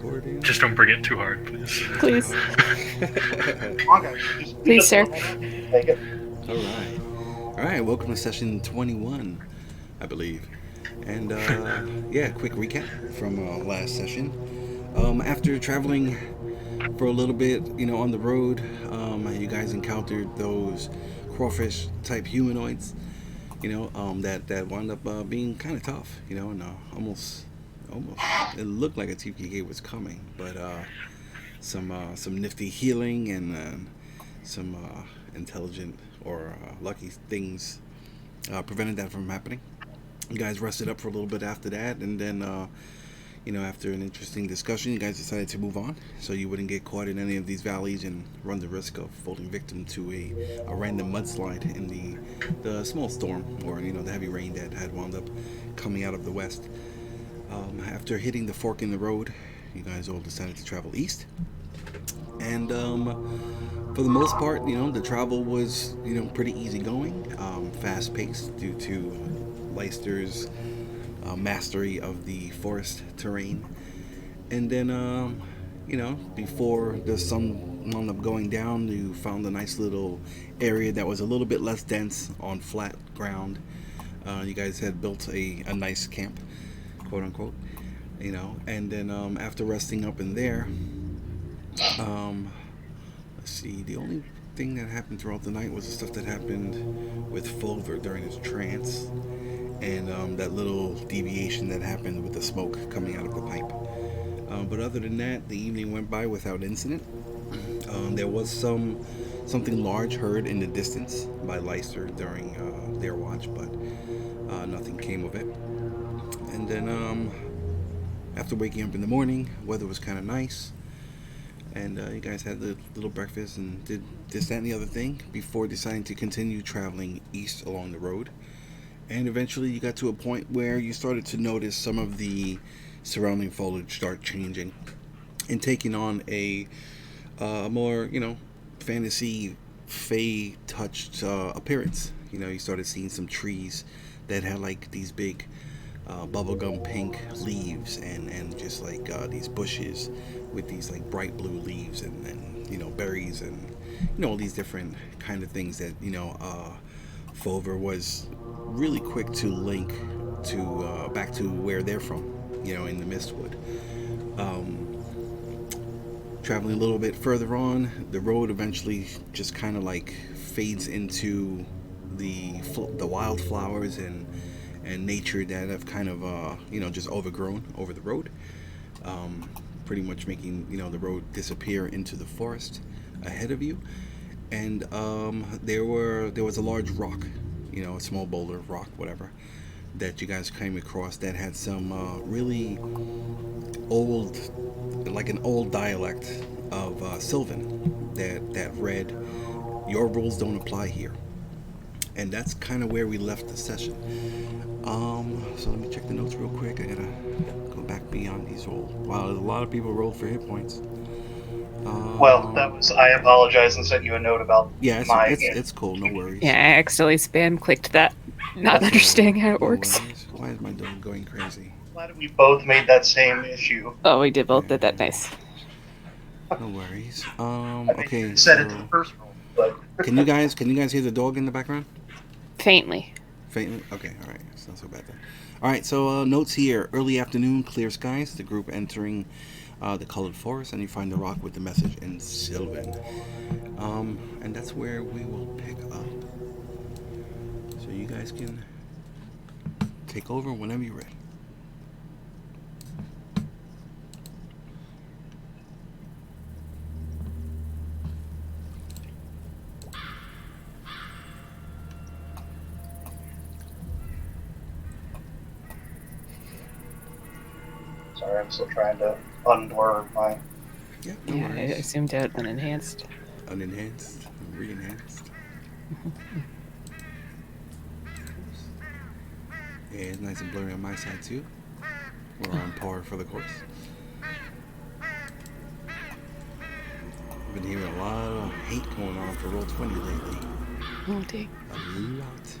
recording. Just don't bring it too hard, please. Please. Okay. Please, sir. Take it. All right. Welcome to session 21, I believe. And yeah, quick recap from last session. After traveling for a little bit, on the road, you guys encountered those crawfish-type humanoids. That wound up being kind of tough. And almost it looked like a TPK was coming, but some nifty healing and some intelligent or lucky things prevented that from happening. You guys rested up for a little bit after that, and then after an interesting discussion, you guys decided to move on so you wouldn't get caught in any of these valleys and run the risk of falling victim to a random mudslide in the small storm or the heavy rain that had wound up coming out of the west. After hitting the fork in the road, you guys all decided to travel east. And for the most part, the travel was, pretty easygoing, fast-paced due to Leicester's mastery of the forest terrain. And then, before the sun wound up going down, you found a nice little area that was a little bit less dense on flat ground. You guys had built a nice camp, quote unquote, and then after resting up in there, let's see, the only thing that happened throughout the night was the stuff that happened with Fomher during his trance, and that little deviation that happened with the smoke coming out of the pipe. But other than that, the evening went by without incident. There was something large heard in the distance by Leicester during their watch, but nothing came of it. And then after waking up in the morning, weather was kind of nice, and you guys had the little breakfast and did this, that, and the other thing before deciding to continue traveling east along the road. And eventually you got to a point where you started to notice some of the surrounding foliage start changing and taking on a more, fantasy, fae-touched appearance. You started seeing some trees that had like these big bubblegum pink leaves and just like these bushes with these like bright blue leaves and berries and all these different kind of things that Fomher was really quick to link to back to where they're from, in the Mistwood. Traveling a little bit further on, the road eventually just kind of like fades into the wildflowers and nature that have kind of just overgrown over the road, pretty much making the road disappear into the forest ahead of you. And there was a large rock, a small boulder, rock, whatever, that you guys came across that had some really old, like an old dialect of Sylvan that read, "Your rules don't apply here." And that's kind of where we left the session. So let me check the notes real quick. I gotta go back beyond these rolls. Wow, there's a lot of people rolled for hit points. Well, I apologize and sent you a note about yeah, my it's cool, no worries. Yeah, I accidentally spam clicked that, not understanding how it works. Worries. Why is my dog going crazy? Glad that we both made that same issue. Oh, we did both did that. Nice. No worries. I Okay. said it to the first roll, but Can you guys hear the dog in the background? Faintly. Faintly? Okay, alright. It's not so bad then. Alright, so notes here. Early afternoon, clear skies. The group entering the colored forest, and you find the rock with the message in Sylvan. And that's where we will pick up. So you guys can take over whenever you're ready. sorry, I'm still trying to unblur my. Yeah, no Yeah, I worries. assumed it unenhanced. Unenhanced, re-enhanced. Yeah, it's nice and blurry on my side too. We're on par for the course. I've been hearing a lot of hate going on for Roll20 lately. Oh, dang. A lot.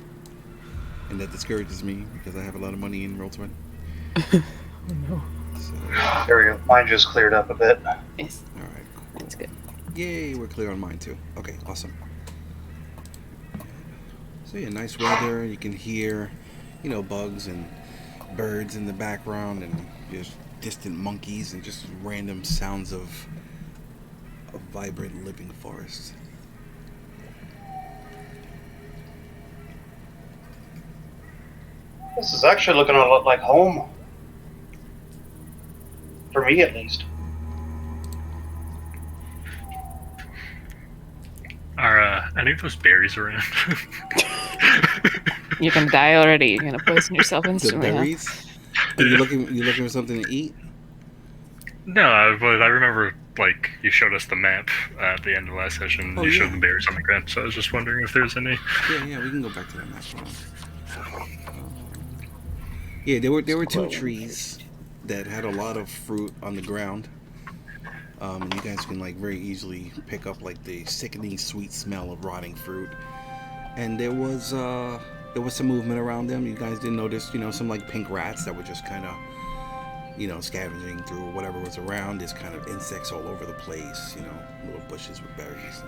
And that discourages me because I have a lot of money in Roll20. Oh, no. So, There we go. Mine just cleared up a bit. Yes, All right, cool. that's good. Yay, we're clear on mine too. Okay, awesome. So yeah, nice weather. You can hear, bugs and birds in the background, and just distant monkeys, and just random sounds of a vibrant living forest. This is actually looking a lot like home. For me, at least. Are any of those berries around? You're gonna die already. You're gonna poison yourself The instantly. Huh? berries. Are you looking for something to eat? No, I remember, you showed us the map at the end of last session. Oh, you yeah. showed the berries on the ground, so I was just wondering if there's any. Yeah, we can go back to that next one. Yeah, there were two trees that had a lot of fruit on the ground. And you guys can very easily pick up the sickening sweet smell of rotting fruit. And there was some movement around them. You guys didn't notice, some pink rats that were just kind of, scavenging through whatever was around. There's kind of insects all over the place, little bushes with berries.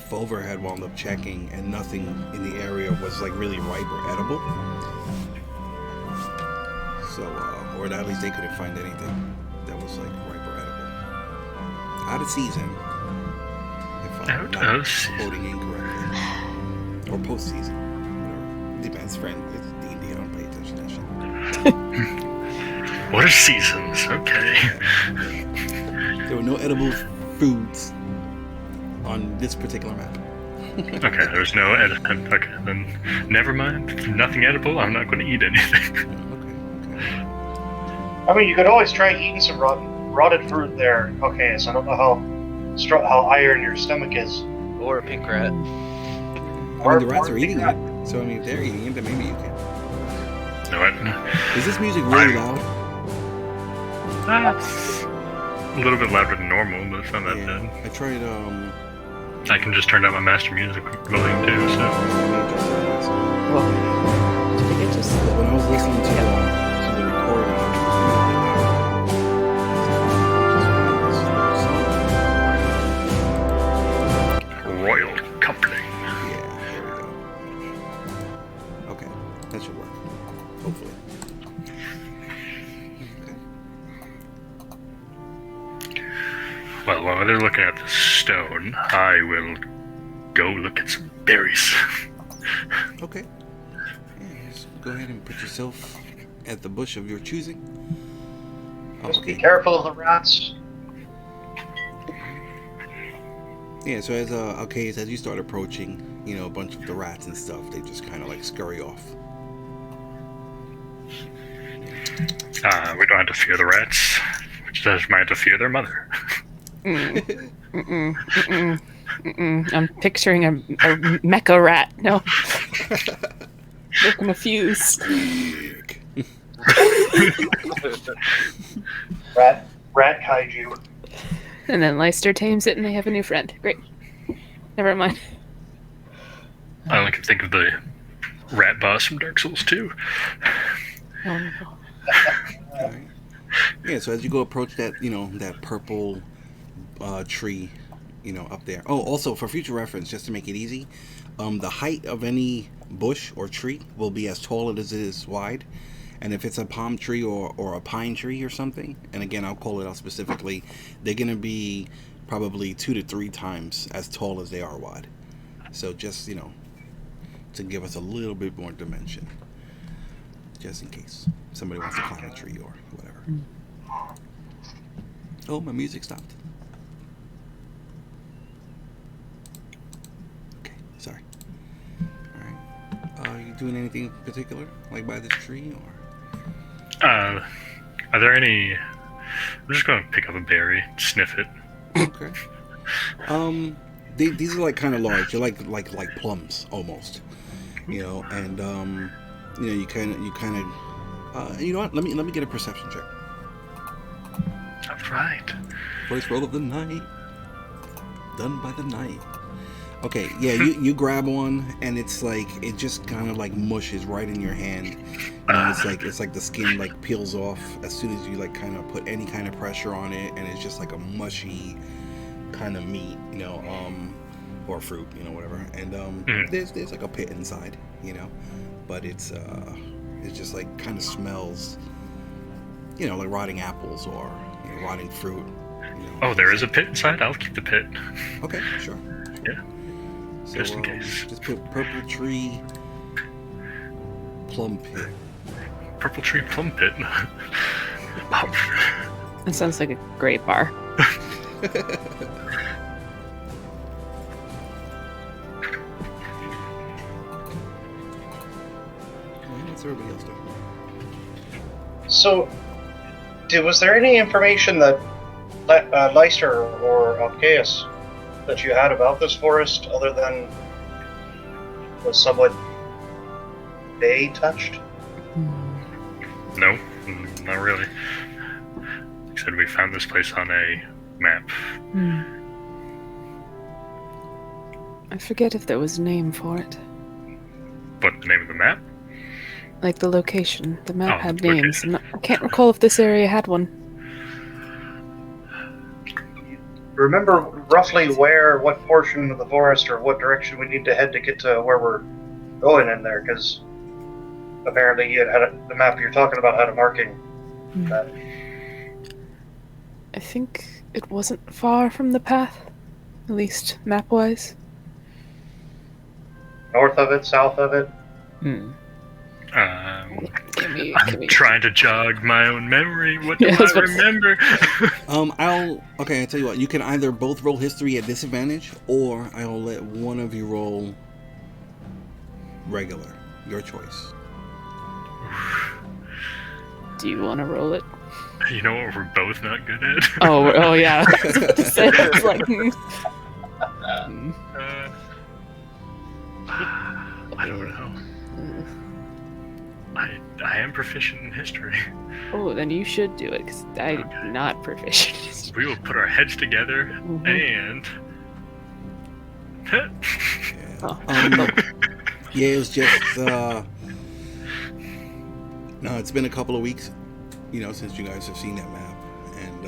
Fomher had wound up checking, and nothing in the area was really ripe or edible. So, or at least they couldn't find anything that was ripe or edible. Out of season, if I'm not quoting incorrectly, or post season, whatever. Depends, friend. It's D&D. I don't pay attention to that shit. What are seasons? Okay. Yeah. There were no edible foods on this particular map. Okay, there's no okay, then never mind. Nothing edible. I'm not going to eat anything. Okay. I mean, you could always try eating some rotted fruit there. Okay, so I don't know how iron your stomach is. Or a pink rat. I mean, the rats are eating it, so if they're eating it, then maybe you can. No, what? Is this music really loud? It's a little bit louder than normal, but it's not that bad. I tried, I can just turn down my master music volume too, so. Well, I think it just. When I was listening to the recording, Royal Company. yeah, there we go. Okay, that should work. Hopefully. Okay. Well, while they're looking at the stone, I will go look at some berries. Okay. Yeah, just go ahead and put yourself at the bush of your choosing. Just be careful of the rats. Yeah, so as Alcaeus, as you start approaching, a bunch of the rats and stuff, they just kind of scurry off. We don't have to fear the rats. We just might have to fear their mother. I'm picturing a mecha rat. No. They're confused. Rat kaiju. And then Leicester tames it and they have a new friend. Great. Never mind. I only can think of the rat boss from Dark Souls 2. Oh, no. Alright. Yeah, so as you go approach that, that purple tree, up there. Oh, also for future reference, just to make it easy, the height of any bush or tree will be as tall as it is wide. And if it's a palm tree or a pine tree or something, and again, I'll call it out specifically, they're going to be probably 2 to 3 times as tall as they are wide. So just, to give us a little bit more dimension. Just in case somebody wants to climb a tree or whatever. Oh, my music stopped. Okay, sorry. Alright. Are you doing anything particular? By this tree or? Are there any? I'm just going to pick up a berry, sniff it. Okay. These are kind of large. They're like plums almost. And you kind of. You know what? Let me get a perception check. All right. First roll of the night. Done by the night. Okay, yeah, you grab one, and it's like it just kind of like mushes right in your hand. It's like the skin like peels off as soon as you like kind of put any kind of pressure on it, and it's just like a mushy kind of meat, or fruit, whatever. And there's like a pit inside, but it's just like kind of smells, like rotting apples or rotting fruit. Oh, there is a pit inside. I'll keep the pit. Okay, sure. Yeah. So, Just in case. Just put purple tree plum pit. Purple tree plum pit. That sounds like a great bar. What's everybody else doing? So, was there any information that Leicester or Alcaeus that you had about this forest other than was somewhat they touched? No, not really. Like I said, we found this place on a map. I forget if there was a name for it. What, the name of the map? Like the location. The map had location. names. I can't recall if this area had one. Remember roughly what portion of the forest or what direction we need to head to get to where we're going in there? Because apparently the map you're talking about had a marking. I think it wasn't far from the path, at least map-wise. North of it, south of it? I'm Give me. trying to jog my own memory. What do I remember? I'll tell you what. You can either both roll history at disadvantage, or I'll let one of you roll regular. Your choice. Do you want to roll it? You know what we're both not good at? Oh yeah. I was about to say, it's like, I don't know. I am proficient in history. Oh, then you should do it, because I'm not proficient. We will put our heads together and... Yeah, it was just no, it's been a couple of weeks, since you guys have seen that map, and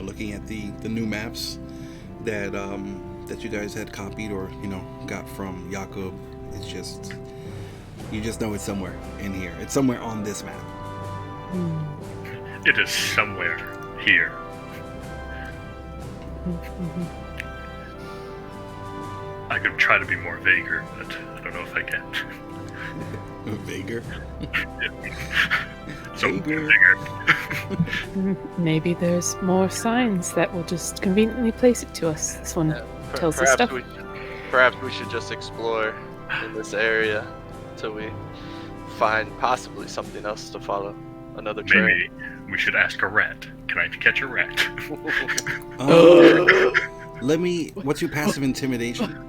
looking at the new maps that you guys had copied or got from Jakob. It's just, you just know it's somewhere in here. It's somewhere on this map. It is somewhere here. I could try to be more vaguer, but I don't know if I can. Vaguer? So Vaguer. Maybe there's more signs that will just conveniently place it to us. This one tells us stuff. Perhaps we should just explore in this area until we find possibly something else to follow. Another trail. Maybe we should ask a rat. Can I catch a rat? What's your passive intimidation?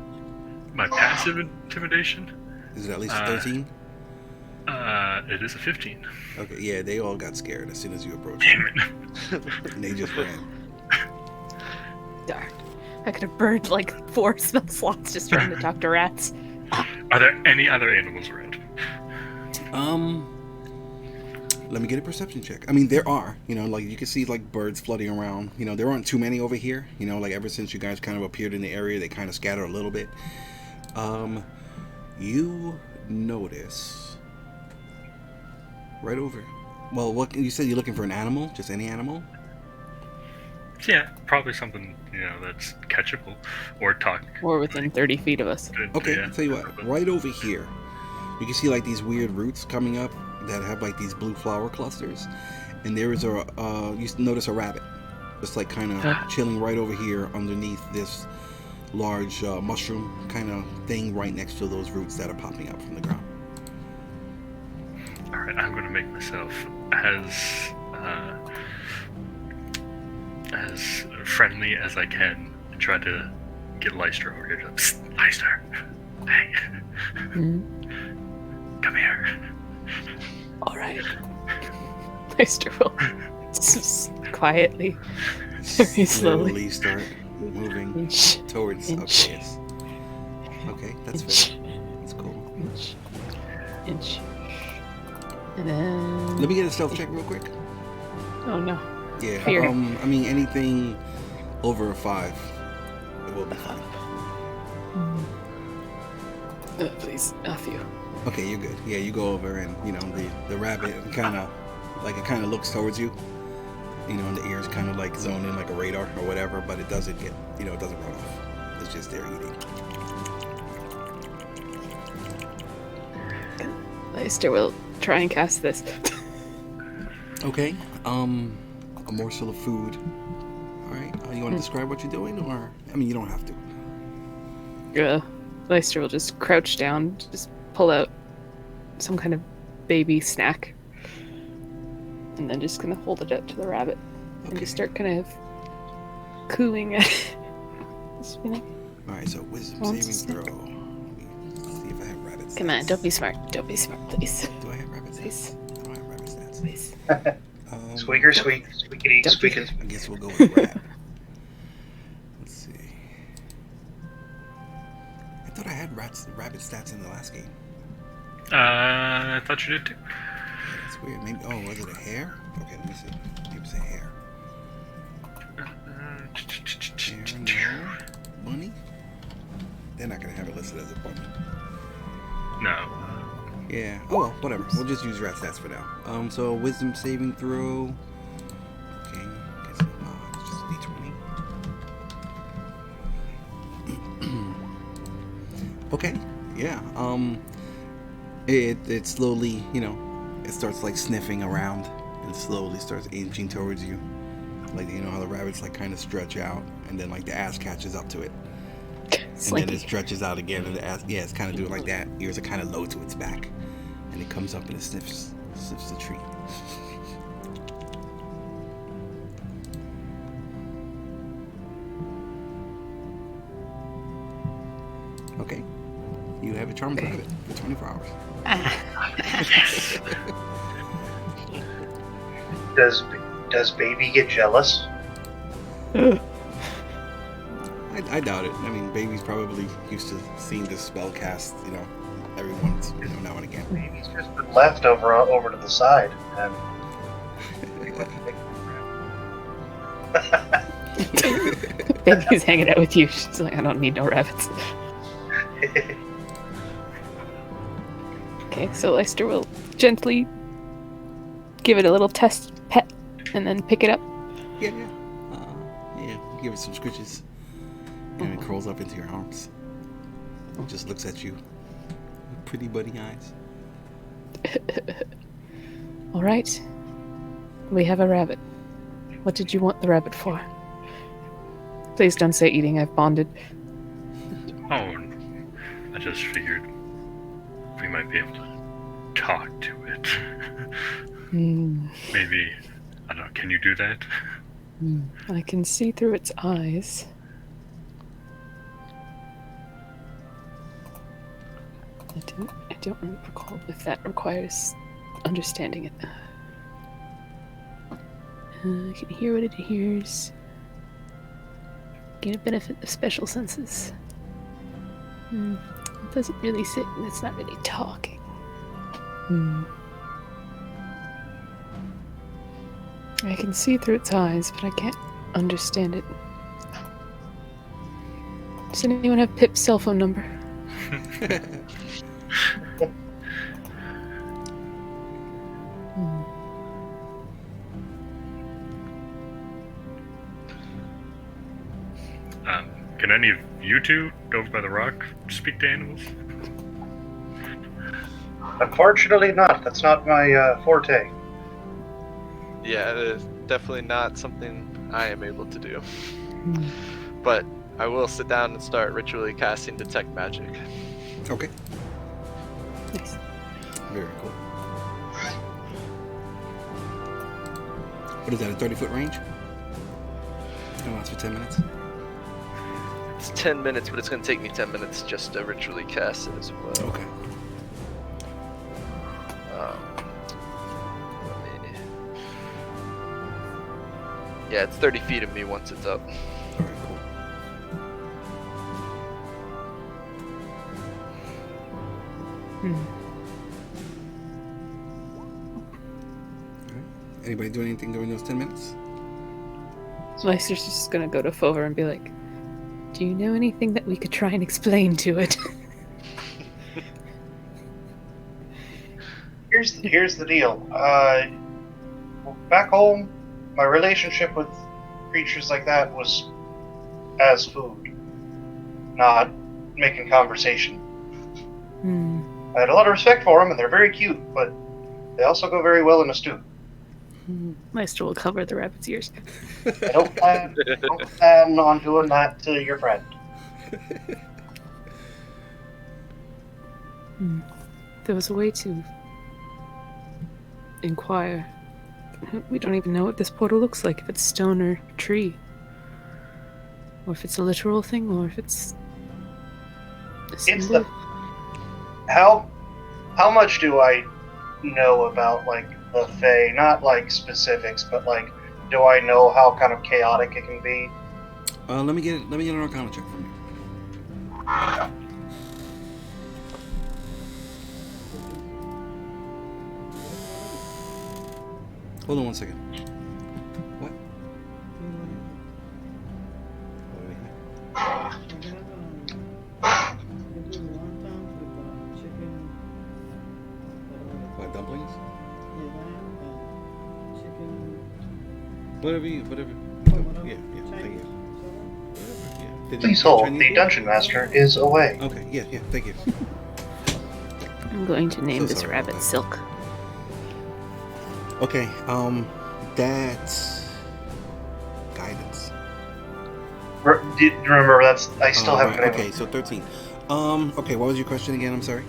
My passive intimidation? Is it at least a 13? It is a 15. Okay, yeah, they all got scared as soon as you approached Damn them. And they just ran. Darn. I could have burned like 4 spell slots just trying to talk to rats. Are there any other animals around? Let me get a perception check. I mean, there are, like you can see like birds floating around. There aren't too many over here. Like ever since you guys kind of appeared in the area, they kind of scatter a little bit. You notice right over. Well, what you said? You're looking for an animal? Just any animal? Yeah, probably something that's catchable or talk. Or within 30 feet of us. Okay, yeah. I'll tell you what. Right over here, you can see like these weird roots coming up that have like these blue flower clusters, and there is you notice a rabbit, just like kind of chilling right over here underneath this large mushroom kind of thing right next to those roots that are popping up from the ground. All right, I'm going to make myself as friendly as I can and try to get Leicester over here. Psst, Leicester, hey, come here. All right. Leicester will just quietly, very slowly Start moving Inch. towards Inch. Alcaeus. Okay, that's Inch. fair. That's cool. Inch. And then. Let me get a stealth check real quick. Oh no. Yeah. Fear. I mean, anything over a 5, it will be fine. Please, Matthew. Okay, you're good. Yeah, you go over and the rabbit kind of looks towards you. And the ears kind of like zone in like a radar or whatever, but it doesn't get it doesn't run off. It's just there eating. Leister will try and cast this. Okay. A morsel of food. All right. You want to describe what you're doing, or you don't have to. Leister will just crouch down, just pull out some kind of baby snack, and then just kind of hold it up to the rabbit and just start kind of cooing at it. All right. So wisdom saving throw. Let me see if I have rabbit stats. Come on, don't be smart. Don't be smart, please. Do I have rabbit stats? Please. I don't have rabbit stats. Please. Squeaker, squeak, squeakity, squeaking. I guess we'll go with rat. Let's see. I thought I had rabbit stats in the last game. I thought you did too. That's weird. Maybe. Oh, was it a hare? Okay, let me see. Maybe it's a hare. Hare, no. Bunny? They're not gonna have it listed as a bunny. No. Yeah. Oh well, whatever. We'll just use rat stats for now. So wisdom saving throw. Okay. Guess it's just a d20. Okay. Yeah. It slowly, it starts like sniffing around and slowly starts inching towards you. Like how the rabbits like kind of stretch out and then like the ass catches up to it. And then it stretches out again and the ass, it's kind of doing like that. Ears are kind of low to its back. And it comes up and it sniffs the tree. Okay. You have a charm rabbit for 24 hours. Does baby get jealous? I doubt it. Baby's probably used to seeing this spell cast, every once, now and again. Baby's just been left over to the side, and Baby's hanging out with you. She's like, I don't need no rabbits. Okay, so Leister will gently give it a little test pet and then pick it up. Yeah. Give it some scritches. And it crawls up into your arms. It just looks at you with pretty buddy eyes. All right. We have a rabbit. What did you want the rabbit for? Please don't say eating. I've bonded. Oh, I just figured we might be able to talk to it. Maybe, I don't know, can you do that? I can see through its eyes. I don't recall if that requires understanding it. I can hear what it hears. Gain a benefit of special senses. It doesn't really sit, and it's not really talking. I can see through its eyes, but I can't understand it. Does anyone have Pip's cell phone number? Can any of you two over by the rock speak to animals? Unfortunately not. That's not my forte. Yeah, it is definitely not something I am able to do. But I will sit down and start ritually casting Detect Magic. Okay. Nice. Very cool. What is that, a 30-foot range? It's gonna last for 10 minutes? It's 10 minutes, but it's going to take me 10 minutes just to ritually cast it as well. Okay. Yeah, it's 30 feet of me once it's up. Alright, cool. Anybody doing anything during those 10 minutes? Leicester's just gonna go to Fomher and be like, do you know anything that we could try and explain to it? Here's the deal. Back home, my relationship with creatures like that was as food, not making conversation. I had a lot of respect for them, and they're very cute, but they also go very well in a stew. Leicester will cover the rabbit's ears. I don't plan on doing that to your friend. There was a way to inquire. We don't even know what this portal looks like, if it's stone or tree. Or if it's a literal thing, or if it's a symbol. How much do I know about, like, the Fae? Not, like, specifics, but, like, do I know how kind of chaotic it can be? Let me get an Arcana check from you. Hold on one second. What? What, dumplings? Whatever. Yeah, thank you. Yeah. Please hold, the dungeon master is away. Okay, yeah, thank you. I'm going to name this sorry rabbit about that. Silk. Okay, that's guidance. Remember, I still haven't been able. Okay, so 13. Okay, what was your question again? I'm sorry.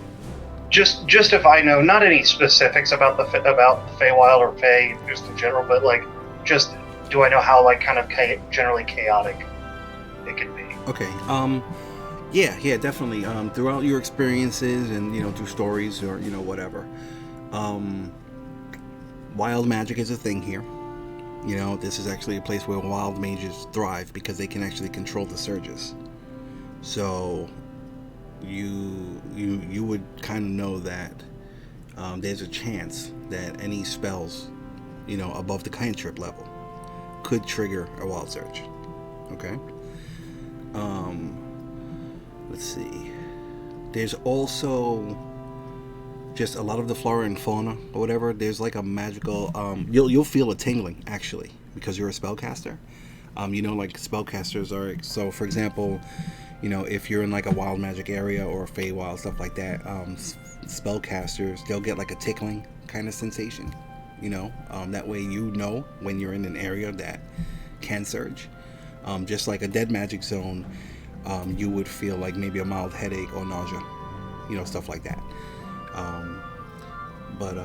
Just if I know, not any specifics about the Feywild or Fey, just in general, but like, just do I know how, like, kind of generally chaotic it can be? Okay. Yeah, definitely. Throughout your experiences and, through stories or, whatever. Wild magic is a thing here. This is actually a place where wild mages thrive because they can actually control the surges. So you would kind of know that there's a chance that any spells, above the cantrip level could trigger a wild surge. Okay. Let's see. There's also just a lot of the flora and fauna or whatever. There's like a magical. You'll feel a tingling actually because you're a spellcaster. Like spellcasters are. So, for example, if you're in like a wild magic area or a Feywild, stuff like that, spellcasters, they'll get like a tickling kind of sensation. That way when you're in an area that can surge. Just like a dead magic zone, you would feel like maybe a mild headache or nausea, stuff like that. But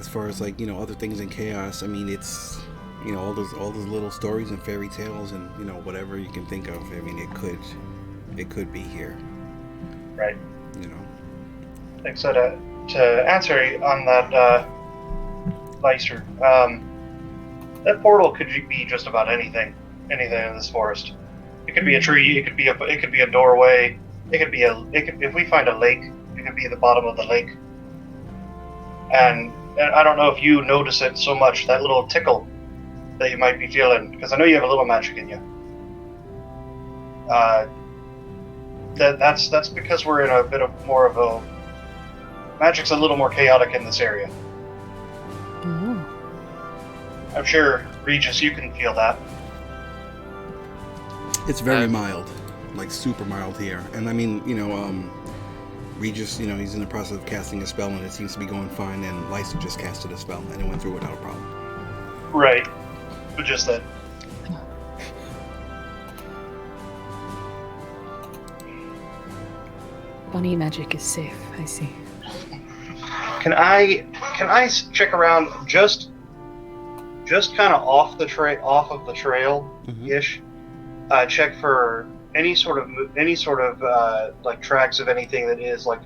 as far as like other things in chaos, I mean it's all those little stories and fairy tales and whatever you can think of. I mean it could be here. Right. Like so to answer on that, Leister, that portal could be just about anything in this forest. It could be a tree. It could be a doorway. If we find a lake, it could be the bottom of the lake. And I don't know if you notice it so much, that little tickle that you might be feeling, because I know you have a little magic in you. That's because we're in a bit of more of a magic's a little more chaotic in this area. I'm sure, Regis, you can feel that. It's very mild, like super mild here. And I mean, Regis, he's in the process of casting a spell and it seems to be going fine, and Lysa just casted a spell and it went through without a problem. Right. But just that. Bunny magic is safe, I see. Can I check around just kind of off of the trail ish? Check for any sort of like tracks of anything that is like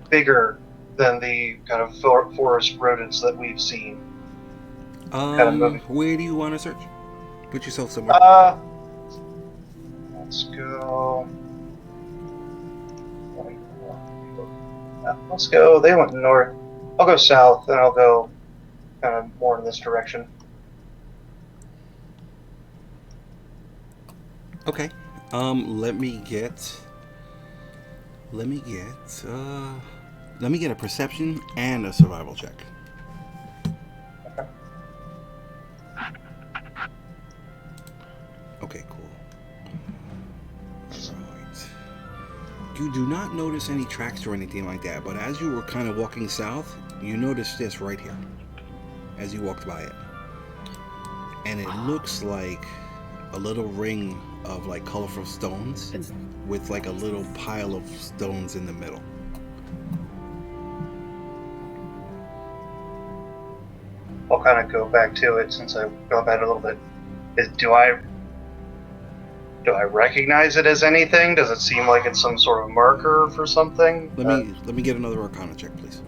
bigger than the kind of forest rodents that we've seen. Where do you want to search? Put yourself somewhere. Let's go. Let's go. They went north. I'll go south, and I'll go kind of more in this direction. Okay. Let me get a perception and a survival check. Okay. Okay, cool. Alright. You do not notice any tracks or anything like that, but as you were kind of walking south, you noticed this right here as you walked by it. And it looks like a little ring of like colorful stones with like a little pile of stones in the middle. I'll kind of go back to it since I've gone back a little bit. Do I recognize it as anything? Does it seem like it's some sort of marker for something? Let me get another Arcana check, please.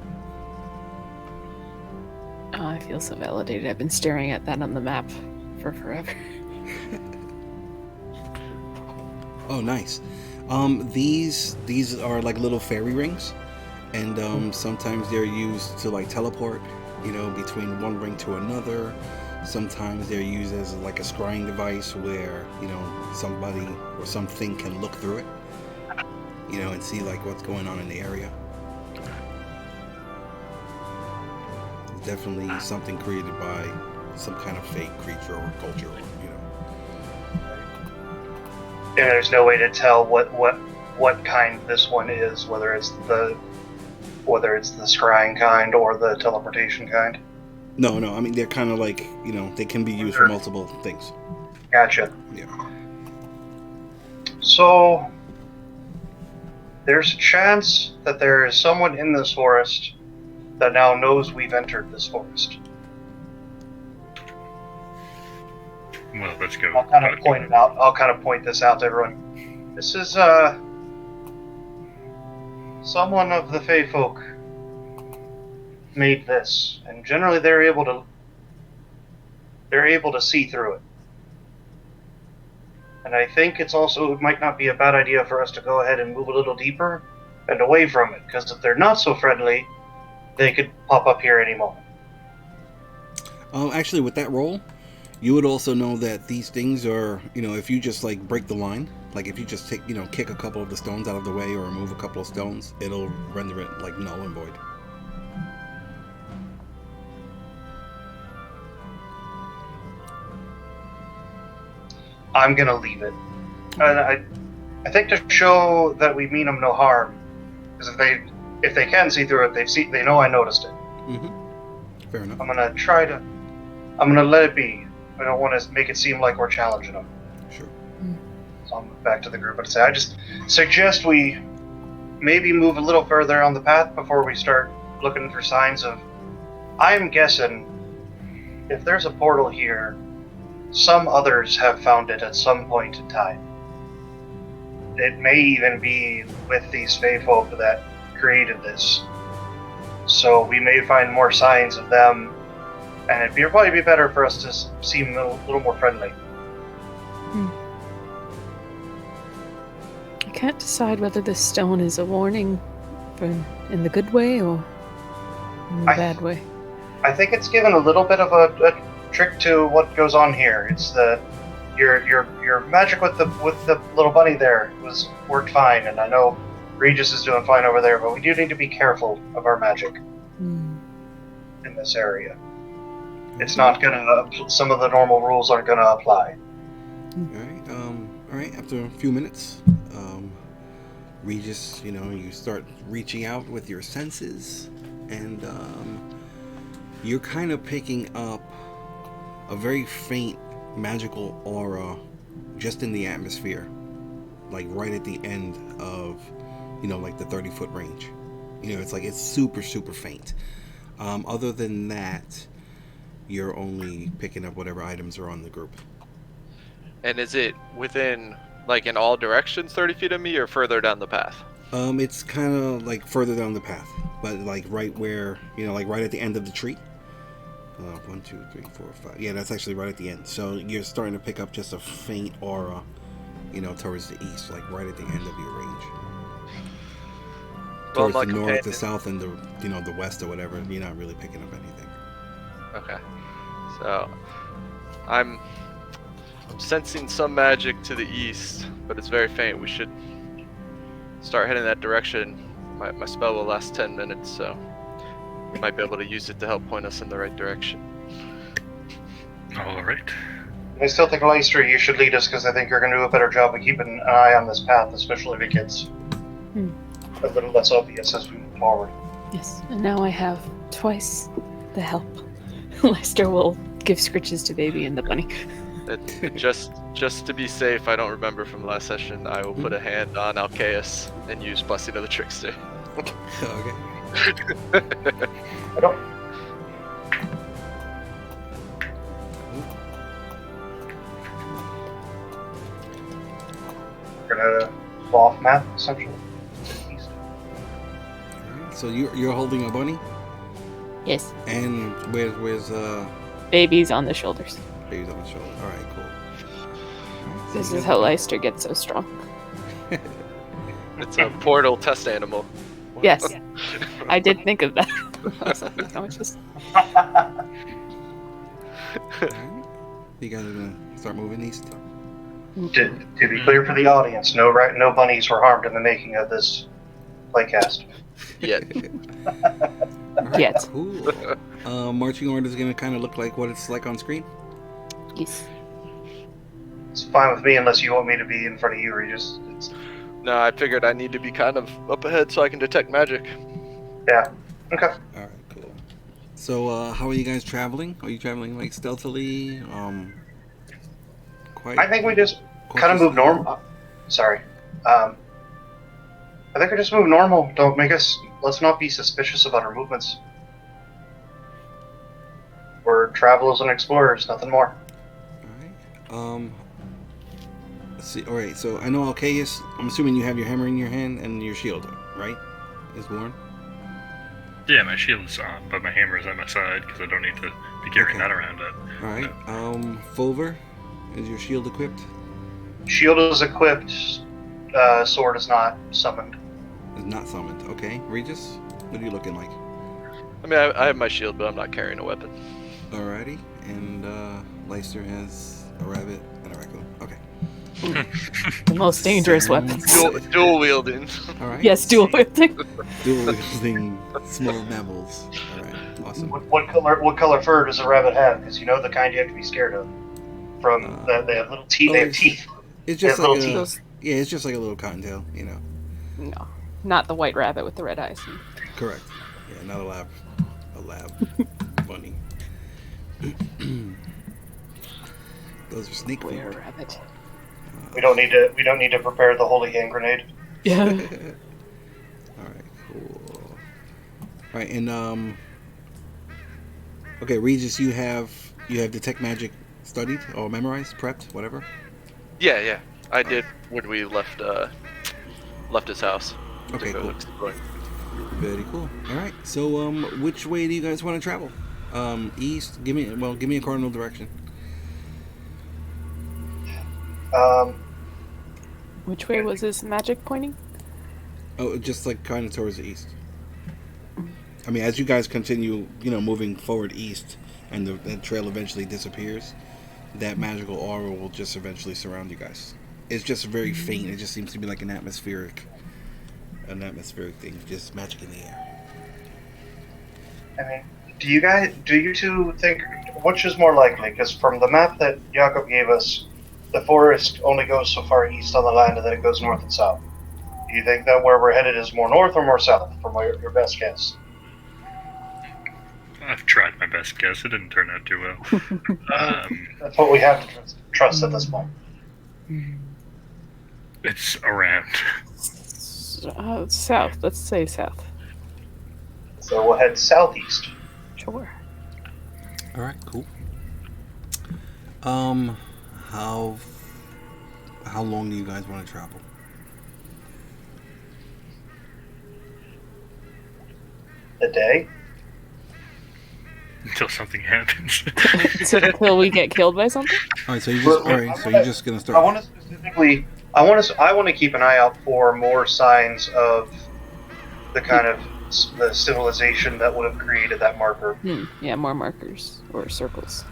Oh, I feel so validated. I've been staring at that on the map for forever. Oh, nice. These are like little fairy rings, and sometimes they're used to like teleport, between one ring to another. Sometimes they're used as like a scrying device where, somebody or something can look through it, and see like what's going on in the area. It's definitely something created by some kind of fake creature or culture, And there's no way to tell what kind this one is, whether it's the scrying kind or the teleportation kind. No. I mean, they're kind of like, they can be used for multiple things. Gotcha. Yeah. So there's a chance that there is someone in this forest that now knows we've entered this forest. Well, let's go. I'll kind of point it out. I'll kind of point this out to everyone. This is someone of the Fey folk made this, and generally they're able to see through it. And I think it might not be a bad idea for us to go ahead and move a little deeper and away from it, because if they're not so friendly, they could pop up here any moment. Actually, with that roll, you would also know that these things are, if you just like break the line, like if you just take, kick a couple of the stones out of the way or remove a couple of stones, it'll render it like null and void. I'm gonna leave it. And I think to show that we mean them no harm, because if they can see through it, they know I noticed it. Mm-hmm. Fair enough. I'm gonna let it be. I don't want to make it seem like we're challenging them. Sure. So I'm back to the group and say, I just suggest we maybe move a little further on the path before we start looking for signs of. I'm guessing if there's a portal here, some others have found it at some point in time. It may even be with these Fey folk that created this. So we may find more signs of them, and it'd probably be better for us to seem a little more friendly. I can't decide whether this stone is a warning in the good way or in the bad way. I think it's given a little bit of a trick to what goes on here. It's your magic with the little bunny there worked fine, and I know Regis is doing fine over there, but we do need to be careful of our magic in this area. It's not gonna. Some of the normal rules aren't gonna apply. All right. After a few minutes, Regis, you start reaching out with your senses, and you're kind of picking up a very faint magical aura just in the atmosphere, like right at the end of, like the 30-foot range. It's super, super faint. Other than that, you're only picking up whatever items are on the group. And is it within, like, in all directions 30 feet of me, or further down the path? It's kind of like further down the path, but like right where, like right at the end of the tree. 1, 2, 3, 4, 5. Yeah, that's actually right at the end. So you're starting to pick up just a faint aura, towards the east, like right at the end of your range. Well, towards my the north, companion- the south, and the west or whatever, you're not really picking up anything. Okay. So, I'm sensing some magic to the east, but it's very faint. We should start heading that direction. My spell will last 10 minutes, so we might be able to use it to help point us in the right direction. All right. I still think, Leicester, you should lead us because I think you're going to do a better job of keeping an eye on this path, especially if it gets a little less obvious as we move forward. Yes, and now I have twice the help. Lester will give scritches to Baby and the bunny. Just to be safe, I don't remember from last session, I will put a hand on Alcaeus and use Blessing of the Trickster. Okay. I don't. We're gonna go off map, essentially. East. Alright, so you're holding a bunny, Yes. and where's Baby's on the shoulders. baby's on the shoulder. All right, cool. Alright, so This you is guys- how Leicester gets so strong. It's a portal test animal. Yes. I did think of that. I was like, how much is... Alright. You guys are gonna start moving east. To be clear for the audience, no bunnies were harmed in the making of this playcast. Yet. Alright, Yet. cool. Marching order is gonna kind of look like what it's like on screen. Yes. It's fine with me unless you want me to be in front of you, Regis. No, I figured I need to be kind of up ahead so I can detect magic. Yeah. Okay. All right, cool. So, how are you guys traveling? Are you traveling like stealthily? Quite. I think we just kind of move normal. Sorry. I think we just move normal. Let's not be suspicious about our movements. We're travelers and explorers, nothing more. All right. Let's see. All right. So I know Alcaeus. I'm assuming you have your hammer in your hand and your shield, right? Is worn. Yeah, my shield's on, but my hammer is on my side because I don't need to be carrying Okay. that around it. All right. Fomher, is your shield equipped? Shield is equipped. Sword is not summoned. Is not summoned. Okay. Regis, what are you looking like? I mean, I have my shield, but I'm not carrying a weapon. Alrighty. And Leicester has a rabbit and a raccoon. Okay. The most dangerous weapons. Dual wielding. All right. Yes, dual wielding. Dual wielding small mammals. All right. Awesome. What color fur does a rabbit have? Because you know the kind you have to be scared of. They have little teeth. They have teeth. It's just They have like little a, teeth. yeah, it's just like a little cottontail, you know. No, not the white rabbit with the red eyes. Correct. Yeah, not a lab. A lab bunny. Those are snake food. Were rabbit. We don't need to prepare the holy hand grenade. Yeah. All right, cool. All right, and okay, Regis, you have detect magic studied or memorized, prepped, whatever. Yeah. I did when we left his house. Okay, To go cool. explore. Very cool. All right, so which way do you guys want to travel? East. Give me a cardinal direction. Which way was his magic pointing? Oh, just like kind of towards the east. I mean, as you guys continue, moving forward east, and the trail eventually disappears, that magical aura will just eventually surround you guys. It's just very faint. It just seems to be like an atmospheric thing, just magic in the air. I mean, do you two think which is more likely? Because from the map that Jakob gave us, the forest only goes so far east on the land, and then it goes north and south. Do you think that where we're headed is more north or more south? From your best guess. I've tried my best guess. It didn't turn out too well. That's what we have to trust at this point. It's around. South. Let's say south. So we'll head southeast. Sure. All right, cool. How long do you guys want to travel? A day. Until something happens. So until we get killed by something? All right, so you're just gonna start. I want to specifically. I want to keep an eye out for more signs of the kind of the civilization that would have created that marker. Yeah, more markers or circles.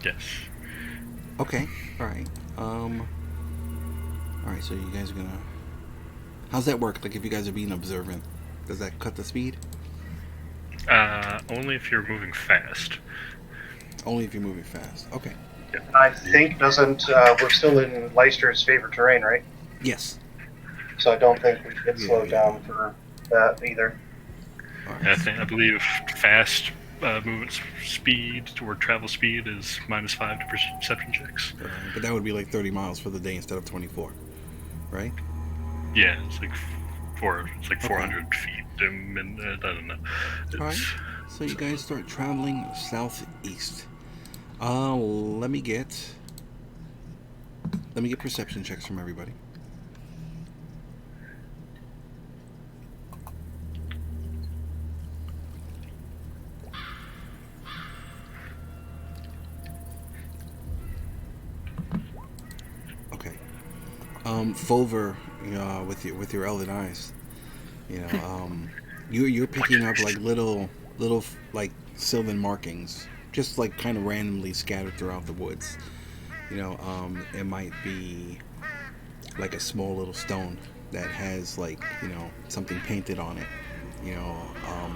Yes. Okay. All right. All right. So you guys are gonna. How's that work? Like, if you guys are being observant, does that cut the speed? Only if you're moving fast. Only if you're moving fast. Okay. I think we're still in Leicester's favorite terrain, right? Yes. So I don't think we get Yeah, slowed yeah. down for that either. All right. I believe fast movement speed or travel speed is -5 to perception checks. But that would be like 30 miles for the day instead of 24, right? Yeah, it's like Okay. 400 feet. And I don't know. All right. So you guys start traveling southeast. Let me get perception checks from everybody. Okay. Fomher, with your elven eyes, you're picking up like little like sylvan markings, just like kind of randomly scattered throughout the woods. It might be like a small little stone that has like something painted on it,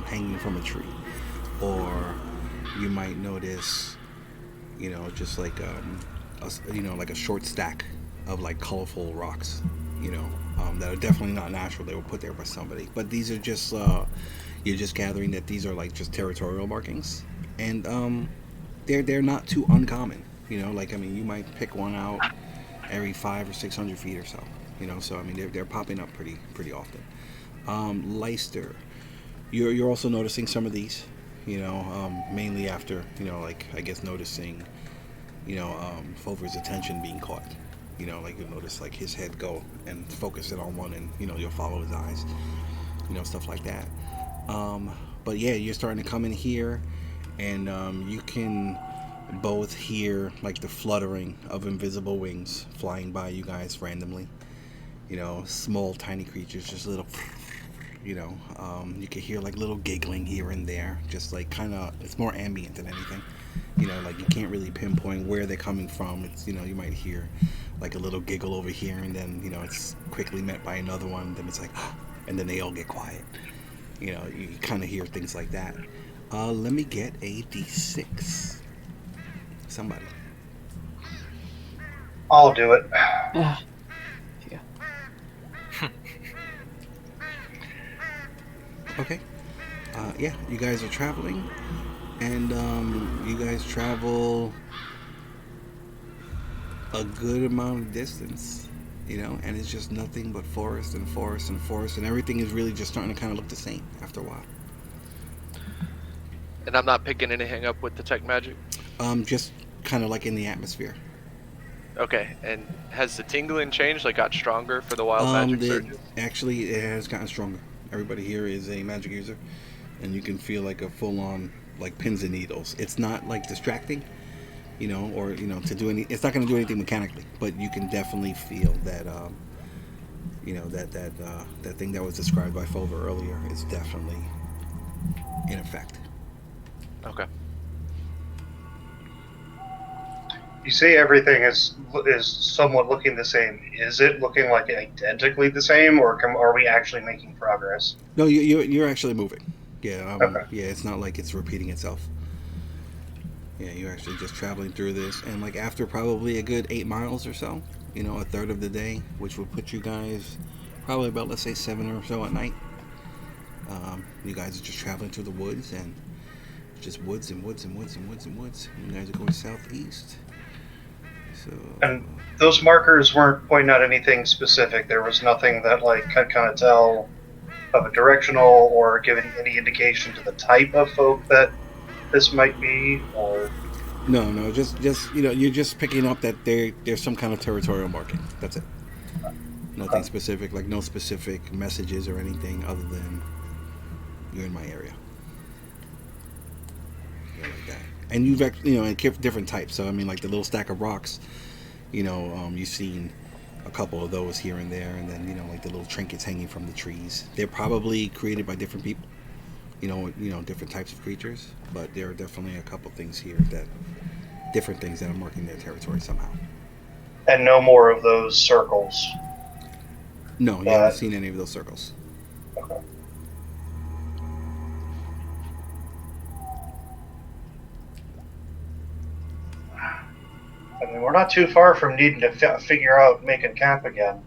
hanging from a tree, or you might notice, just like like a short stack of like colorful rocks, that are definitely not natural. They were put there by somebody. But these are just you're just gathering that these are like just territorial markings, and they're not too uncommon. You might pick one out every 500 or 600 feet or so. So I mean they're popping up pretty often. Leicester, you're also noticing some of these, mainly after like I guess noticing Fomher's attention being caught. Like you'll notice like his head go and focus it on one, and you'll follow his eyes, stuff like that. But yeah, you're starting to come in here, and you can both hear like the fluttering of invisible wings flying by you guys randomly. Small tiny creatures, just little. You can hear like little giggling here and there, just like kind of. It's more ambient than anything. Like you can't really pinpoint where they're coming from. It's you might hear like a little giggle over here, and then it's quickly met by another one. Then it's like, and then they all get quiet. You kind of hear things like that. Let me get a D6. Somebody. I'll do it. Yeah. Okay. Yeah, you guys are traveling, and you guys travel a good amount of distance, and it's just nothing but forest and forest and forest, and everything is really just starting to kind of look the same after a while. And I'm not picking anything up with detect magic? Just kind of like in the atmosphere. Okay, and has the tingling changed, like got stronger for the wild magic surges? Actually, it has gotten stronger. Everybody here is a magic user, and you can feel like a full-on like pins and needles. It's not like distracting, or to do any. It's not going to do anything mechanically, but you can definitely feel that. That thing that was described by Fomher earlier is definitely in effect. Okay. You say everything is somewhat looking the same. Is it looking like identically the same, or are we actually making progress? No, you're actually moving. Yeah. Okay. Yeah, it's not like it's repeating itself. Yeah, you're actually just traveling through this, and like after probably a good 8 miles or so, a third of the day, which will put you guys probably about, let's say, 7 or so at night. You guys are just traveling through the woods, and just woods and woods and woods and woods and woods. You guys are going southeast. So. And those markers weren't pointing out anything specific. There was nothing that like could kind of tell of a directional or give any indication to the type of folk that this might be, or. No, just you're just picking up that there's some kind of territorial marking. That's it. Nothing specific, like no specific messages or anything other than you're in my area. Like that. And you've different types. So I mean, like the little stack of rocks, you've seen, a couple of those here and there, and then like the little trinkets hanging from the trees. They're probably created by different people, different types of creatures, but there are definitely a couple things here different things that are marking their territory somehow. And no more of those circles. No, you haven't seen any of those circles. Okay. I mean, we're not too far from needing to figure out making camp again.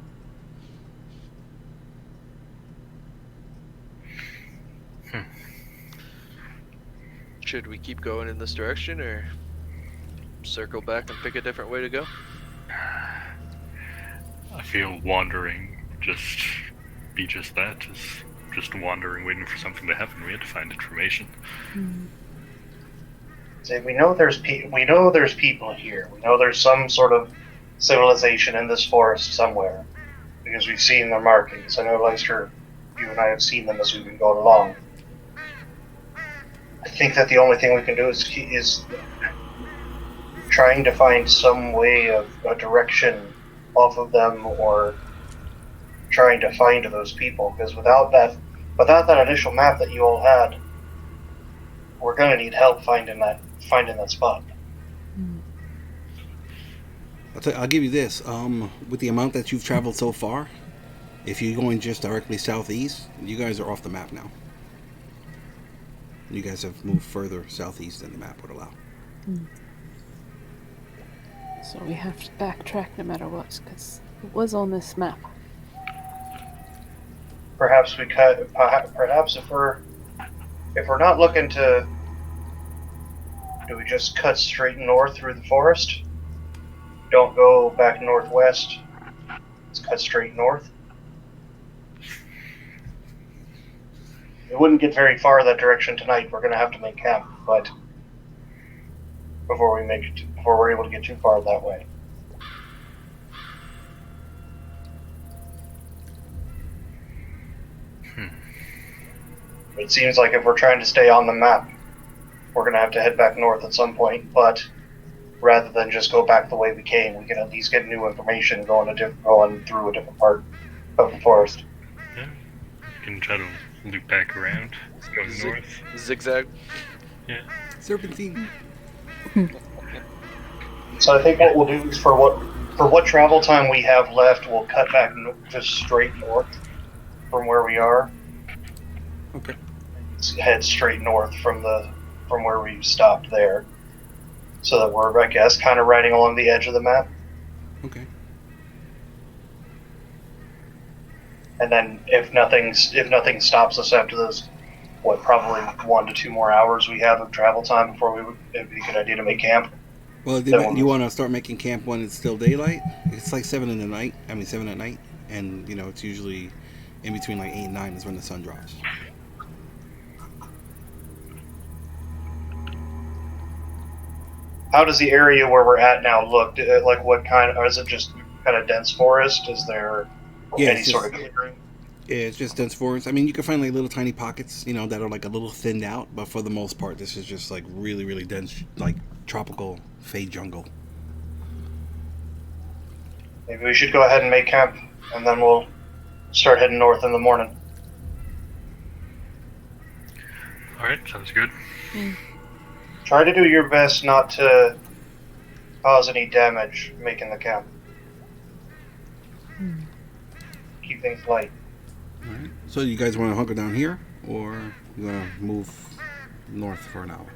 Should we keep going in this direction, or circle back and pick a different way to go? I feel wandering be just that, is just wandering, waiting for something to happen. We had to find information. See, we know there's people here. We know there's some sort of civilization in this forest somewhere, because we've seen their markings. I know, Leicester, you and I have seen them as we've been going along. I think that the only thing we can do is trying to find some way of a direction off of them, or trying to find those people. Because without that initial map that you all had, we're gonna need help finding that spot. I'll give you this. With the amount that you've traveled so far, if you're going just directly southeast, you guys are off the map now. You guys have moved further southeast than the map would allow. So we have to backtrack no matter what, because it was on this map. Perhaps if we're not looking to, do we just cut straight north through the forest? Don't go back northwest. Let's cut straight north. We wouldn't get very far that direction tonight. We're going to have to make camp, but before we're able to get too far that way. It seems like if we're trying to stay on the map, we're going to have to head back north at some point, but rather than just go back the way we came, we can at least get new information going through a different part of the forest. Yeah, you can try to loop back around, going north. Zigzag. Yeah. Serpentine. So I think what we'll do is for what travel time we have left, we'll cut back just straight north from where we are. Okay. Head straight north from where we stopped there, so that we're, I guess, kind of riding along the edge of the map. Okay. And then if nothing stops us after those, probably 1 to 2 more hours we have of travel time before it'd be a good idea to make camp. Well, you want to start making camp when it's still daylight? It's like 7 at night, and it's usually in between like 8 and 9 is when the sun drops. How does the area where we're at now look? Like, what kind of, is it just kind of dense forest? Is there any sort of clearing? Yeah, it's just dense forest. I mean, you can find like little tiny pockets, that are like a little thinned out, but for the most part, this is just like really, really dense, like tropical fade jungle. Maybe we should go ahead and make camp, and then we'll start heading north in the morning. Alright, sounds good. Try to do your best not to cause any damage making the camp. Keep things light. Alright. So you guys want to hunker down here, or you want to move north for an hour?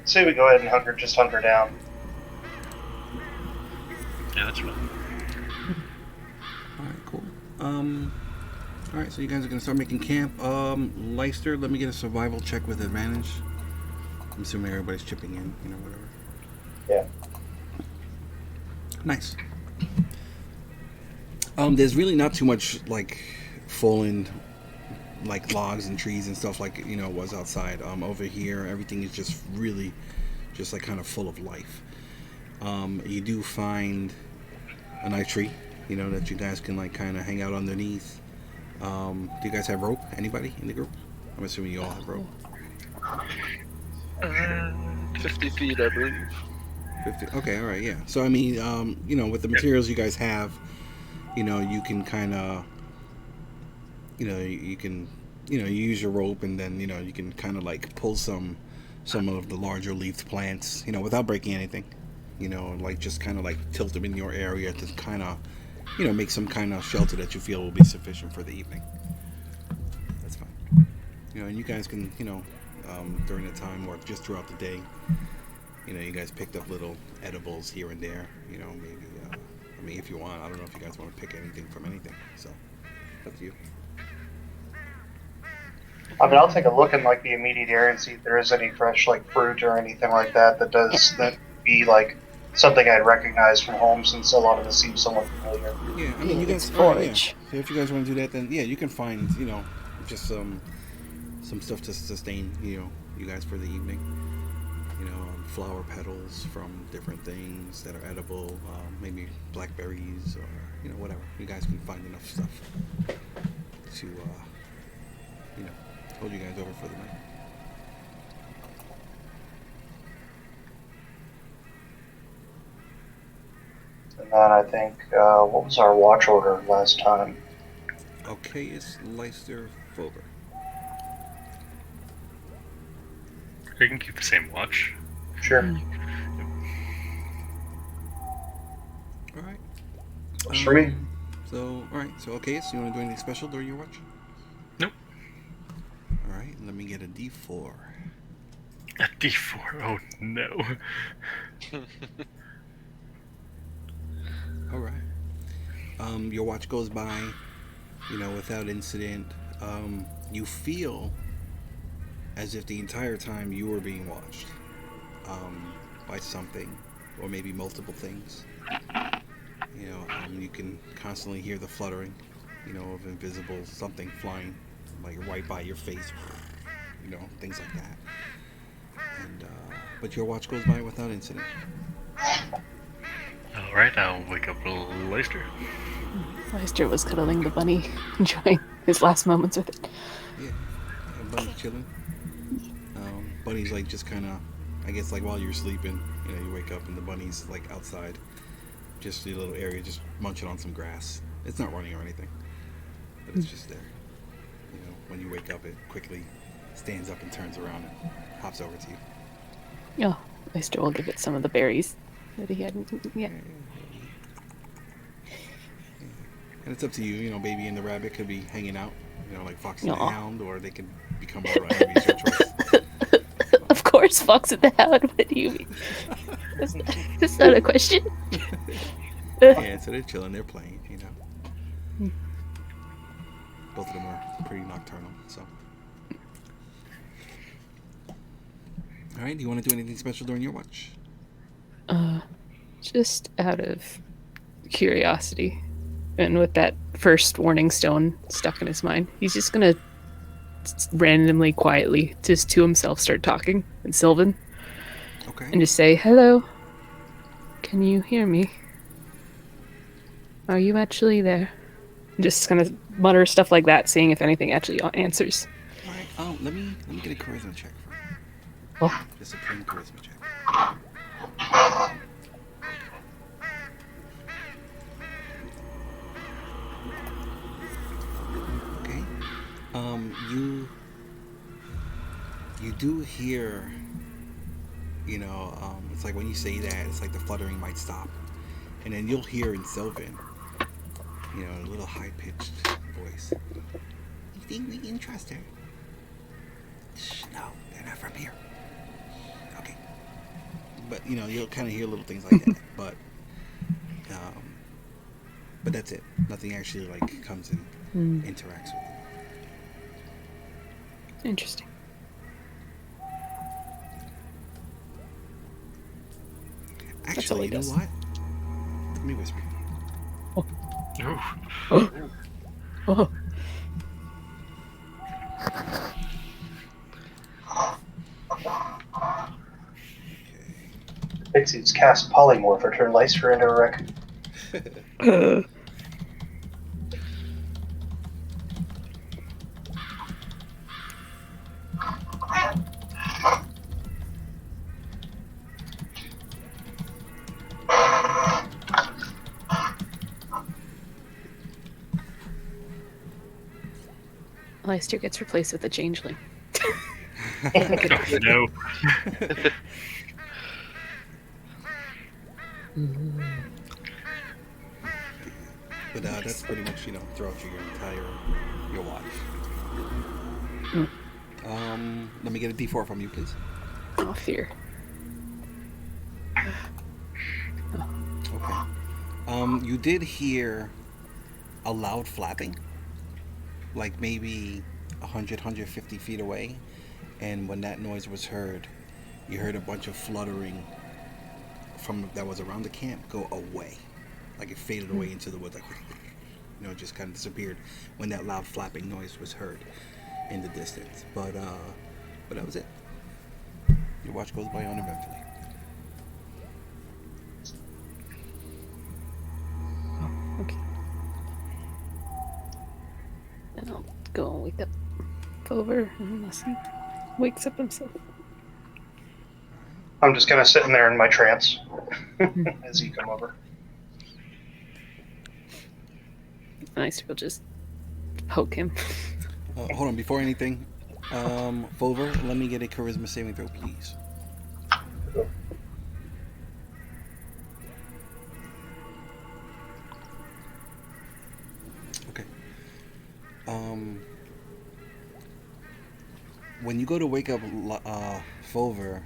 Say we go ahead and hunker down. Yeah, that's fine. Alright, cool. Alright, so you guys are going to start making camp. Leicester, let me get a survival check with advantage. I'm assuming everybody's chipping in, whatever. Yeah. Nice. There's really not too much, like, fallen, like, logs and trees and stuff like, it was outside. Over here, everything is just really, just, like, kind of full of life. You do find a nice tree, that you guys can, like, kind of hang out underneath. Do you guys have rope? Anybody in the group? I'm assuming you all have rope. 50 feet, I believe. 50. Okay, all right, yeah. So I mean, with the materials you guys have, you can kind of, you can, you use your rope, and then you can kind of like pull some of the larger leafed plants, without breaking anything. Like just kind of like tilt them in your area to kind of, make some kind of shelter that you feel will be sufficient for the evening. That's fine. And you guys can, during the time or just throughout the day, you guys picked up little edibles here and there. Maybe, I mean, if you want, I don't know if you guys want to pick anything from anything. So, up to you. I mean, I'll take a look in like the immediate area and see if there is any fresh like fruit or anything like that that be like something I'd recognize from home, since a lot of this seems somewhat familiar. Yeah, I mean, you guys forage. Yeah. So if you guys want to do that, then yeah, you can find just some stuff to sustain you guys for the evening. Flower petals from different things that are edible, maybe blackberries or whatever. You guys can find enough stuff to hold you guys over for the night. And then I think, what was our watch order last time? Alcaeus, Leicester, Fomher. I can keep the same watch. Sure. All right. Works for me. So, all right. So, Alcaeus, you want to do anything special during your watch? Nope. All right. Let me get a D4. A D4. Oh no. All right. Your watch goes by, without incident. You feel as if the entire time you were being watched by something, or maybe multiple things. You can constantly hear the fluttering, of invisible something flying, like right by your face, things like that. And but your watch goes by without incident. Alright, I'll wake up little Leicester. Leicester was cuddling the bunny, enjoying his last moments with it. Yeah, Bunny's chilling. Bunny's like just kind of, I guess, like while you're sleeping, you wake up and the bunny's like outside, just a little area, just munching on some grass. It's not running or anything, but it's just there. When you wake up, it quickly stands up and turns around and hops over to you. Oh, Leicester will give it some of the berries that he hadn't eaten yet. And it's up to you, baby and the rabbit could be hanging out, like Fox and the Hound, or they could become our enemies, your choice. Of course, Fox and the Hound. What do you mean? That's not a question. Yeah, so they're chilling, they're playing, Both of them are pretty nocturnal, so. Alright, do you want to do anything special during your watch? Just out of curiosity, and with that first warning stone stuck in his mind, he's just gonna randomly, quietly, just to himself, start talking in Sylvan. Okay. And just say, "Hello, can you hear me? Are you actually there?" Just kind of mutter stuff like that, seeing if anything actually answers. Alright, let me get a charisma check for you. Oh. Just a plain charisma check. Okay. You do hear, it's like when you say that, it's like the fluttering might stop. And then you'll hear in Sylvan, a little high-pitched voice. You think we can trust her? Shh, no, they're not from here. Okay. But, you'll kind of hear little things like that. But that's it. Nothing actually, like, comes and interacts with you. Interesting. Actually, you know what? Let me whisper. Oh. Oh. Pixies cast polymorph or turn Leicester into a wreck. Leister gets replaced with a changeling. Oh, no. But that's pretty much, throughout your watch. Let me get a D4 from you, please. Oh, fear. Okay. You did hear a loud flapping, like maybe 150 feet away, and when that noise was heard, you heard a bunch of fluttering from that was around the camp go away, like it faded away into the woods, like it just kind of disappeared when that loud flapping noise was heard in the distance. But that was it. Your watch goes by uneventfully. Okay. And I'll go and wake up Fomher unless he wakes up himself. I'm just kind of sitting there in my trance as you come over. Leister will just poke him. Hold on, before anything, Fomher, let me get a charisma saving throw, please. Okay. When you go to wake up Fomher,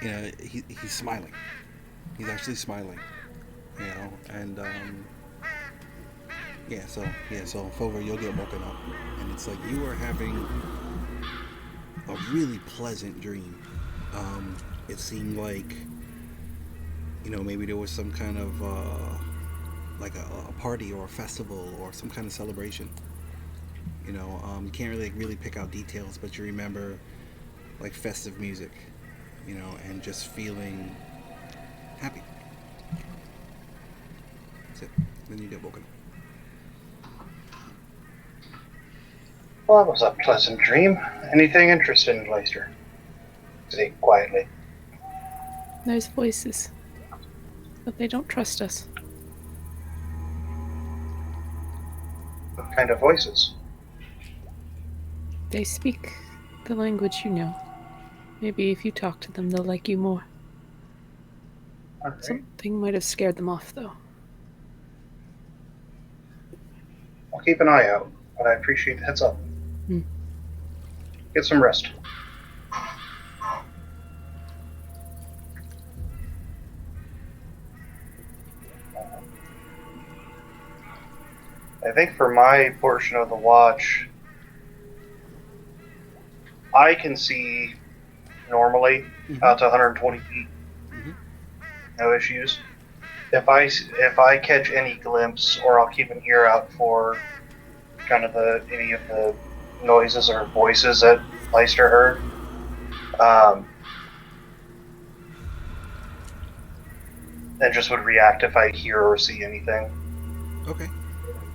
he's smiling. He's actually smiling, and so Fomher, you'll get woken up, and it's like you are having a really pleasant dream. It seemed like, maybe there was some kind of like a party or a festival or some kind of celebration. You can't really pick out details, but you remember like festive music, and just feeling happy. That's it. Then you get woken up. Well, that was a pleasant dream. Anything interesting, Leister? Say quietly. There's voices, but they don't trust us. What kind of voices? They speak the language you know. Maybe if you talk to them, they'll like you more. All right. Something might have scared them off, though. I'll keep an eye out, but I appreciate the heads up. Get some rest. I think for my portion of the watch, I can see normally out to 120 feet. No issues. If I catch any glimpse, or I'll keep an ear out for kind of any of the noises or voices that Leister heard. And just would react if I hear or see anything. Okay.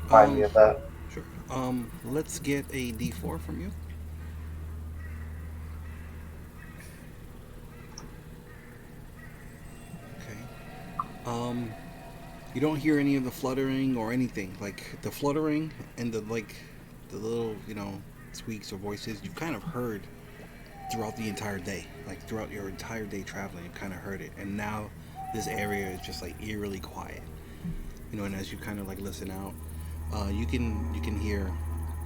Remind me of that. Sure. Let's get a D4 from you. Okay. You don't hear any of the fluttering or anything. Like the fluttering and the little, squeaks or voices you've kind of heard throughout the entire day. Like throughout your entire day traveling, you've kind of heard it. And now this area is just like eerily quiet. And as you kind of like listen out, you can hear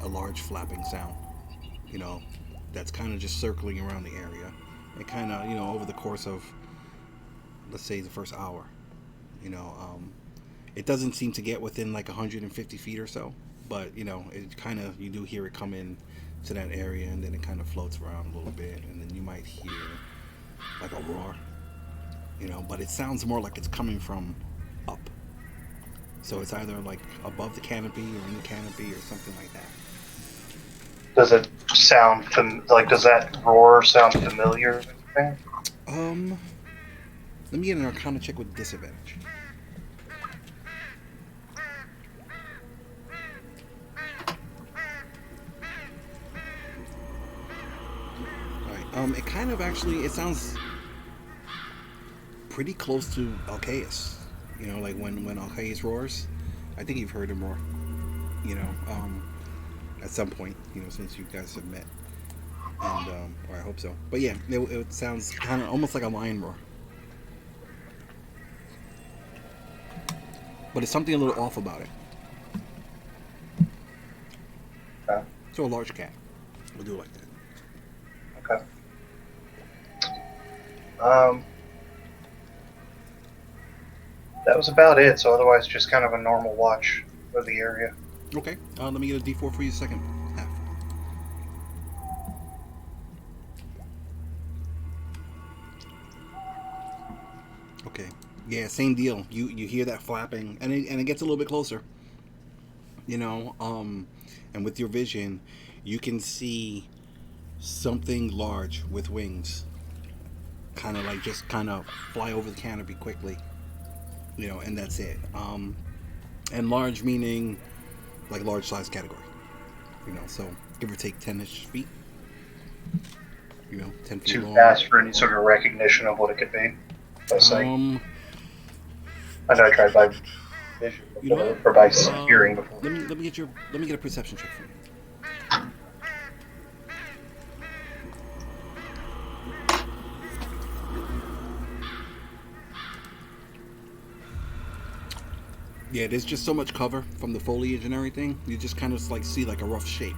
a large flapping sound, that's kind of just circling around the area. It kind of, over the course of, let's say, the first hour, it doesn't seem to get within like 150 feet or so, but it kind of, you do hear it come in to that area, and then it kind of floats around a little bit, and then you might hear like a roar, but it sounds more like it's coming from up. So it's either like above the canopy or in the canopy or something like that. Does it sound does that roar sound familiar? Let me get an Arcana check with disadvantage. Alright, it kind of actually, it sounds pretty close to Alcaeus. Like when Alcaeus roars. I think you've heard him roar. at some point, since you guys have met. And, or I hope so. But yeah, it sounds kind of almost like a lion roar. But it's something a little off about it. Okay. So a large cat. We'll do it like that. Okay. That was about it. So otherwise, just kind of a normal watch of the area. Okay. Let me get a D4 for you second half. Okay. Yeah, same deal. You hear that flapping, and it gets a little bit closer. And with your vision, you can see something large with wings, kind of like just kind of fly over the canopy quickly. And that's it. And large meaning like large size category. So give or take 10-ish feet. 10 feet Too long. fast for any sort of recognition of what it could be. I know I tried by vision before, or by hearing before. Let me get a perception check for you. Yeah, there's just so much cover from the foliage and everything. You just kind of see like a rough shape.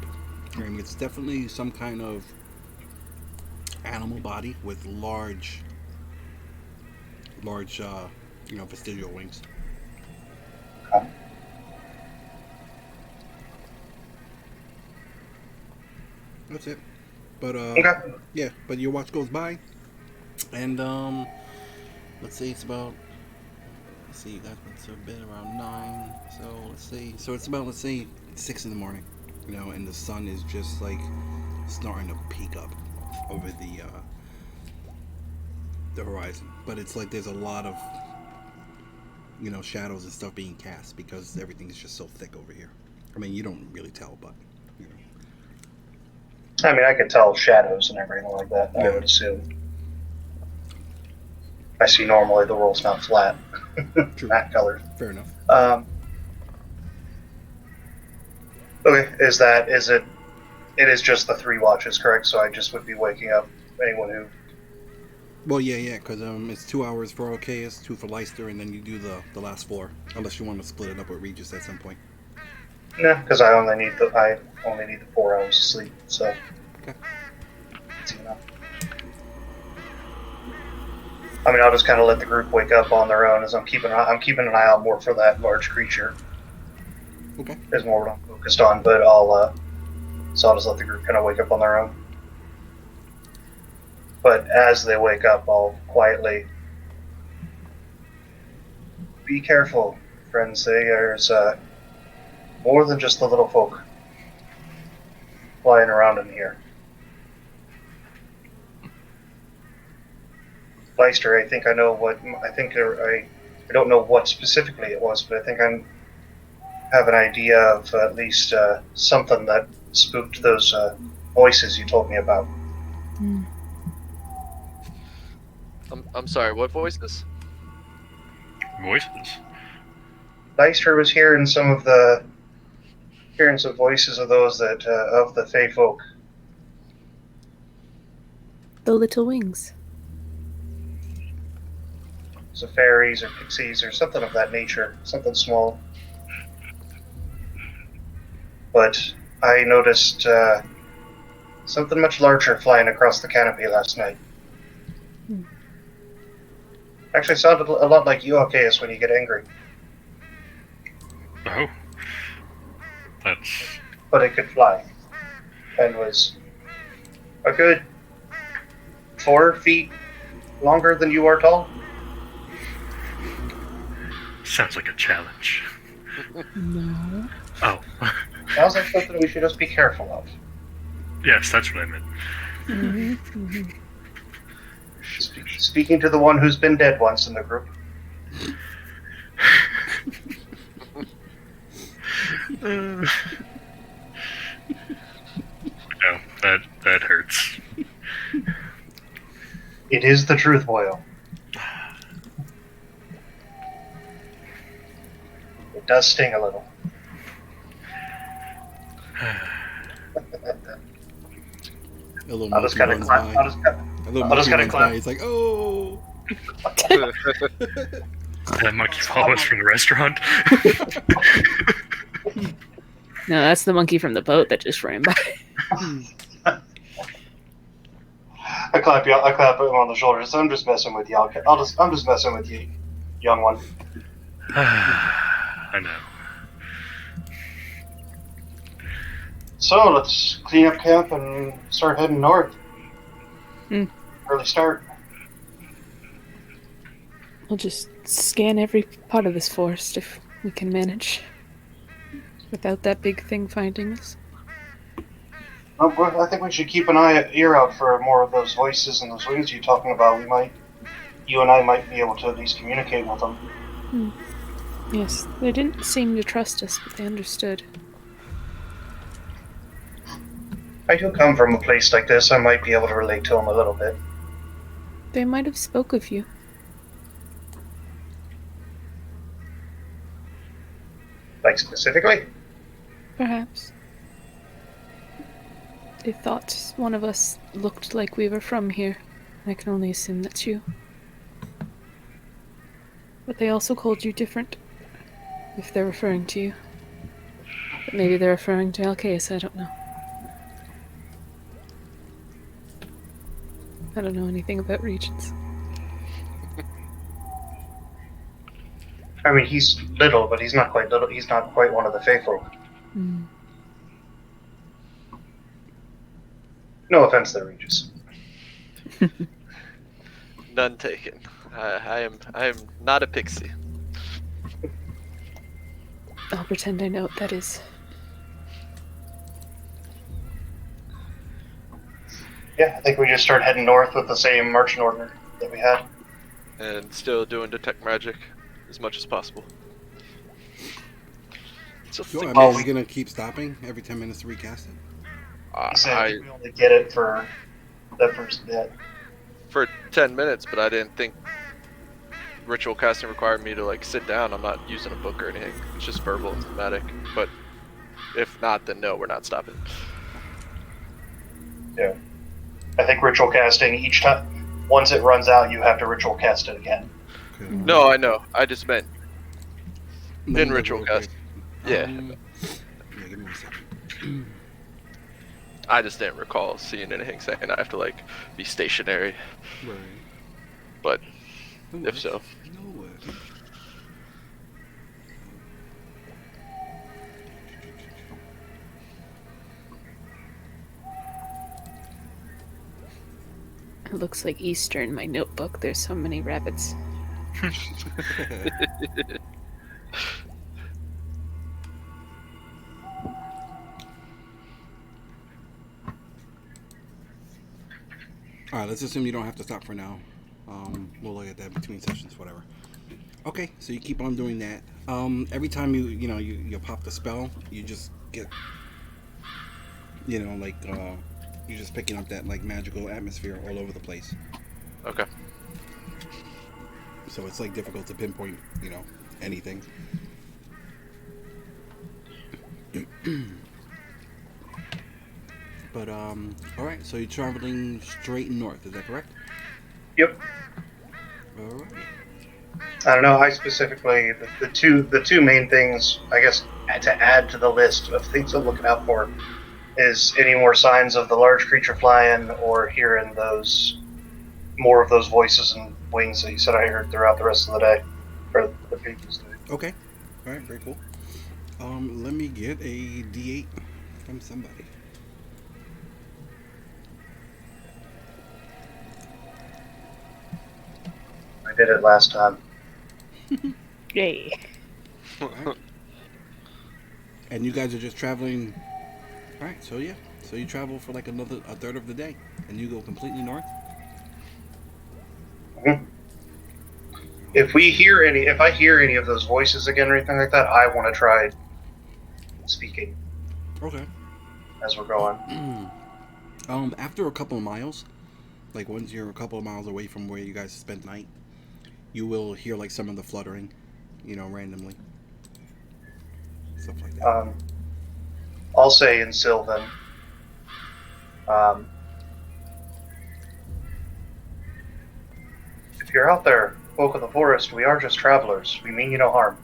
It's definitely some kind of animal body with large, vestigial wings. Okay. That's it. But Okay. yeah. But your watch goes by, and let's say it's about. Let's see, that's a bit around 9. So it's about 6 in the morning, and the sun is just like starting to peek up over the horizon. But it's like there's a lot of shadows and stuff being cast because everything is just so thick over here. I mean, you don't really tell, but I mean, I could tell shadows and everything like that. I would assume. I see normally the world's not flat. True. Matte colors. Fair enough. Okay, it is just the 3 watches, correct? So I just would be waking up anyone who... Well, yeah, because it's 2 hours for Alcaeus, 2 for Leicester, and then you do the last 4, unless you want to split it up with Regis at some point. No, because I only need the 4 hours of sleep, so... Okay. It's enough. I mean, I'll just kind of let the group wake up on their own as I'm keeping an eye out more for that large creature. Okay. Is more what I'm focused on, but I'll just let the group kind of wake up on their own. But as they wake up, I'll quietly be careful, friends. There's more than just the little folk flying around in here. Leicester, I think I know what I don't know what specifically it was, but I think I have an idea of at least something that spooked those voices you told me about. I'm sorry, what voices? Voices? Leicester was hearing some voices of those that of the Fey folk. The little wings. So fairies or pixies or something of that nature, something small. But I noticed something much larger flying across the canopy last night. Actually sounded a lot like you, Alcaeus, when you get angry. Oh. That's... But it could fly. And was a good 4 feet longer than you are tall. Sounds like a challenge. No. Oh. Sounds like something we should just be careful of. Yes, that's what I meant. Speaking to the one who's been dead once in the group. No, that hurts. It is the truth, Boyle. It does sting a little. A little I'll just monkey kind of runs by. I'll just A little I'll just monkey kinda runs by. He's like, oh. That monkey follow us from the restaurant. No, that's the monkey from the boat that just ran by. I clap him on the shoulders. I'm just messing with you. I'm just messing with you, young one. I know. So let's clean up camp and start heading north. Early start. We'll just scan every part of this forest if we can manage. Without that big thing finding us. I think we should keep an ear out for more of those voices and those wings you're talking about. You and I might be able to at least communicate with them. Yes, they didn't seem to trust us, but they understood. I do come from a place like this. I might be able to relate to them a little bit. They might have spoke of you. Like specifically? Perhaps. They thought one of us looked like we were from here. I can only assume that's you. But they also called you different. If they're referring to you. But maybe they're referring to Alcaeus, I don't know. I don't know anything about Regis. I mean, he's little, but he's not quite little. He's not quite one of the faithful. No offense there, Regis. None taken. I am not a pixie. I'll pretend I know what that is. Yeah, I think we just start heading north with the same marching order that we had. And still doing detect magic as much as possible. So So, I think, mean, are you gonna keep stopping every 10 minutes to recast it? He said I think we only get it for that first bit. for 10 minutes, but I didn't think ritual casting required me to like sit down. I'm not using a book or anything. It's just verbal and thematic. But if not, then no, we're not stopping. Yeah. I think ritual casting each time, once it runs out, you have to ritual cast it again. Okay. No, I know. I just meant Let me in look ritual real cast. quick. Yeah. Yeah, give me a second. I just didn't recall seeing anything saying I have to like be stationary. Right. But Oh, if so, no way. It looks like Easter in my notebook. There's so many rabbits. All right, let's assume you don't have to stop for now. We'll look at that between sessions, whatever. Okay, so you keep on doing that. Every time you pop the spell, you just get, like you're just picking up that like magical atmosphere all over the place. okay. So it's like difficult to pinpoint, anything. But all right. So you're traveling straight north. Is that correct? Yep. All right. I don't know. I specifically the two main things I guess to add to the list of things I'm looking out for is any more signs of the large creature flying or hearing more of those voices and wings that you said I heard throughout the rest of the day or the previous day. Okay. All right. Very cool. Let me get a D8 from somebody. I did it last time. Yay. Right. And you guys are just traveling. All right. So yeah. So you travel for like a third of the day, and you go completely north. Mm-hmm. If I hear any of those voices again or anything like that, I want to try speaking Okay. as we're going. After a couple of miles, like once you're a couple of miles away from where you guys spent night, you will hear like some of the fluttering, randomly. Stuff like that. I'll say in Sylvan, If you're out there, folk of the forest, we are just travelers. We mean you no harm.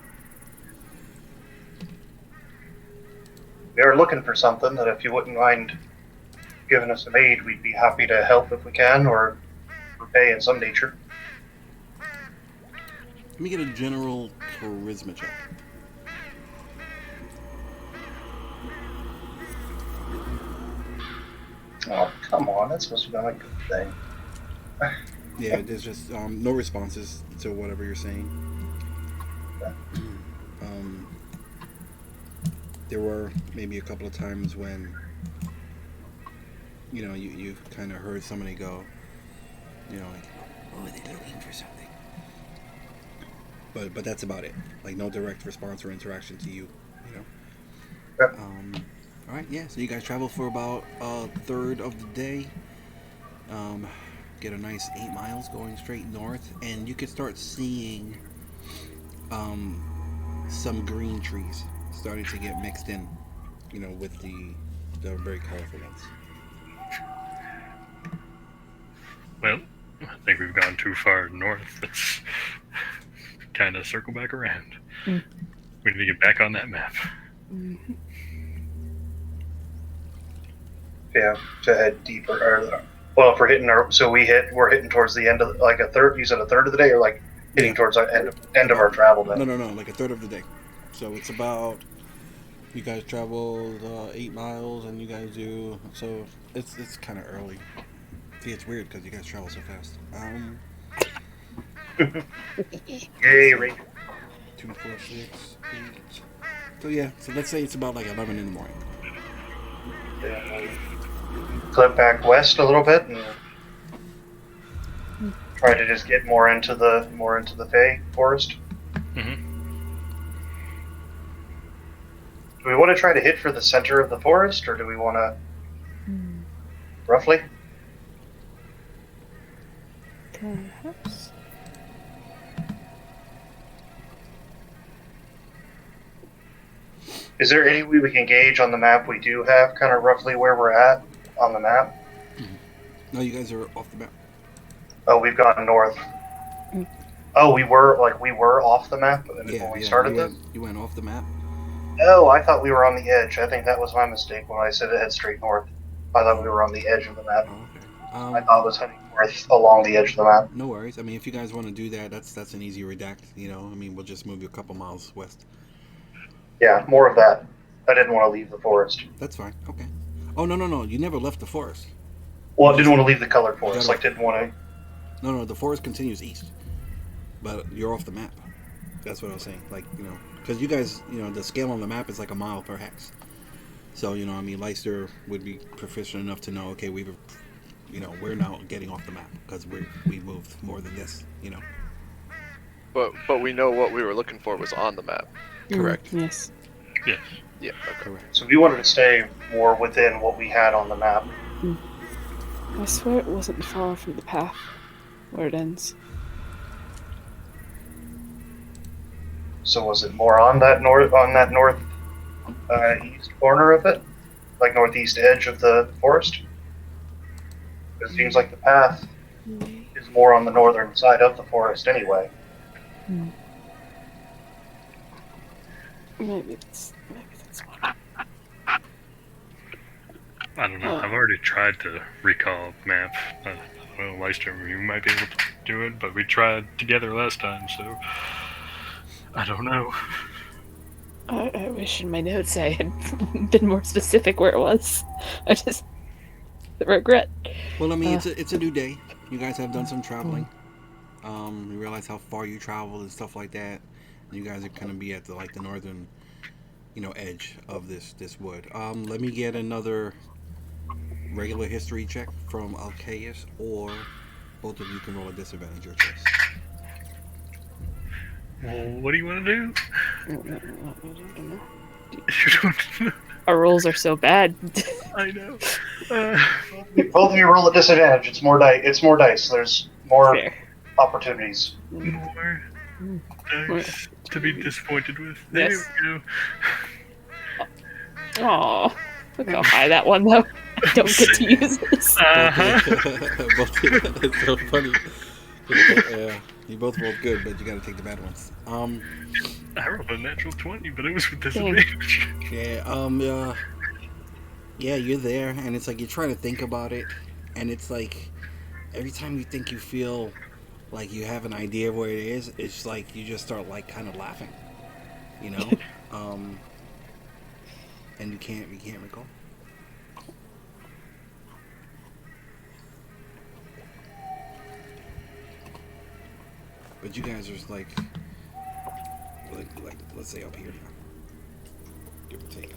We are looking for something that if you wouldn't mind giving us some aid, we'd be happy to help if we can, or repay in some nature. Let me get a general charisma check. Oh, come on, that's supposed to be a good thing. Yeah, there's just no responses to whatever you're saying. There were maybe a couple of times when, you know, you kind of heard somebody go, you know, like, oh, they're looking for something. But that's about it. Like, no direct response or interaction to you, you know. Yep. All right, yeah. So you guys travel for about a third of the day. Get a nice 8 miles going straight north, and you can start seeing some green trees starting to get mixed in, you know, with the very colorful ones. Well, I think we've gone too far north. Let's kind of circle back around. We need to get back on that map. Yeah, to head deeper. Or, well, if we're hitting we're hitting towards the end of like a third. You said a third of the day, or like hitting towards the end of our travel day. No, like a third of the day. So it's about, you guys traveled 8 miles, and you guys do, so it's kind of early. See, it's weird because you guys travel so fast. Yay, Regis. 2, 4, 6, 8. So yeah, so let's say it's about like 11 in the morning. Yeah. Clip back west a little bit and try to just get more into the Fey forest. Mm-hmm. Do we want to try to hit for the center of the forest, or do we want to roughly? Perhaps. Is there any way we can gauge on the map we do have kind of roughly where we're at on the map? No, you guys are off the map. Oh, we've gone north. Oh, we were off the map when we started this? You went off the map? Oh, I thought we were on the edge. I think that was my mistake when I said it head straight north. I thought we were on the edge of the map. Oh, okay. I thought it was heading north along the edge of the map. No worries. I mean, if you guys want to do that, that's an easy redact. You know, I mean, we'll just move you a couple miles west. Yeah, more of that. I didn't want to leave the forest. That's fine. Okay. Oh, no. You never left the forest. Well, I didn't want to leave the colored forest. Like, didn't want to... No, the forest continues east. But you're off the map. That's what I was saying. Like, you know, because you guys, you know, the scale on the map is like a mile per hex. So, you know, I mean, Leicester would be proficient enough to know, okay, we're now getting off the map because we moved more than this, you know. But we know what we were looking for was on the map. Correct. Yes. Yes. Yeah. Okay. Correct. So we wanted to stay more within what we had on the map. I swear it wasn't far from the path where it ends. So was it more on that north east corner of it, like northeast edge of the forest? It seems like the path is more on the northern side of the forest anyway. Maybe that's one. I don't know. I've already tried to recall the map. Well, Leicester, you might be able to do it, but we tried together last time, so I don't know. I wish in my notes I had been more specific where it was. I just regret. Well, I mean, it's a new day. You guys have done some traveling. You realize how far you traveled and stuff like that. You guys are gonna be at the northern, you know, edge of this wood. Let me get another regular history check from Alcaeus, or both of you can roll a disadvantage, your choice. Well, what do you want to do? I don't know. You don't know. Our rolls are so bad. I know. Both of you roll a disadvantage. It's more dice. There's more Fair. opportunities. More dice to be disappointed with. Yes. There we go. Aw. Look how high that one, though. I don't get to use this. Uh-huh. It's so funny Yeah, you both rolled good, but you got to take the bad ones. I rolled a natural 20, but it was with Dang. disadvantage. Yeah, you're there, and it's like you're trying to think about it, and it's like every time you think you feel like you have an idea of where it is, it's like you just start like kind of laughing, you know, um, and you can't recall. But you guys are just like let's say up here now, give or take.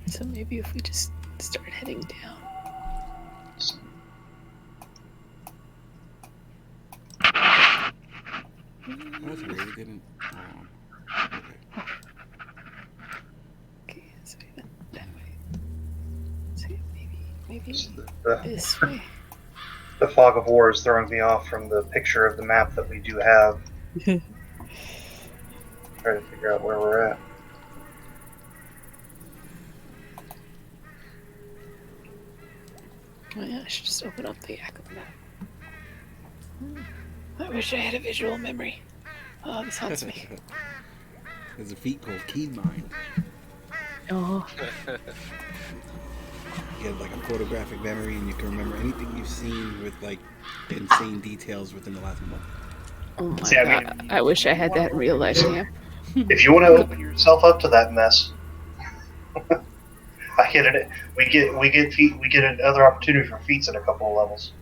So maybe if we just start heading down. That's weird. It didn't. Okay. Okay, so we went that way. So maybe The, this way. the fog of war is throwing me off from the picture of the map that we do have. Try to figure out where we're at. Oh yeah, I should just open up the Yakko map. I wish I had a visual memory. Oh, this haunts me. There's a feat called Keen Mind. Oh, You get like a photographic memory, and you can remember anything you've seen with like insane details within the last month. oh my See, I god! mean, I wish I had that in real life, Cam. If you want to open yourself up to that mess, I get it. We get another opportunity for feats at a couple of levels.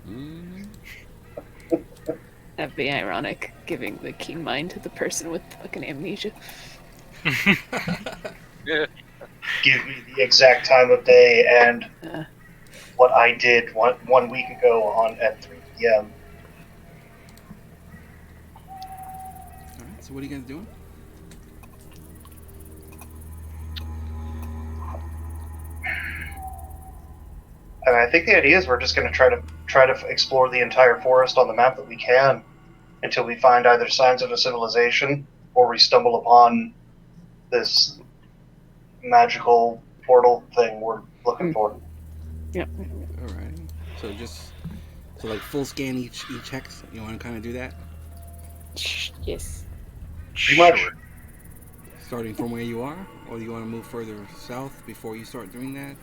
That'd be ironic, giving the keen mind to the person with fucking amnesia. Yeah. Give me the exact time of day and Uh. what I did one week ago on at 3 p.m. All right. So what are you guys doing? And I think the idea is we're just going to try to explore the entire forest on the map that we can until we find either signs of a civilization or we stumble upon this magical portal thing we're looking for. Yep. All right. So like full scan each hex. You want to kind of do that, Yes. Pretty much. Sure. starting from where you are, or do you want to move further south before you start doing that?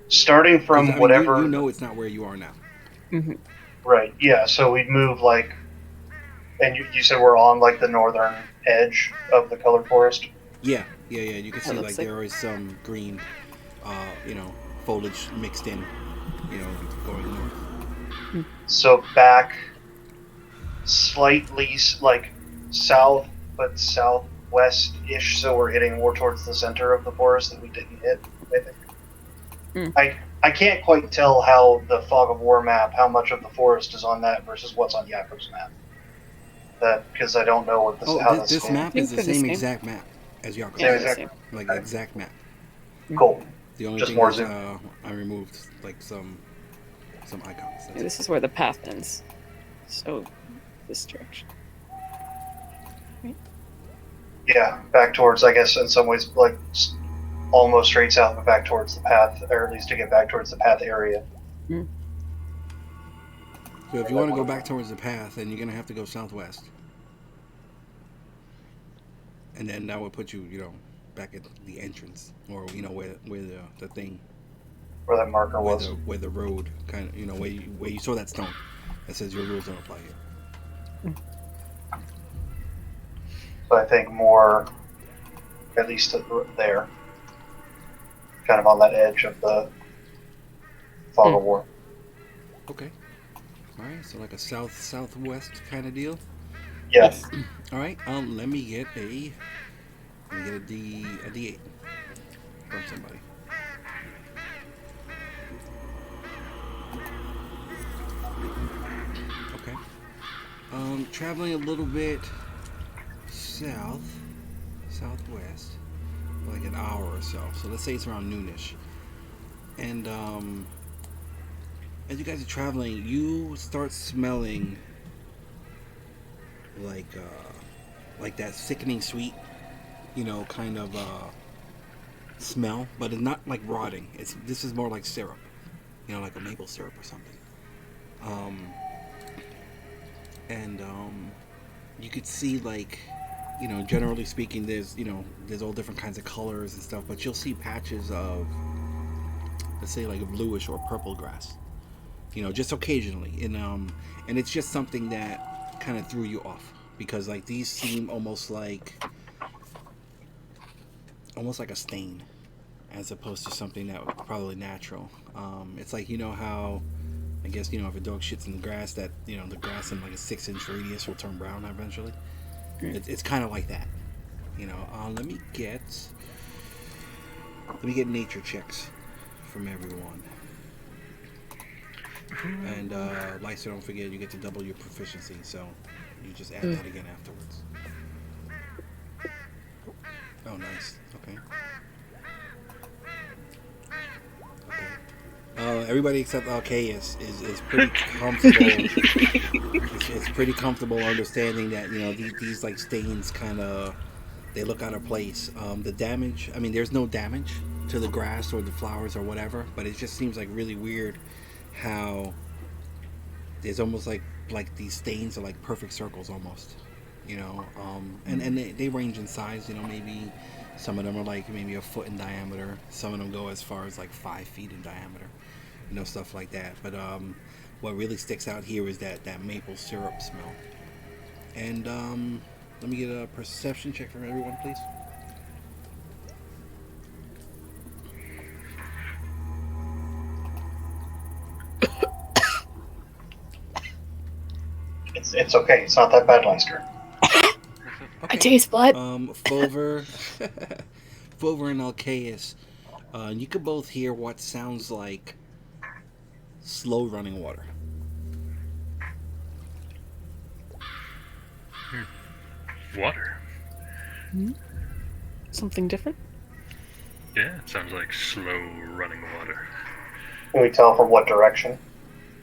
Starting 'Cause, from I mean, whatever. you know it's not where you are now. Mm-hmm. Right, yeah, so we'd move like. And you said we're on like the northern edge of the colored forest? Yeah. You can That see looks like like- there is some green, foliage mixed in, going north. So back slightly like south, but southwest-ish, so we're hitting more towards the center of the forest that we didn't hit, I think. I can't quite tell how the Fog of War map, how much of the forest is on that versus what's on Yakko's map. Because I don't know what this, how this this map is the they're the same same. exact map as Yako's. Yeah, Yeah, exactly. Like exact map. Cool. The only Just thing more is, zoom. I removed like some icons. That's Yeah, this is where the path ends. So, this direction. Yeah, back towards, I guess, in some ways, like almost straight south, but back towards the path, or at least to get back towards the path area. So if you want to go back towards the path, then you're gonna have to go southwest, and then that would put you, back at the entrance, or where the thing, Where that marker was. where the road kind of, where you saw that stone that says your rules don't apply here. So I think more, at least there, kind of on that edge of the Fog of War. Okay. All right. So like a southwest kind of deal. Yes. All right. Let me get a D8 from somebody. Okay. Traveling a little bit southwest, like an hour or so. So let's say it's around noonish. And as you guys are traveling, you start smelling like that sickening sweet, kind of smell, but it's not like rotting. This is more like syrup, like a maple syrup or something. And you could see like, generally speaking, there's all different kinds of colors and stuff, but you'll see patches of, let's say, like a bluish or purple grass, just occasionally, and it's just something that kind of threw you off because like these seem almost like a stain as opposed to something that was probably natural. It's like, how I guess, if a dog shits in the grass, that the grass in like a 6-inch radius will turn brown eventually. It's kind of like that. Let me get nature checks from everyone. And Lysa, don't forget, you get to double your proficiency, so you just add that again afterwards. Oh, nice. Okay. Everybody except Alcaeus is pretty comfortable. It's pretty comfortable understanding that these like stains kind of, they look out of place. The damage, I mean, there's no damage to the grass or the flowers or whatever, but it just seems like really weird how there's almost like these stains are like perfect circles almost. And they range in size. Maybe some of them are like maybe a foot in diameter. Some of them go as far as like 5 feet in diameter. Stuff like that. But what really sticks out here is that maple syrup smell. And let me get a perception check from everyone, please. It's okay. It's not that bad, Lester. Okay. I taste blood. Fomher and Alcaeus, you could both hear what sounds like slow running water. Water? Something different? Yeah, it sounds like slow running water. Can we tell from what direction?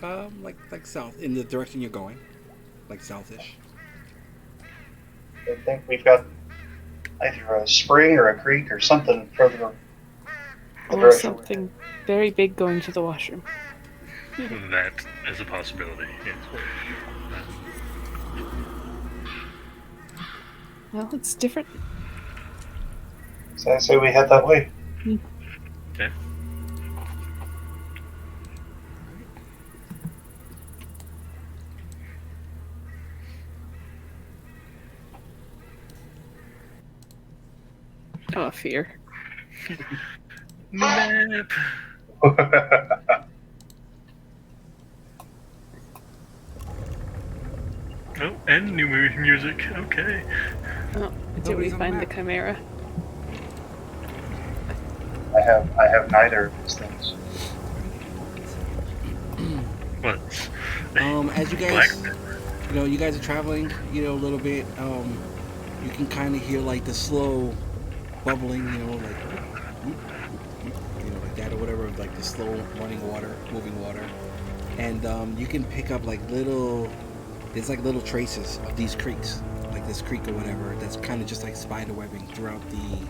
Like south, in the direction you're going, like southish. I think we've got either a spring or a creek or something further. Or something very big going to the washroom. That is a possibility, yes. Well, it's different. So I say we head that way. Okay. Oh, fear. Map. Oh, and new movie music. Okay. Oh, did we find the chimera? I have neither of these things. What? As you guys, you guys are traveling, a little bit. You can kind of hear like the slow bubbling, like that or whatever, like the slow running water, moving water, and you can pick up like there's like little traces of these creeks, like this creek or whatever, that's kind of just like spider webbing throughout the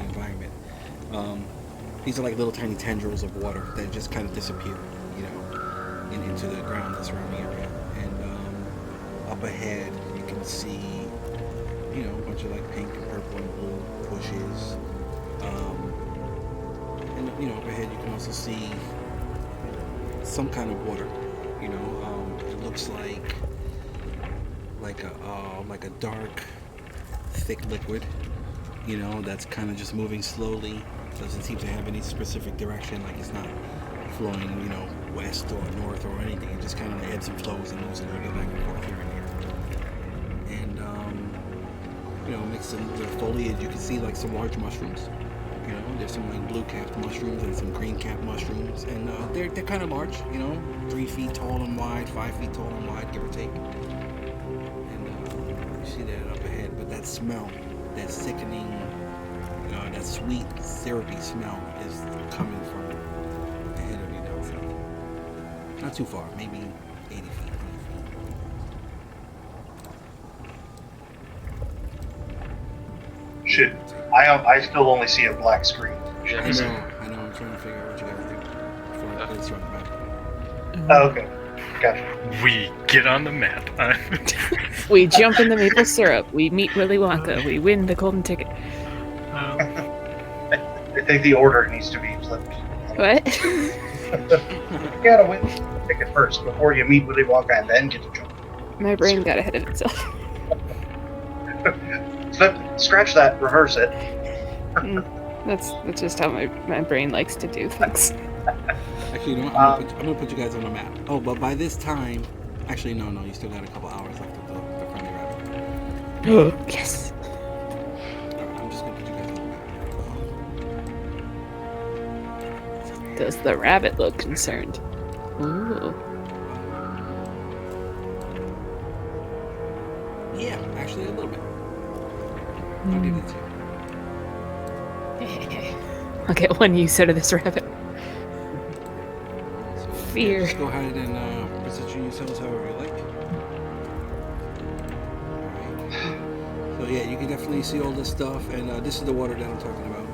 environment. These are like little tiny tendrils of water that just kind of disappear, into the ground, the surrounding area. And up ahead, you can see, a bunch of like pink and purple and blue bushes. And up ahead, you can also see some kind of water. It looks like a dark, thick liquid. That's kind of just moving slowly. Doesn't seem to have any specific direction. Like it's not flowing, west or north or anything. It just kind of ebbs and flows and moves a little bit back and forth here and here. And mixed in the foliage, you can see like some large mushrooms. There's some like blue-capped mushrooms and some green-capped mushrooms, and they're kind of large. 3 feet tall and wide, 5 feet tall and wide, give or take. And you see that up ahead, but that smell, that sickening, that sweet, syrupy smell is coming from ahead of you down south. Not too far, maybe 80 feet. Shit. I still only see a black screen. Yeah, I me too. know. I'm trying to figure out what you guys do before I place you on the map. Oh, okay. Gotcha. We get on the map. We jump in the maple syrup. We meet Willy Wonka. We win the golden ticket. I think the order needs to be flipped. What? You gotta win the ticket first before you meet Willy Wonka and then get to jump. My brain got ahead of itself. Scratch that, reverse it. That's just how my brain likes to do things. Actually, you know what? I'm gonna put you guys on the map. Oh, but by this time, actually, no, you still got a couple hours left of the friendly rabbit. Yes. Alright, I'm just gonna put you guys on the map. Does the rabbit look concerned? Ooh. Yeah, actually, a little bit. I'll give it to you. I'll get one use out of this rabbit. So, Fear. Yeah, just go ahead and position yourselves however you like. Alright. So yeah, you can definitely see all this stuff, and this is the water that I'm talking about.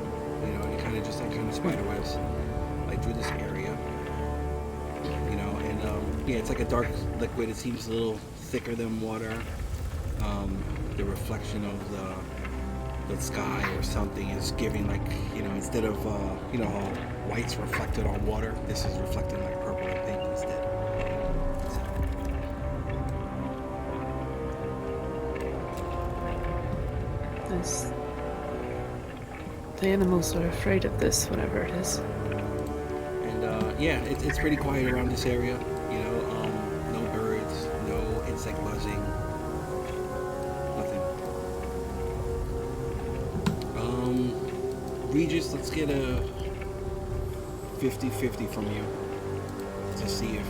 You know, and it kind of just like spider webs, like through this area. You know, and yeah, it's like a dark liquid. It seems a little thicker than water. The reflection of the sky or something is giving like, you know, instead of you know how white's reflected on water, this is reflecting like purple and pink instead. The animals are afraid of this, whatever it is. And yeah, it's pretty quiet around this area. You know, no birds, no insect buzzing, nothing. Regis, let's get a 50-50 from you to see if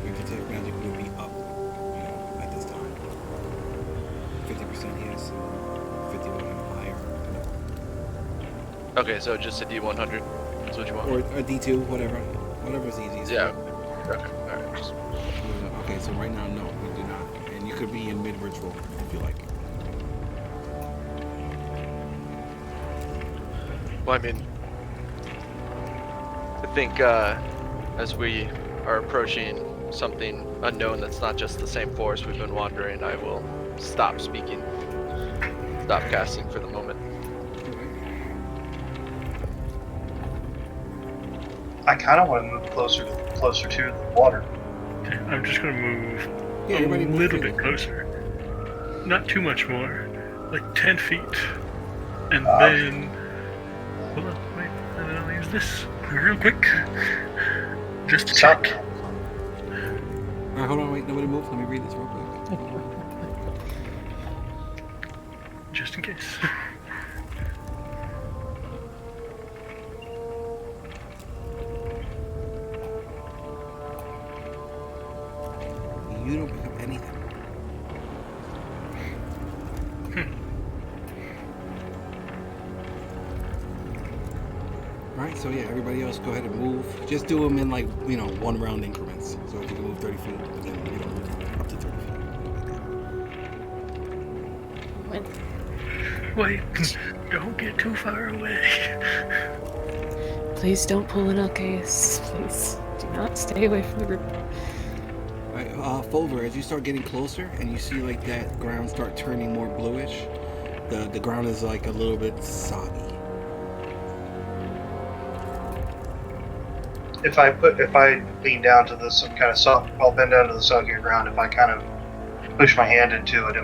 your detect magic would be up, you know, at this time. 50% yes, 51% higher. Okay, so just a D100 is what you want? Or a D2, whatever's easiest. Yeah. Okay, alright. Just... Okay, so right now, no, we do not. And you could be in mid-ritual if you like. Well, I mean, I think as we are approaching something unknown that's not just the same forest we've been wandering, I will stop speaking, stop casting for the moment. I kind of want to move closer to the water. Okay, I'm just gonna move Yeah, a everybody move little freely. bit closer. Not too much more, like 10 feet. And then... Hold on, wait, and then I'll use this real quick. Just to Stop. check. Alright, hold on, wait, nobody move. Let me read this real quick. Just in case. You don't pick up anything. Alright, so yeah, everybody else go ahead and move. Just do them in like, you know, 1 round increments. So if you can move 30 feet, then you don't move up to 30 feet. Wait, don't get too far away. Please don't pull an Alcaeus. Please do not stay away from the group. Alright, Fomher, as you start getting closer and you see like that ground start turning more bluish, the ground is like a little bit soggy. If I lean down to this kind of soft, I'll bend down to the soggier ground. If I kind of push my hand into it,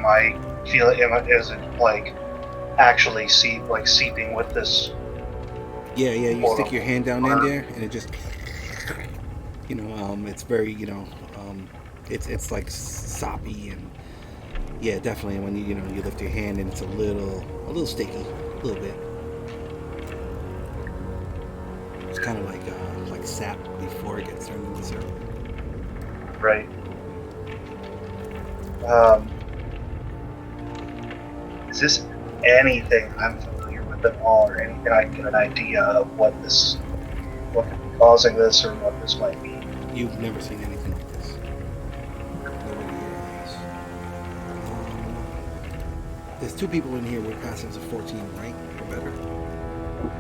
is it like actually seeping with this? Yeah, you Or- stick your hand down in there and it just, you know, it's very, you know, it's like soppy and yeah, definitely when you lift your hand and it's a little sticky, a little bit. It's kind of like sap before it gets turned into syrup. Right. Is this anything I'm familiar with at all, or anything I can get an idea of what could be causing this, or what this might be? You've never seen anything like this. Nobody here has. There's 2 people in here with passes of 14, right? Or better.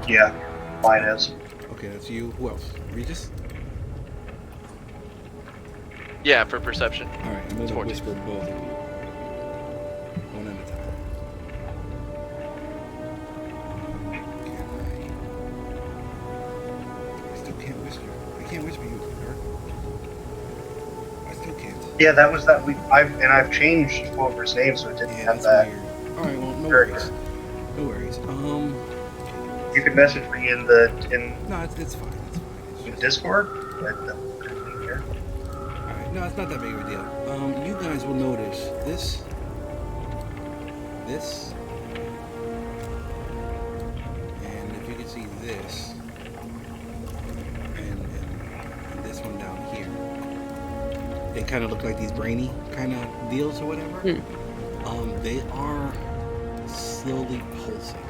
Yeah. Mine is. Okay, that's you. Who else? Regis? Yeah, for perception. Alright, I'm It's gonna 14. whisper both of you. One at a time. I still can't whisper. I can't whisper you, Dark. I still can't. Yeah, that was that. I've changed Fomher's name so it didn't Yeah, have that's that. weird. Alright, well, no character. worries. No worries. You can message me in the No, it's fine. It's fine. It's in just, Discord. alright, no, it's not that big of a deal. You guys will notice this, and if you can see this, and this one down here, they kind of look like these brainy kind of deals or whatever. They are slowly pulsing.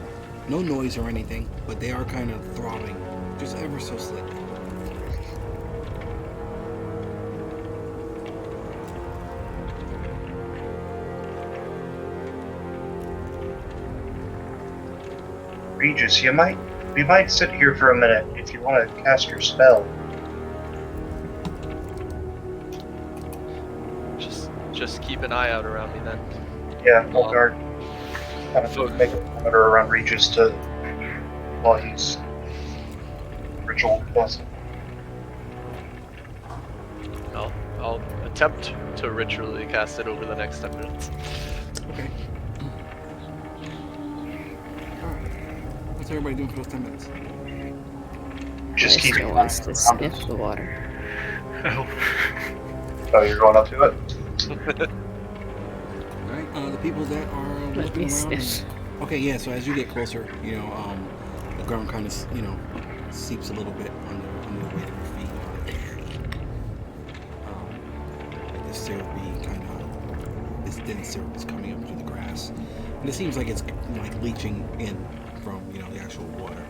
No noise or anything, but they are kind of throbbing, just ever so slightly. Regis, we might sit here for a minute if you want to cast your spell. Just keep an eye out around me then. Yeah, hold guard. Kind of make a perimeter around Regis while he's ritual casting. I'll attempt to ritually cast it over the next 10 minutes. Okay. Alright. What's everybody doing for those 10 minutes? Just keep Still wants to sniff the water. Oh, Oh, you're going up to it? Alright, the people that are Let looking me around. sniff. Okay, yeah, so as you get closer, the ground kind of, seeps a little bit under the weight of your feet. Like the syrupy kind of, this dense syrup is coming up through the grass. And it seems like it's like leaching in from, the actual water.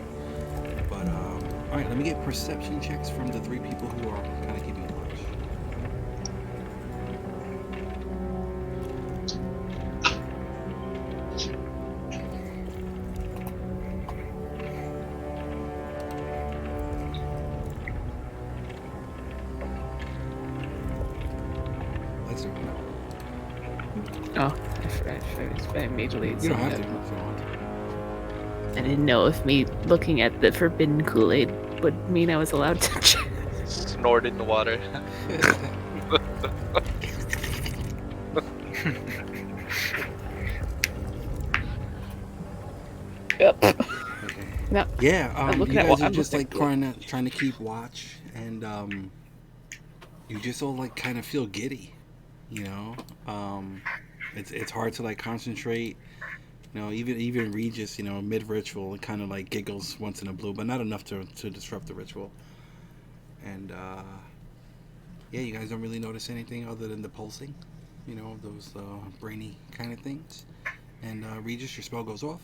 But, alright, let me get perception checks from the 3 people who are kind of keeping watch. Oh, I immediately. You don't have to if said you want. I didn't know if me looking at the forbidden Kool-Aid would mean I was allowed to check. Snort in the water. Yep. Okay. No. Yeah, I'm you looking at guys what are I'm just looking like trying to keep watch, and you just all like kind of feel giddy, It's hard to like concentrate. Even Regis, mid ritual, it kind of like giggles once in a blue, but not enough to disrupt the ritual. And yeah, you guys don't really notice anything other than the pulsing, those brainy kind of things. And Regis, your spell goes off,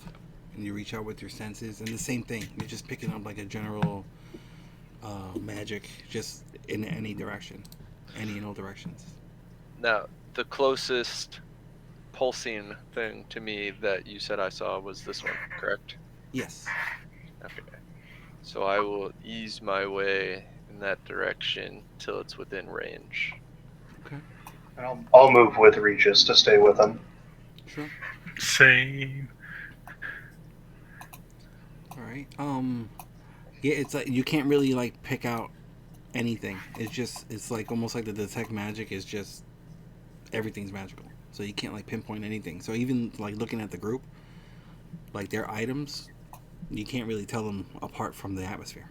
and you reach out with your senses, and the same thing. You're just picking up like a general magic, just in any direction, any and all directions. Now, the closest pulsing thing to me that you said I saw was this one, correct? Yes. Okay. So I will ease my way in that direction till it's within range. Okay. And I'll move with Regis to stay with him. Sure. same. All right. Yeah, it's like you can't really like pick out anything. It's like almost like the detect magic is just everything's magical. So you can't like pinpoint anything. So even like looking at the group, like their items, you can't really tell them apart from the atmosphere.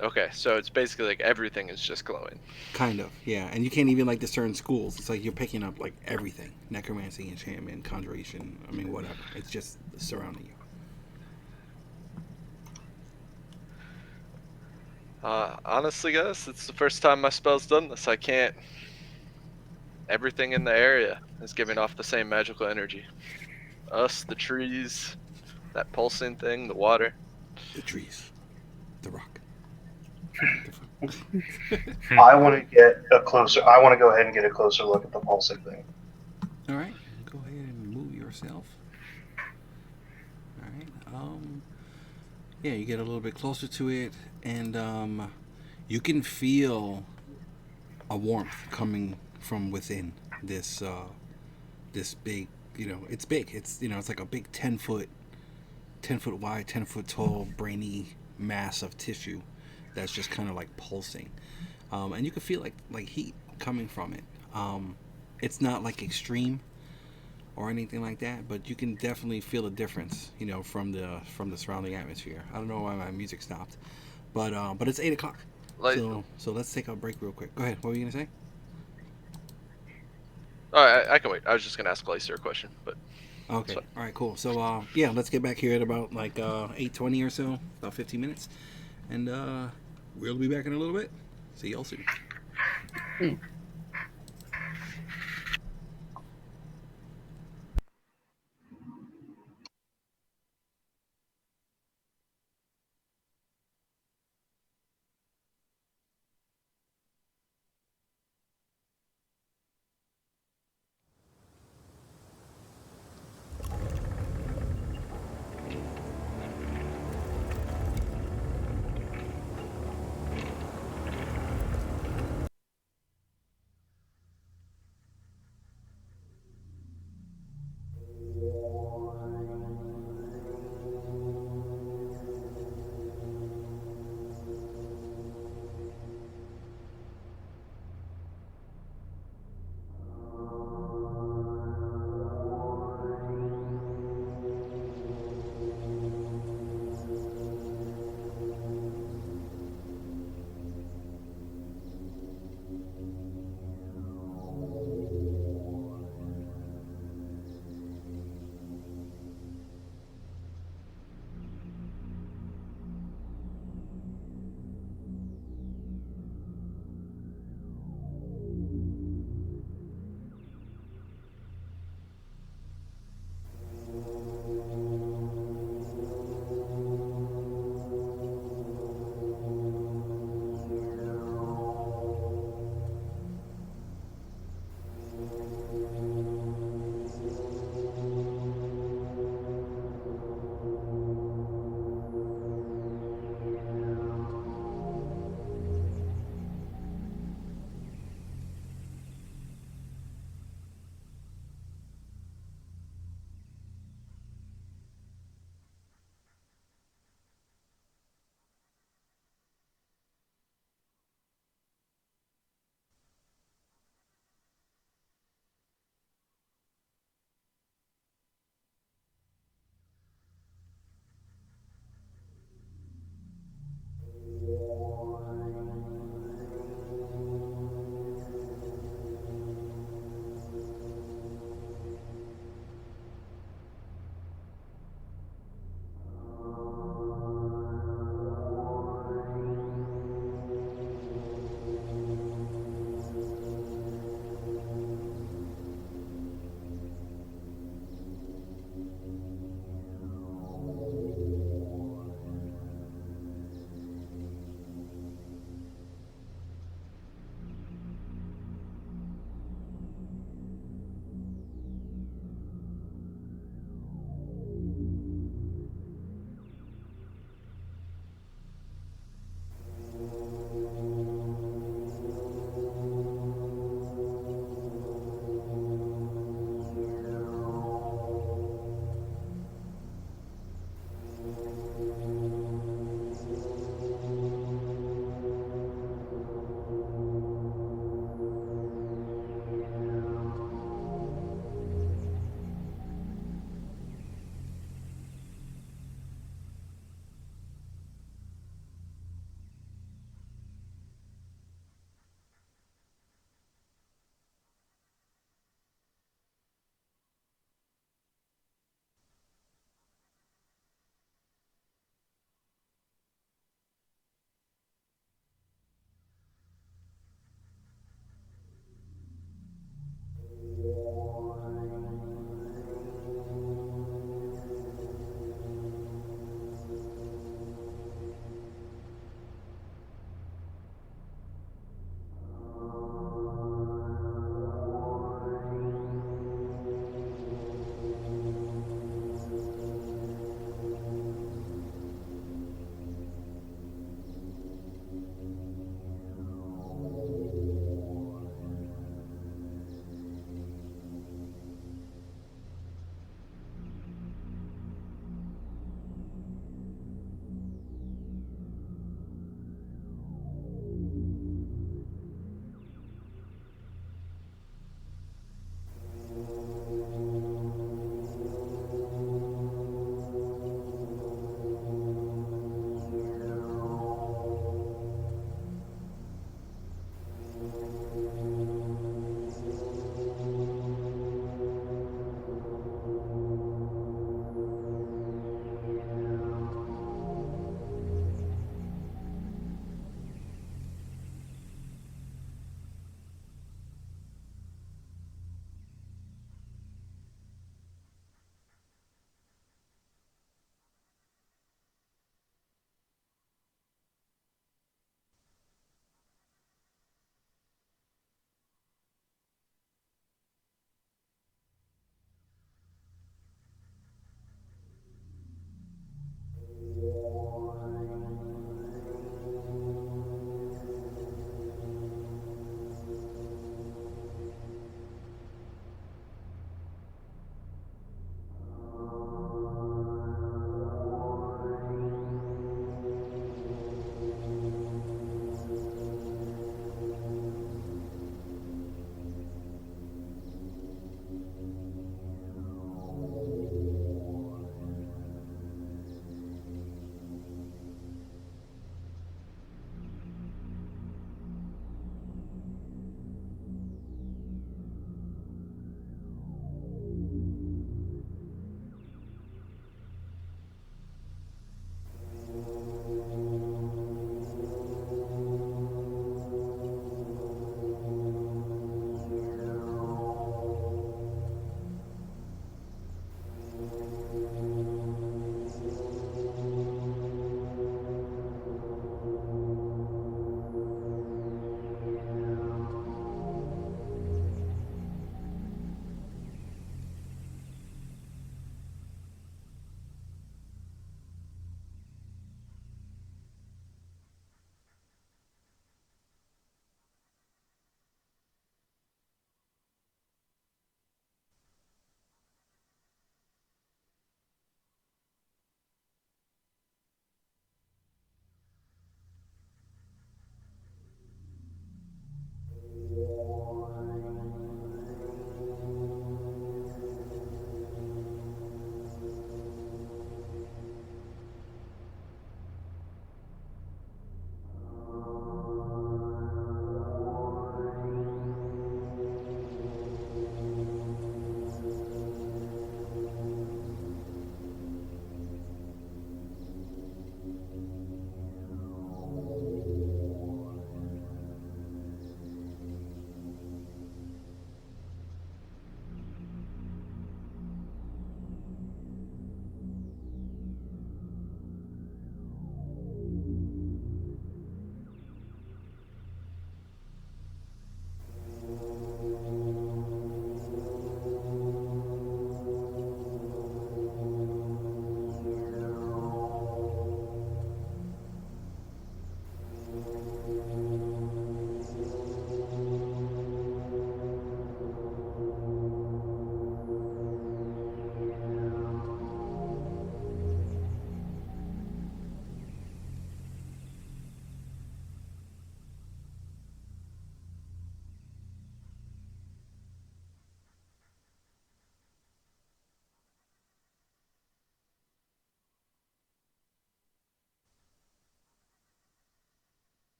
Okay, so it's basically like everything is just glowing. Kind of, yeah. And you can't even like discern schools. It's like you're picking up like everything: necromancy, enchantment, conjuration. I mean, whatever. It's just surrounding you. Honestly, guys, it's the first time my spell's done this. I can't. Everything in the area is giving off the same magical energy. Us, the trees, that pulsing thing, the water. The trees, the rock. I want to get a closer. I want to go ahead and get a closer look at the pulsing thing. All right, go ahead and move yourself. Um, yeah, you get a little bit closer to it, and you can feel a warmth coming from within this big. It's big. It's like a big 10 foot wide, 10 foot tall, brainy mass of tissue that's just kind of like pulsing, and you can feel like heat coming from it. It's not like extreme or anything like that, but you can definitely feel a difference, from the surrounding atmosphere. I don't know why my music stopped, but it's 8 o'clock, Like, so let's take a break real quick. Go ahead. What were you gonna say? oh, I can wait. I was just gonna ask Lyster a question, but it's Okay. fine. All right. Cool. So yeah, let's get back here at about like 8:20 or so, about 15 minutes, and we'll be back in a little bit. See y'all soon. Mm.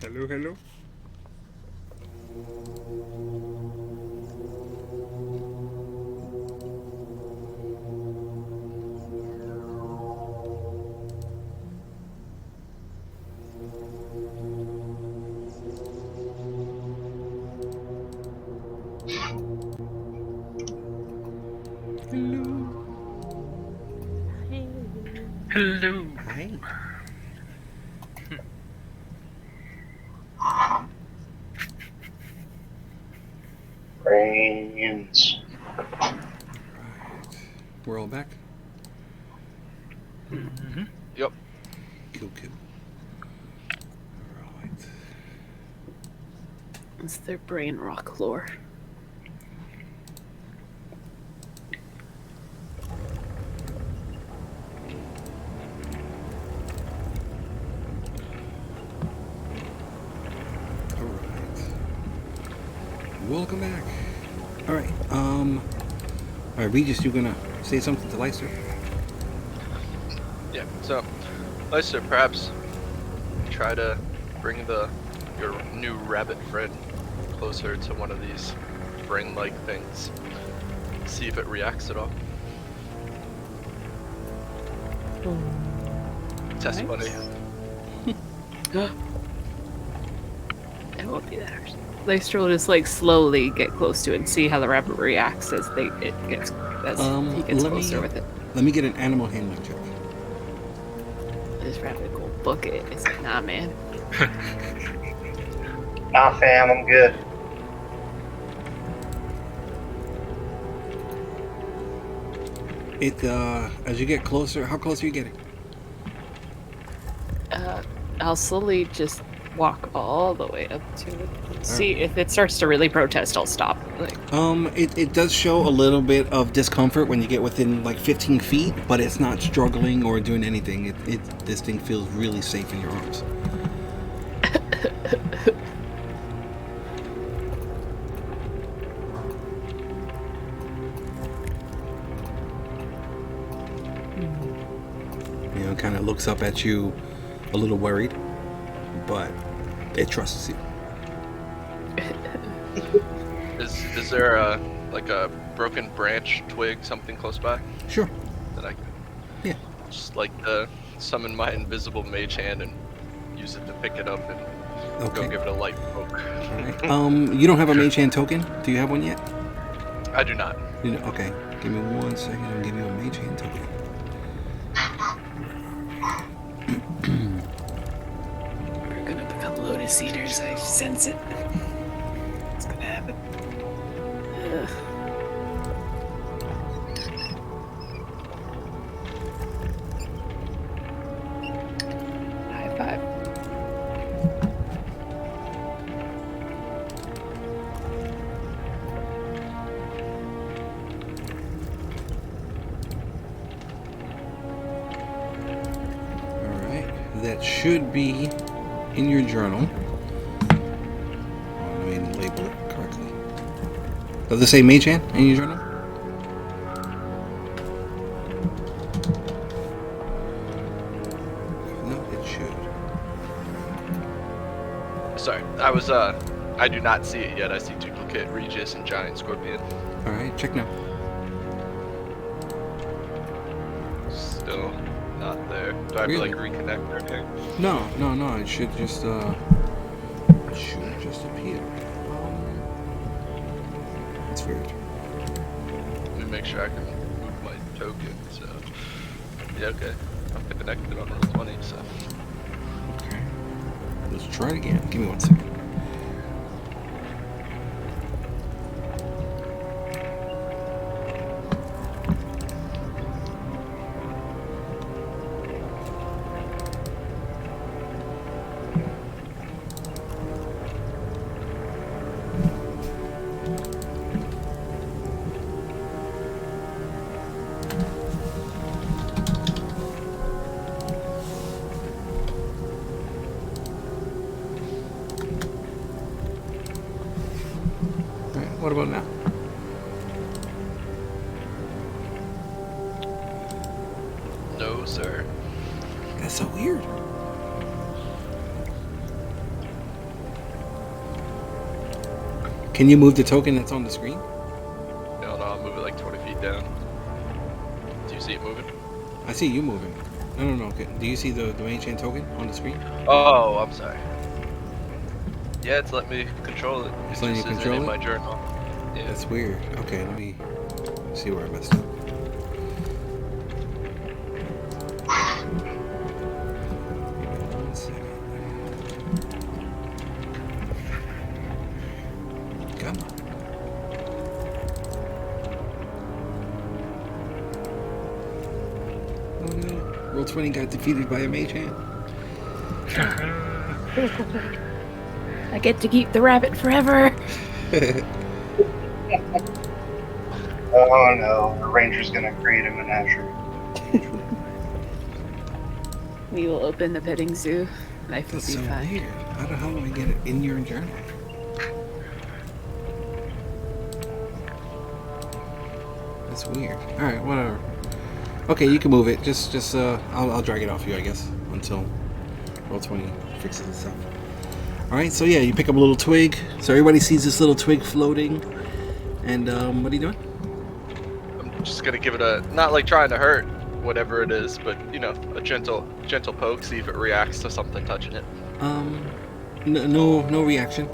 Hello, hello. Hello. Hello. Hi. Brains. Right. We're all back. Mm-hmm. Yep. Cool, cool. Right. It's their brain rock lore. All right. Welcome back. All right. All right, Regis, you gonna say something to Leicester? Yeah. So, Lester, perhaps try to bring your new rabbit friend closer to one of these brain-like things. See if it reacts at all. Test buddy. It won't be that hard. Leicester will just like slowly get close to it and see how the rabbit reacts as he gets closer with it. Let me get an animal handling check. This rabbit will book it. It's like, nah, man. Nah, fam, I'm good. As you get closer, how close are you getting? I'll slowly just walk all the way up to it. See if it starts to really protest. I'll stop. Like, It does show a little bit of discomfort when you get within like 15 feet, but it's not struggling or doing anything. This thing feels really safe in your arms. You know, kind of looks up at you, a little worried, but it trusts you. Is there a broken branch, twig, something close by Sure. that I can Yeah. just like summon my invisible mage hand and use it to pick it up and go Okay. give it a light poke? All right. You don't have a mage hand token? Do you have one yet? I do not. Okay. Give me 1 second. I'll give you a mage hand token. we're gonna become lotus eaters. I sense it. It's gonna happen. Ugh. High five. That should be in your journal. Let me label it correctly. Does it say mage hand in your journal? No, it should. Sorry, I do not see it yet. I see duplicate Regis and giant scorpion. All right, check now. Still not there. Do I have to like reconnect everything? No. It should just appear. It's weird. Let me make sure I can move my token. So yeah, okay. I'm connected on roll 20. So Okay. Let's try it again. Give me 1 second. What about now? no, sir. That's so weird. Can you move the token that's on the screen? No, I'll move it like 20 feet down. Do you see it moving? I see you moving. No. Okay. Do you see the mage hand token on the screen? Oh, I'm sorry. Yeah, it's let me control it. It's It letting just you isn't control in it? my journal. Yeah. That's weird. Okay, let me see where I messed up. One second. Come on. Oh no. Roll20 got defeated by a mage hand. I get to keep the rabbit forever. Oh no, the ranger's gonna create a menagerie. We will open the petting zoo. Life will That's be so fine. weird. How the hell do I get it in your journal? That's weird. Alright, whatever. Okay, you can move it. Just I'll drag it off you, I guess, until Roll20 fixes itself. Alright, so yeah, you pick up a little twig. So everybody sees this little twig floating. And what are you doing? I'm just gonna give it a, not like trying to hurt whatever it is, but you know, a gentle poke, see if it reacts to something touching it. No reaction.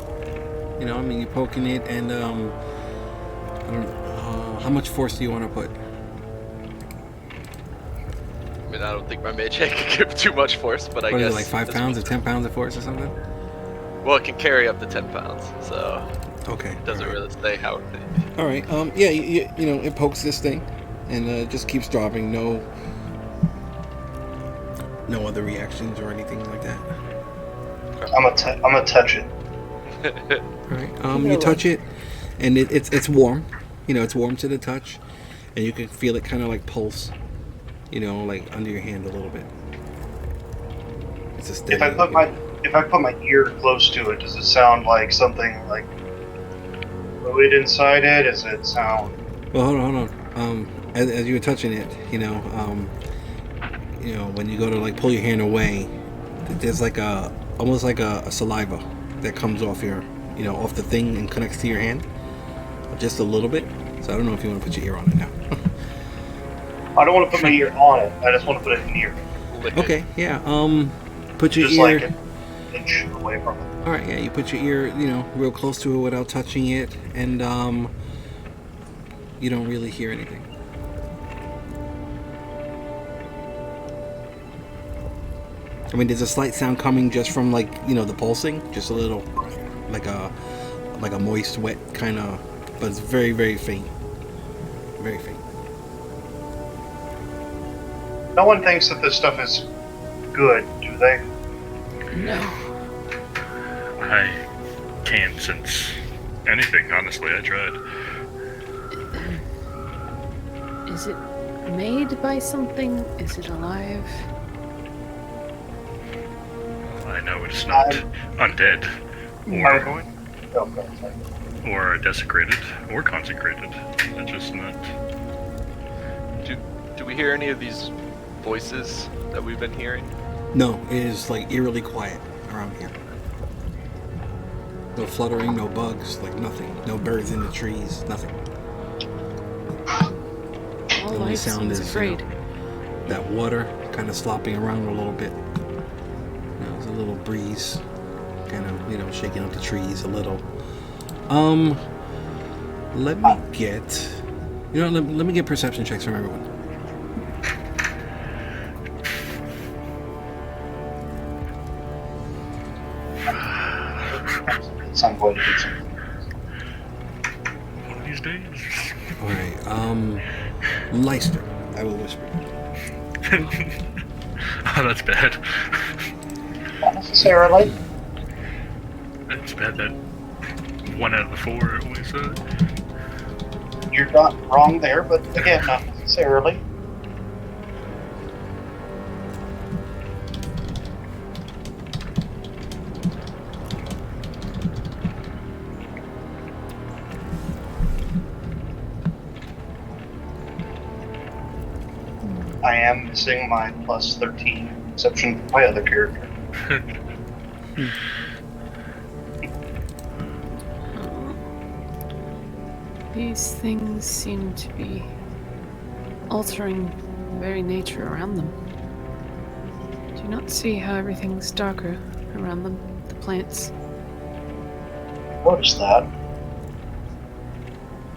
You know, I mean, you're poking it, and I don't know, how much force do you want to put? I mean, I don't think my mage hand can give too much force, but I What is guess it, like 5 pounds or 10 pounds of force or something? well, it can carry up to 10 pounds, so Okay. it doesn't really say how. All right. Yeah. You know, it pokes this thing, and it just keeps dropping. No other reactions or anything like that. I'm gonna touch it. All right. You touch it, and it's warm. You know, it's warm to the touch, and you can feel it kind of like pulse. You know, like under your hand a little bit. It's a steady. If I put my ear close to it, does it sound like something like fluid inside it? Does it sound? Well, hold on. As you were touching it, you know, when you go to like pull your hand away, there's like almost like a saliva that comes off off the thing and connects to your hand, just a little bit. So I don't know if you want to put your ear on it now. I don't want to put my ear on it. I just want to put it near. Okay, yeah. Put your Just ear. like an inch away from it. All right, yeah. You put your ear, real close to it without touching it, and you don't really hear anything. I mean, there's a slight sound coming just from the pulsing, just a little, like a moist, wet kind of, but it's very, very faint. Very faint. No one thinks that this stuff is good, do they? No. I can't sense anything, honestly. I tried. Is it made by something? Is it alive? I know it's not undead, or desecrated, or consecrated. It's just not. Do we hear any of these voices that we've been hearing? No, it is like eerily quiet around here. No fluttering, no bugs, like nothing. No birds in the trees, nothing. All The only life sound seems is afraid. that water kind of slopping around a little bit. There's a little breeze, kind of shaking up the trees a little. Let me get, let me get perception checks from everyone. Some point to do something. One of these days. All right, Leister, I will whisper. Oh, that's bad. Not necessarily. It's bad that 1 out of the 4 only said. You're not wrong there, but again, not necessarily. I am missing my plus 13 perception from my other character. These things seem to be altering the very nature around them. Do you not see how everything's darker around them, the plants? What is that?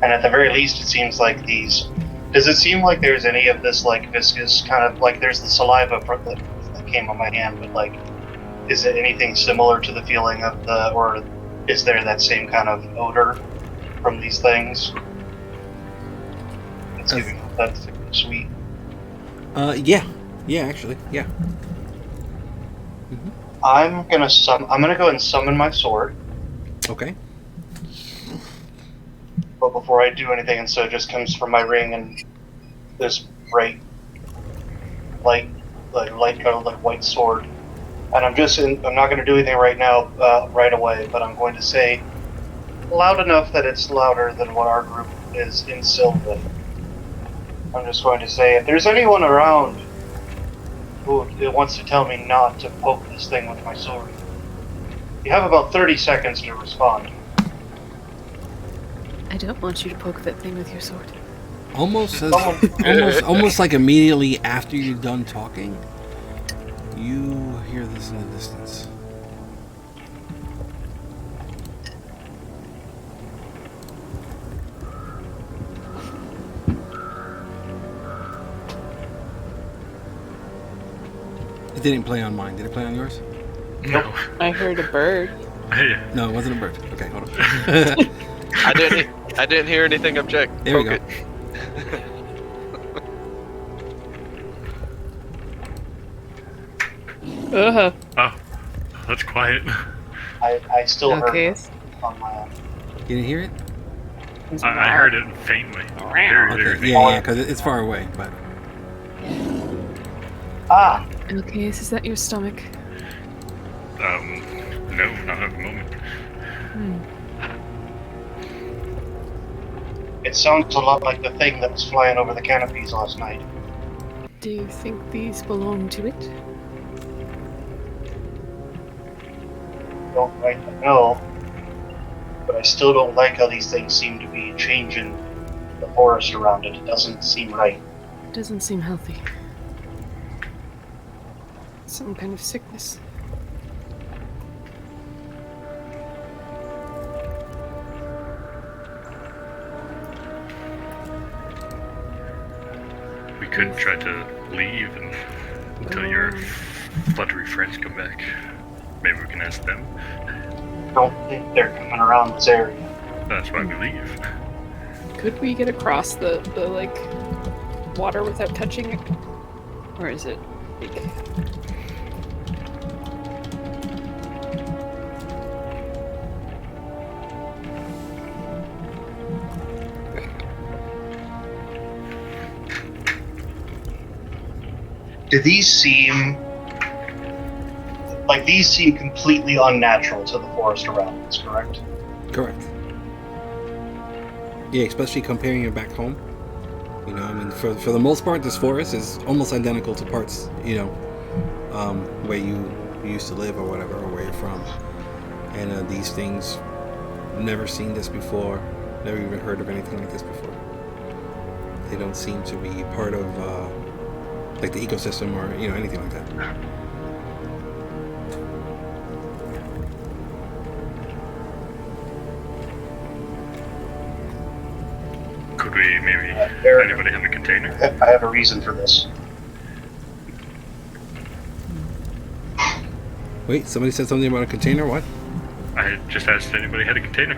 And at the very least, it seems like these. Does it seem like there's any of this like viscous kind of like there's the saliva that came on my hand, but like, is it anything similar to the feeling of the, or is there that same kind of odor from these things? It's giving off that sweet. Yeah, actually, yeah. I'm gonna go ahead and summon my sword. Okay. But before I do anything, and so it just comes from my ring and this bright, light colored like white sword. And I'm not going to do anything right now, right away. But I'm going to say loud enough that it's louder than what our group is in Sylvan. I'm just going to say, if there's anyone around who wants to tell me not to poke this thing with my sword, you have about 30 seconds to respond. I don't want you to poke that thing with your sword. Almost like immediately after you're done talking, you hear this in the distance. It didn't play on mine. Did it play on yours? No. I heard a bird. Hey, No, it wasn't a bird. Okay, hold on. I didn't hear anything object. There we go. Poke Uh-huh. oh, that's quiet. I still heard Okay. it on my own. You didn't hear it? I heard it faintly. Very, very Okay, faintly. yeah, because it's far away. But Ah! Okay, is that your stomach? No, not at the moment. It sounds a lot like the thing that was flying over the canopies last night. Do you think these belong to it? Don't right know, but I still don't like how these things seem to be changing the forest around it. It doesn't seem right. It doesn't seem healthy. Some kind of sickness. We could try to leave until your fluttery friends come back. Maybe we can ask them. Don't think they're coming around this area. That's why we leave. Could we get across the like water without touching it? Or is it big? Do these seem completely unnatural to the forest around us, correct? correct. Yeah, especially comparing it back home. You know, I mean, for the most part, this forest is almost identical to parts, you know, where you used to live or whatever, or where you're from. And these things, never seen this before, never even heard of anything like this before. They don't seem to be part of, like the ecosystem or, you know, anything like that. Could we maybe... Eric, Anybody have a container? I have a reason for this. Wait, somebody said something about a container? What? I just asked if anybody had a container.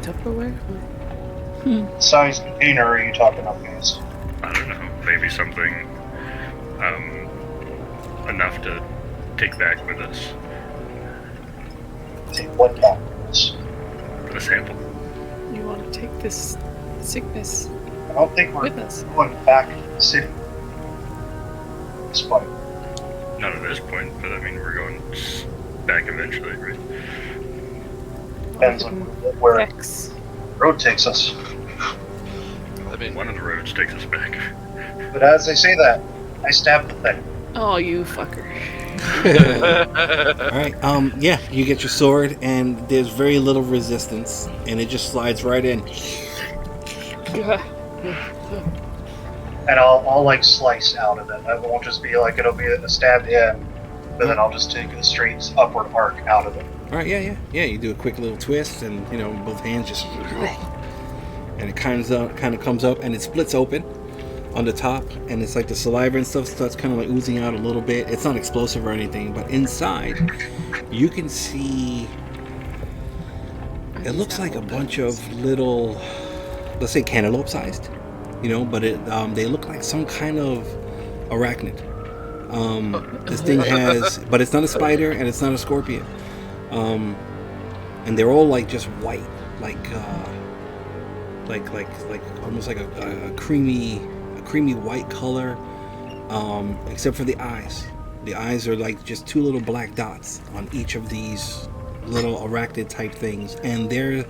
Tupperware? What size container are you talking about, guys? I don't know. Maybe something enough to take back with us. Take what back with us? A sample. You want to take this sickness I don't think we're with us? going back to the city. At this point. Not at this point, but I mean, we're going back eventually, right? Depends on where the X. road takes us. I mean, One of the roads takes us back. But as I say that, I stab the thing. Oh, you fucker. All right. Yeah, you get your sword, and there's very little resistance, and it just slides right in. And I'll like slice out of it. It won't just be like it'll be a stabbed in, but then I'll just take a straight upward arc out of it. All right. Yeah. You do a quick little twist, and both hands just, and it kind of comes up, and it splits open on the top, and it's like the saliva and stuff starts kind of like oozing out a little bit. It's not explosive or anything, but inside you can see it looks like a bunch of little, let's say cantaloupe sized, but they look like some kind of arachnid. This thing has, but it's not a spider and it's not a scorpion, and they're all like just white, like almost like a creamy white color, except for the eyes. The eyes are like just two little black dots on each of these little arachnid type things, and there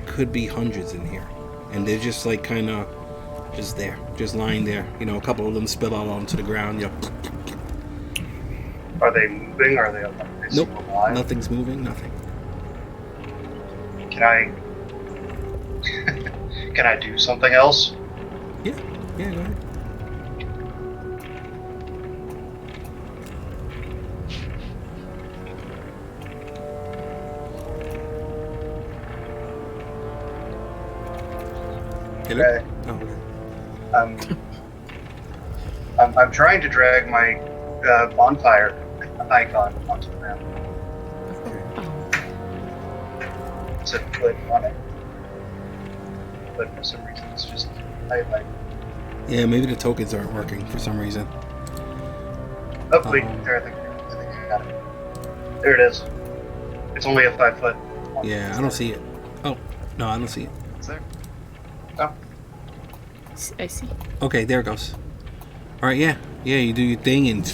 could be hundreds in here, and they're just like kind of just there, just lying there. A couple of them spill out onto the ground. Are they moving? Are they Nope, alive? nothing's moving. Nothing. Can I can I do something else? Yeah, go ahead. Okay. Oh, okay. I'm trying to drag my bonfire icon onto the map to put on it, but for some reason it's just highlighted. Yeah, maybe the tokens aren't working for some reason. Oh wait, there, I think I got it. There it is. It's only a 5 foot. Yeah, I don't see it. Oh, no, I don't see it. It's there. Oh. I see. Okay, there it goes. All right, yeah, you do your thing, and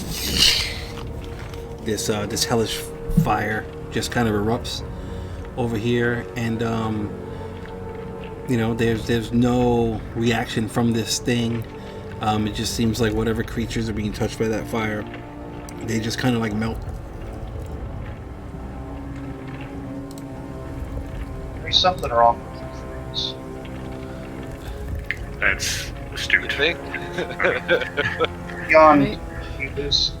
this hellish fire just kind of erupts over here, and there's no reaction from this thing. It just seems like whatever creatures are being touched by that fire, they just kind of like melt. There's something wrong with these things. That's astute. You think? Beyond Right. this.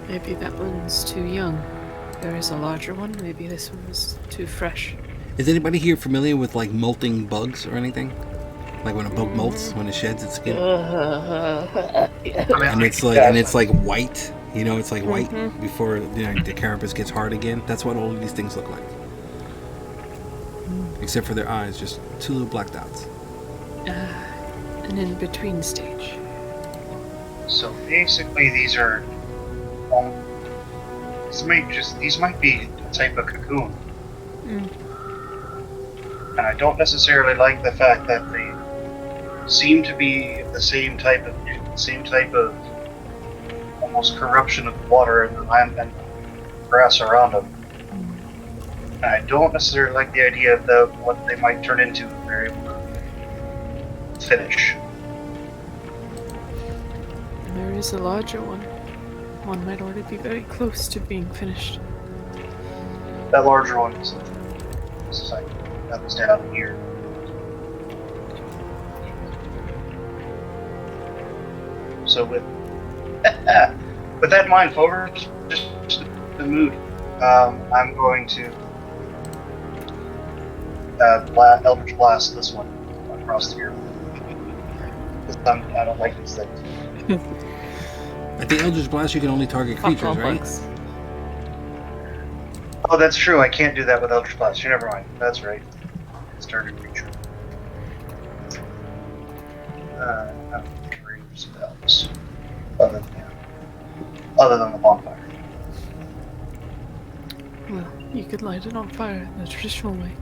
Maybe that one's too young. There is a larger one. Maybe this one was too fresh. Is anybody here familiar with like molting bugs or anything? Like when a bug molts, when it sheds its skin, and it's like white. It's like white before the carapace gets hard again. That's what all of these things look like, except for their eyes, just two little black dots. An in-between stage. So basically, these are. These might be a type of cocoon, and I don't necessarily like the fact that they seem to be the same type of almost corruption of the water and the land and grass around them. And I don't necessarily like the idea of what they might turn into if they're able to finish. And there is a larger one. One might already be very close to being finished. That larger one is like that was down here. So with that in mind, Fomher, just the mood. I'm going to Eldritch Blast this one across here. I don't like these things. I think Eldritch Blast, you can only target creatures, right? Bugs. Oh, that's true. I can't do that with Eldritch Blast. Never mind. That's right. It's target creature. Range spells. Other than the bonfire. Well, you could light it on fire the traditional way.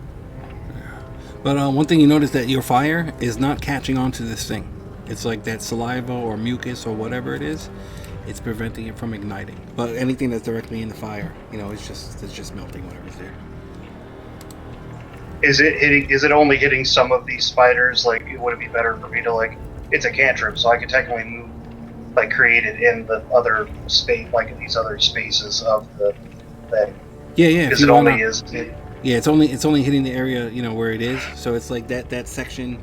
But one thing you notice that your fire is not catching onto this thing. It's like that saliva or mucus or whatever it is. It's preventing it from igniting. But anything that's directly in the fire, it's just melting whatever's there. Is it only hitting some of these spiders? Like, would it be better for me to it's a cantrip, so I could technically move like created in the other space, like in these other spaces of the thing. Yeah. If Because you it wanna, only is. yeah, it's only hitting the area where it is. So it's like that section,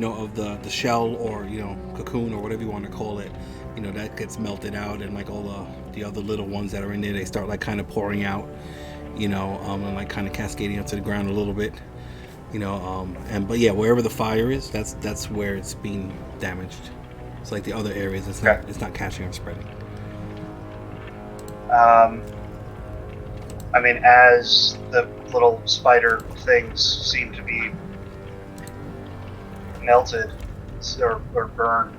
of the shell or cocoon or whatever you want to call it. That gets melted out, and like all the other little ones that are in there, they start like kind of pouring out. And like kind of cascading up to the ground a little bit. But yeah, wherever the fire is, that's where it's being damaged. It's like the other areas, it's not catching or spreading. I mean, as the little spider things seem to be melted or burned,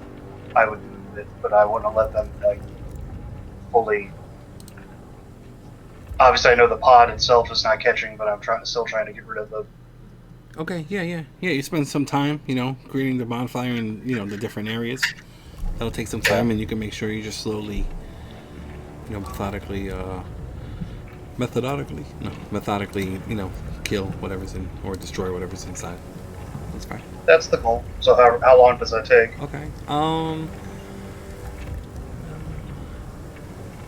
I would move it, but I wouldn't let them like fully. Obviously, I know the pod itself is not catching, but I'm still trying to get rid of the. Okay, yeah. You spend some time, creating the bonfire in the different areas. That'll take some time, and you can make sure you just slowly, methodically, kill whatever's in or destroy whatever's inside. That's fine. That's the goal. So how long does that take? Okay.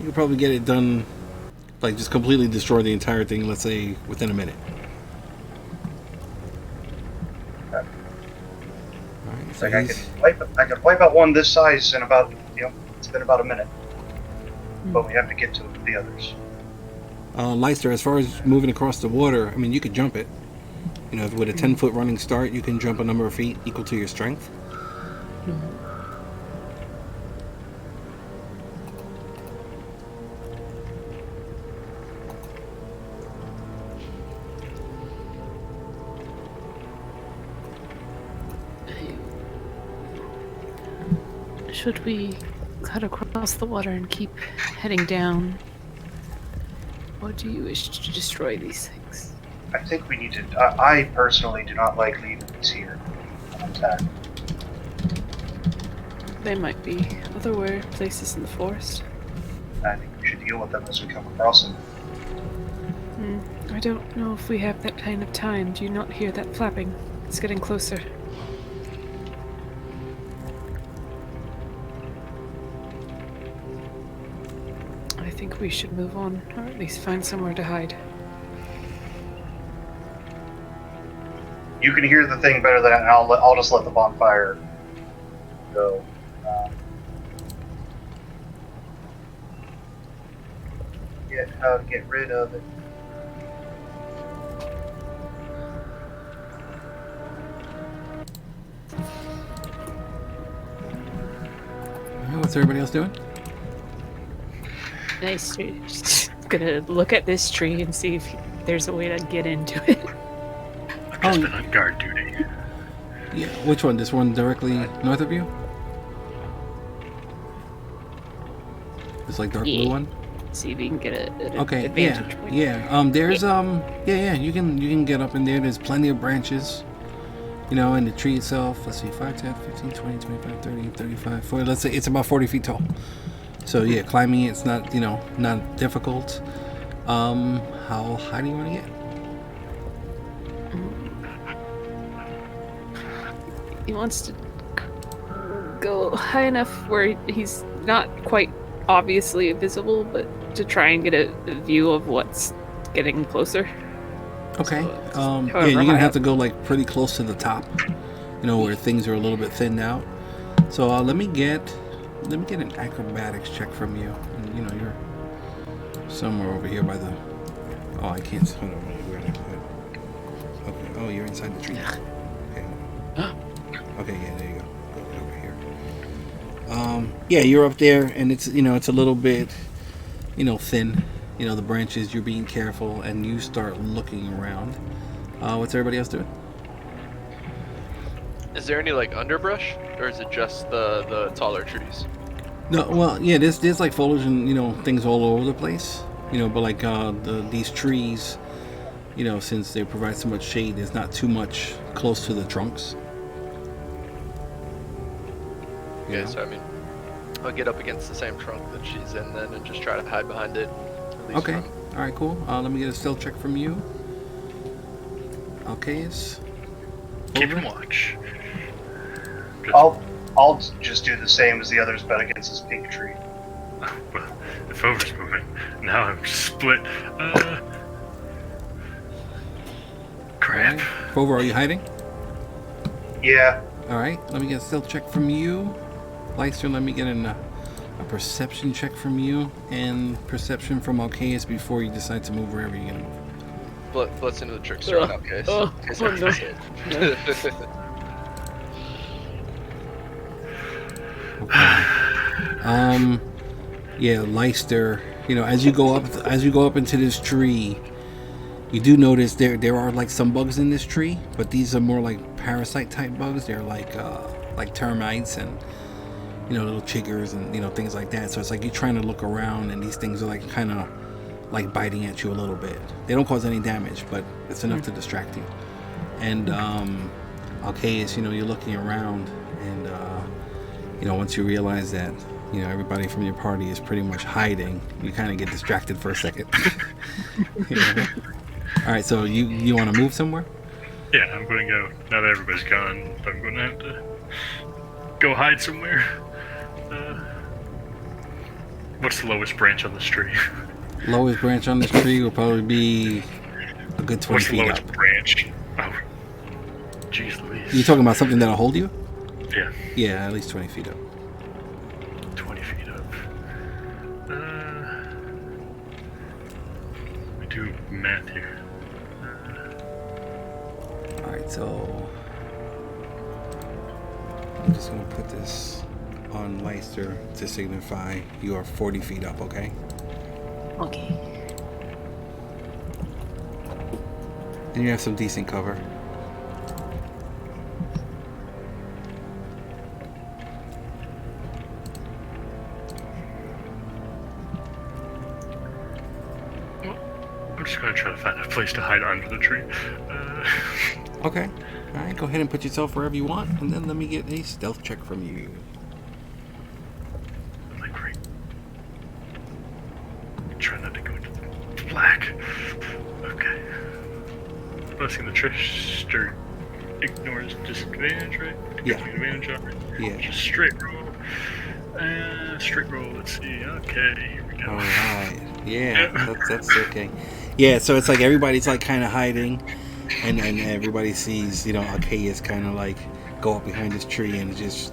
You could probably get it done, like just completely destroy the entire thing. Let's say within a minute. Okay. All right. It's So like I could wipe out one this size in about it's been about a minute, but we have to get to the others. Leister, as far as moving across the water, I mean, you could jump it. With a 10-foot running start, you can jump a number of feet equal to your strength. Should we cut across the water and keep heading down? Or do you wish to destroy these things? I think we need to. I personally do not like leaving these here unattacked. There might be other places in the forest. I think we should deal with them as we come across them. I don't know if we have that kind of time. Do you not hear that flapping? It's getting closer. I think we should move on, or at least find somewhere to hide. You can hear the thing better than and I'll just let the bonfire go. How to get rid of it. What's everybody else doing? Nice. Just gonna look at this tree and see if there's a way to get into it. I've just been on guard duty. Yeah, which one? This one directly north of you? This like dark blue one? See if we can get an Okay, advantage point. There's you can get up in there. There's plenty of branches. And the tree itself, let's see, 5, 10, 15, 20, 25, 30, 35, 40, let's say it's about 40 feet tall. So yeah, climbing it's not, not difficult. How high do you want to get? He wants to go high enough where he's not quite obviously visible, but to try and get a view of what's getting closer. Okay. So, You're gonna have to go like pretty close to the top, where things are a little bit thinned out. So let me get an acrobatics check from you. And you're somewhere over here by the. Oh, I can't. Hold on, where am I? Okay. Oh, you're inside the tree. Okay. Okay. Yeah. There you go. Go over here. Yeah, you're up there, and it's it's a little bit, thin. The branches, you're being careful, and you start looking around. What's everybody else doing? Is there any like underbrush, or is it just the taller trees? No, well, yeah, there's like foliage and things all over the place. But like these trees, since they provide so much shade, there's not too much close to the trunks. Okay, so I mean, I'll get up against the same trunk that she's in then, and just try to hide behind it. Okay. All right. Cool. Let me get a stealth check from you. Alcaeus. Keep him watch. I'll I'll just do the same as the others, bet against this pink tree. Well, the Fomher's moving. Now I'm split. Crap. Fomher, are you hiding? Yeah. All right. Let me get a stealth check from you. Leicester, let me get a perception check from you, and perception from Alcaeus before you decide to move wherever you're gonna move. Blitz into the trickster on Alcaeus. Oh, no. Okay. Yeah, Leicester. As you go up into this tree, you do notice there are like some bugs in this tree, but these are more like parasite type bugs. They're like termites and little chiggers and things like that. So it's like you're trying to look around, and these things are like kind of like biting at you a little bit. They don't cause any damage, but it's enough to distract you. And Alcaeus, you're looking around, and once you realize that everybody from your party is pretty much hiding, you kind of get distracted for a second. All right, so you want to move somewhere? Yeah, I'm going to go. Now that everybody's gone, I'm going to have to go hide somewhere. What's the lowest branch on this tree? Lowest branch on this tree will probably be a good 20 What's the feet lowest up. branch? Oh, jeez Louise. You talking about something that'll hold you? Yeah, Yeah, at least 20 feet up. 20 feet up. Let me do math here. All right, so I'm just gonna put this on Leicester to signify you are 40 feet up, okay? Okay. And you have some decent cover. I'm just going to try to find a place to hide under the tree. Okay. All right, go ahead and put yourself wherever you want, and then let me get a stealth check from you. I'm like, great. Try not to go into the black. Okay. Blessing the trickster ignores disadvantage, right? Yeah. Gives me advantage on it. Yeah. Just straight roll. Straight roll, let's see. Okay, here we go. All right. Yeah, that's okay. Yeah, so it's like everybody's like kind of hiding, and everybody sees Alcaeus kind of like go up behind this tree, and just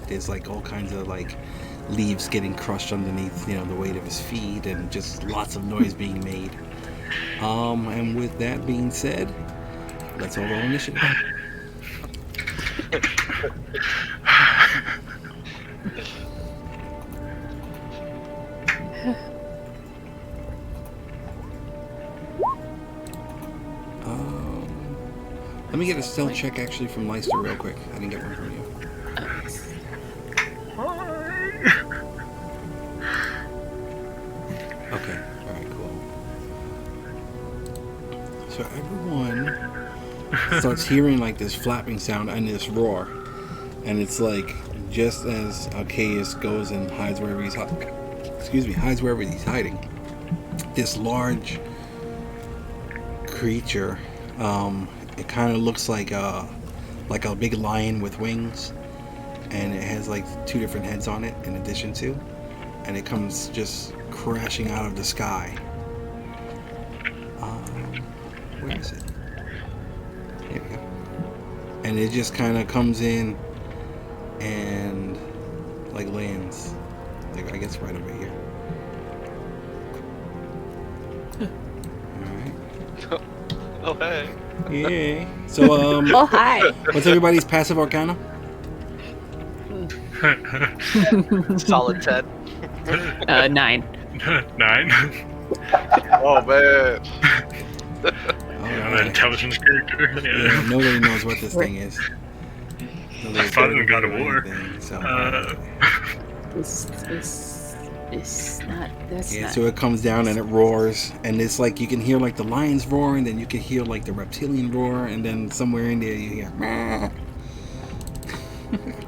there's like all kinds of like leaves getting crushed underneath the weight of his feet, and just lots of noise being made. And with that being said, let's all roll initiative. Let me get a stealth check actually from Leicester real quick. I didn't get one from you. Okay. Alright, cool. So everyone starts hearing like this flapping sound and this roar. And it's like just as Alcaeus goes and hides wherever he's hiding. This large creature, it kind of looks like a big lion with wings, and it has like two different heads on it in addition to, and it comes just crashing out of the sky. Where is it? There we go. And it just kind of comes in and like lands, like I guess right over here. All right. Oh, hey. Yeah. So Oh, hi. what's everybody's passive arcana? Solid 10. 9. 9. Oh, man. I'm an intelligence character. Yeah, nobody knows what this thing is. I fought in God of War. It's not. That's Yeah, not. so it comes down and it roars, and it's like you can hear like the lions roar, and then you can hear like the reptilian roar, and then somewhere in there you hear "Meh."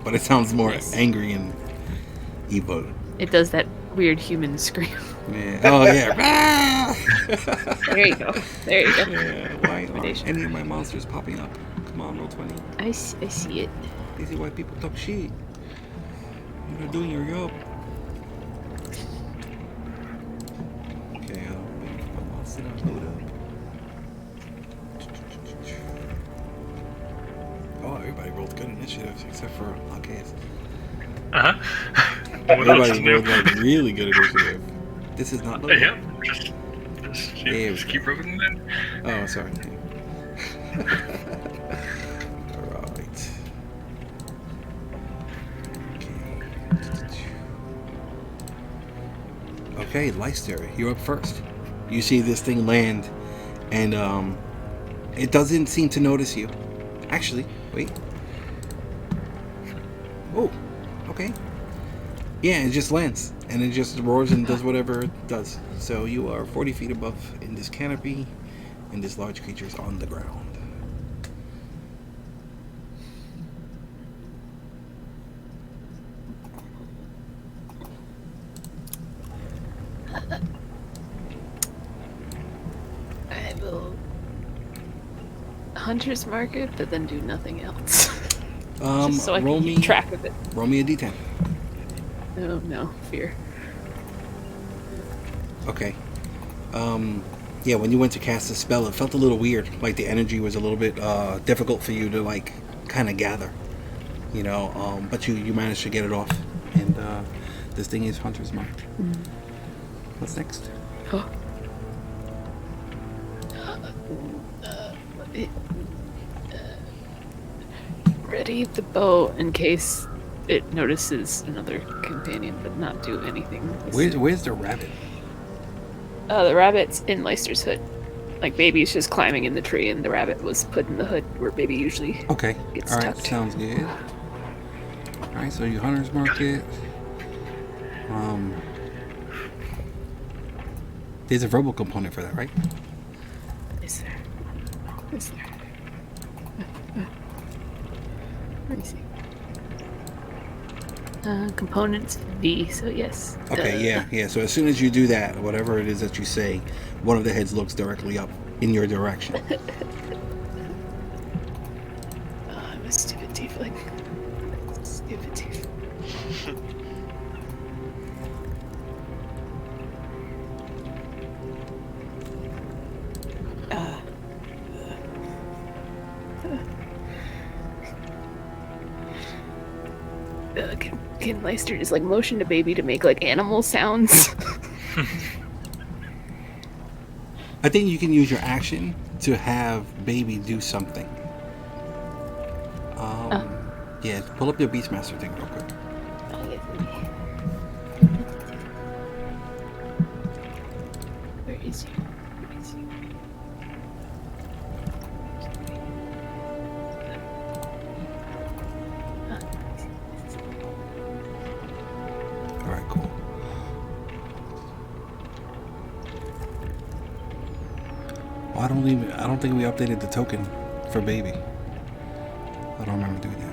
But it sounds more Nice. angry and evil. It does that weird human scream. Yeah. Oh yeah. There you go. There you go. Yeah. Why aren't Recommendation. any of my monsters popping up? Come on, roll 20. I see it. These are why people talk shit. You're not doing your job. Okay, I'll sit up, load up. Oh, everybody rolled good initiatives except for Alcaeus. Uh huh. What else is Everybody new? rolled like really good initiative. This is not loaded. Yeah, just There we just go. keep rolling then. Oh, sorry. Alright. Okay, Leicester, you're up first. You see this thing land, and it doesn't seem to notice you. Actually, wait. Oh, okay. Yeah, it just lands, and it just roars and does whatever it does. So you are 40 feet above in this canopy, and this large creature is on the ground. I will hunter's mark it, but then do nothing else. Just so I roll can me, keep track of it. roll me a d10. Oh no, fear. Okay. Yeah, when you went to cast the spell, it felt a little weird. Like the energy was a little bit difficult for you to like kind of gather, you know. But you managed to get it off, and this thing is Hunter's Mark. What's next? Oh. Ready the bow in case it notices another companion, but not do anything. Where's the rabbit? The rabbit's in Leicester's hood. Like baby's just climbing in the tree, and the rabbit was put in the hood where baby usually Okay. gets All right. tucked. Sounds good. All right. So you Hunter's Mark it. There's a verbal component for that, right? Is there? Is there? Let me see. Components V, so yes. Okay, yeah. So as soon as you do that, whatever it is that you say, one of the heads looks directly up in your direction. I'm a stupid tiefling. Stupid tiefling. Can Leicester just like motion to baby to make like animal sounds? I think you can use your action to have baby do something. Yeah, pull up your Beastmaster thing real quick. Where is he? Where is he? All right, cool. Well, I don't think we updated the token for baby. I don't remember doing that.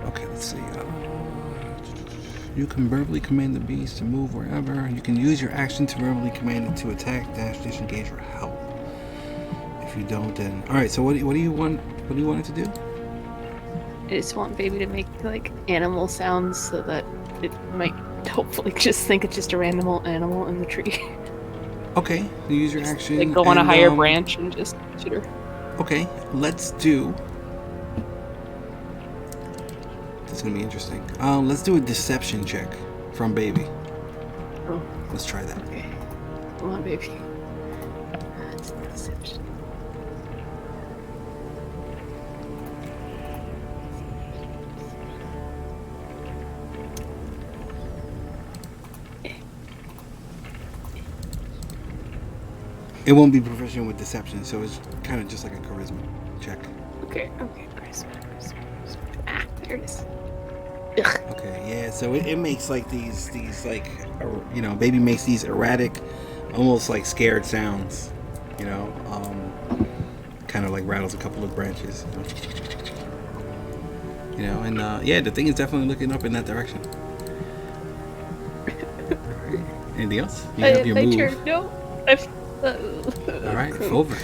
Okay, let's see. You can verbally command the beast to move wherever. You can use your action to verbally command it to attack, dash, disengage, or help. If you don't, then all right. So what do you want? What do you want it to do? I just want baby to make like animal sounds so that it might hopefully just think it's just a random animal in the tree. Okay, you use your action. Like go on a higher and, branch and just shoot her. Okay, let's do. This is gonna be interesting. Let's do a deception check from baby. Oh, Let's try that. okay. Come on, baby. That's deception. It won't be proficient with deception, so it's kind of just like a charisma check. Okay, charisma. Ah, there it is. Ugh. Okay, yeah. So it makes like these like baby makes these erratic, almost like scared sounds. Kind of like rattles a couple of branches. And yeah, the thing is definitely looking up in that direction. Anything else? You have your move. Turn. No, All right, Fomher.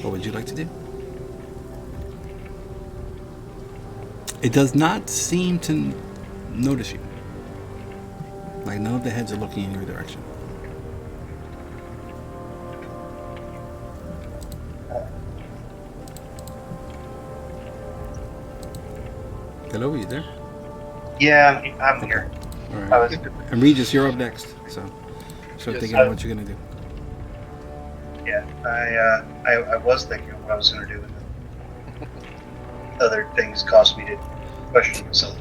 What would you like to do? It does not seem to notice you. Like, none of the heads are looking in your direction. Hello, you there? Yeah, I'm here. All I right. was, And Regis, you're up next. So start Yes, thinking of what you're gonna do. yeah, I was thinking of what I was going to do with it. Other things caused me to question myself.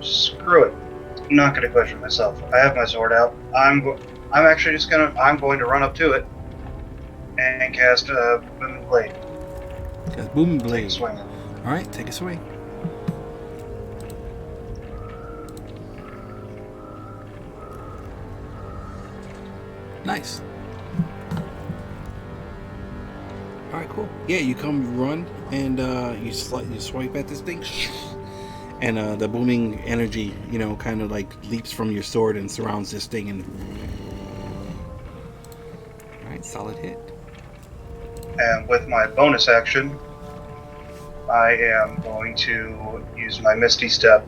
Screw it. I'm not going to question myself. I have my sword out. I'm going to run up to it and cast Booming Blade. Cast Booming Take a Blade. swing. All right, take a swing. Nice. All right, cool. Yeah, you come run and you swipe at this thing, and the booming energy, kind of like leaps from your sword and surrounds this thing. And all right, solid hit. And with my bonus action, I am going to use my Misty Step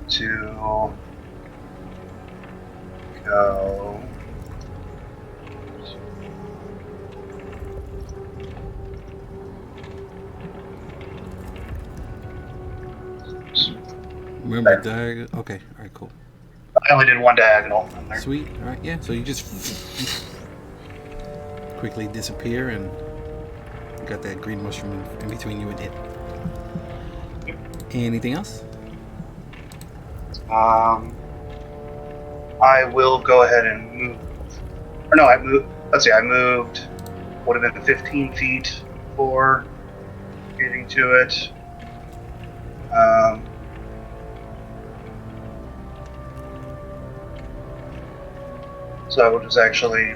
to go. Remember diagonal. Okay, all right, cool. I only did one diagonal in there. Sweet. All right, yeah. So you just quickly disappear and got that green mushroom in between you and it. Anything else? I will go ahead and move. Or no, I moved. Let's see, I moved. Would have been 15 feet for getting to it. So I will just actually.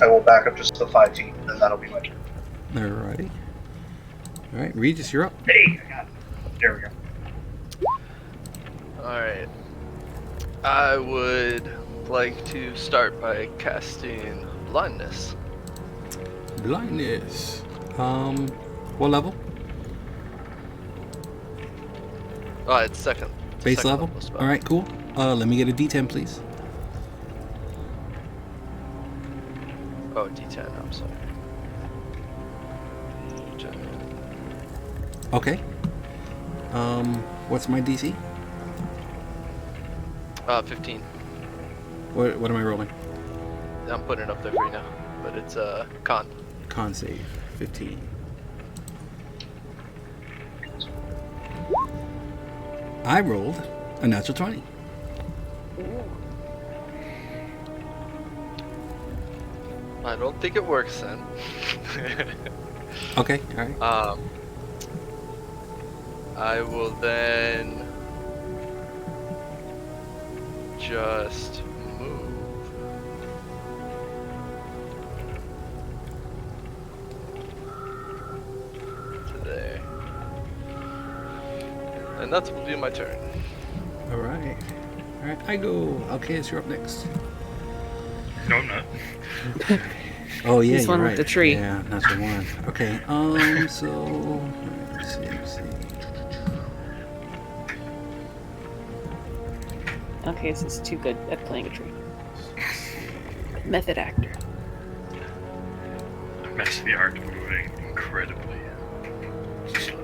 I will back up just to 5 feet, and then that'll be my turn. Alrighty. All right, Regis, you're up. Hey, I got it. There we go. Alright. I would like to start by casting blindness. Blindness. What level? Oh, it's second. Base second level. spell. All right, cool. Let me get a D10, please. Oh, D10, I'm sorry. D10. Okay. What's my DC? 15. What am I rolling? I'm putting it up there for you now. But it's con. Con save 15. I rolled a natural 20. I don't think it works then. Okay, all right. I will then just move to there. And that will be my turn. All right. All right, I go. Alcaeus, you're up next. No, I'm not. Oh yeah, He's you're one with right. the tree. Yeah, natural one. Okay. So let's see. Okay, this is too good at playing a tree. Method actor. Master the art of moving incredibly slow.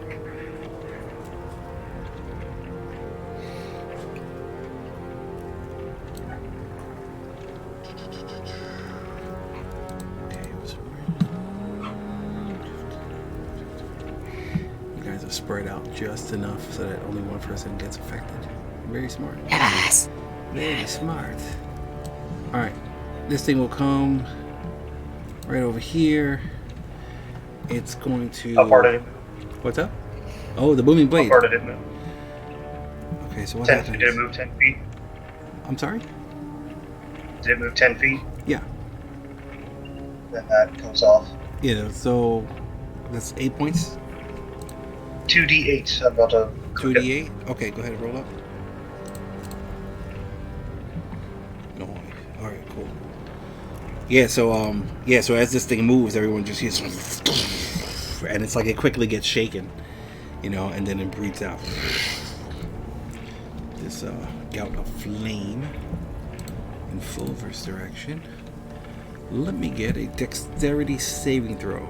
You guys are spread out just enough so that only one person gets affected. Very smart. Yes. Very smart. All right, this thing will come right over here. It's going to. How far did it move? What's up? Oh, the booming How blade. far did it move? Okay, so what 10 happens? feet. Did it move 10 feet? I'm sorry. Did it move 10 feet? Yeah. Then that comes off. Yeah. So that's 8 points. 2d8. I'm about to. 2d8. Okay, go ahead and roll up. No. All right, cool. So as this thing moves, everyone just hears, and it's like it quickly gets shaken, and then it breathes out this gout of flame in Fomher's direction. Let me get a dexterity saving throw.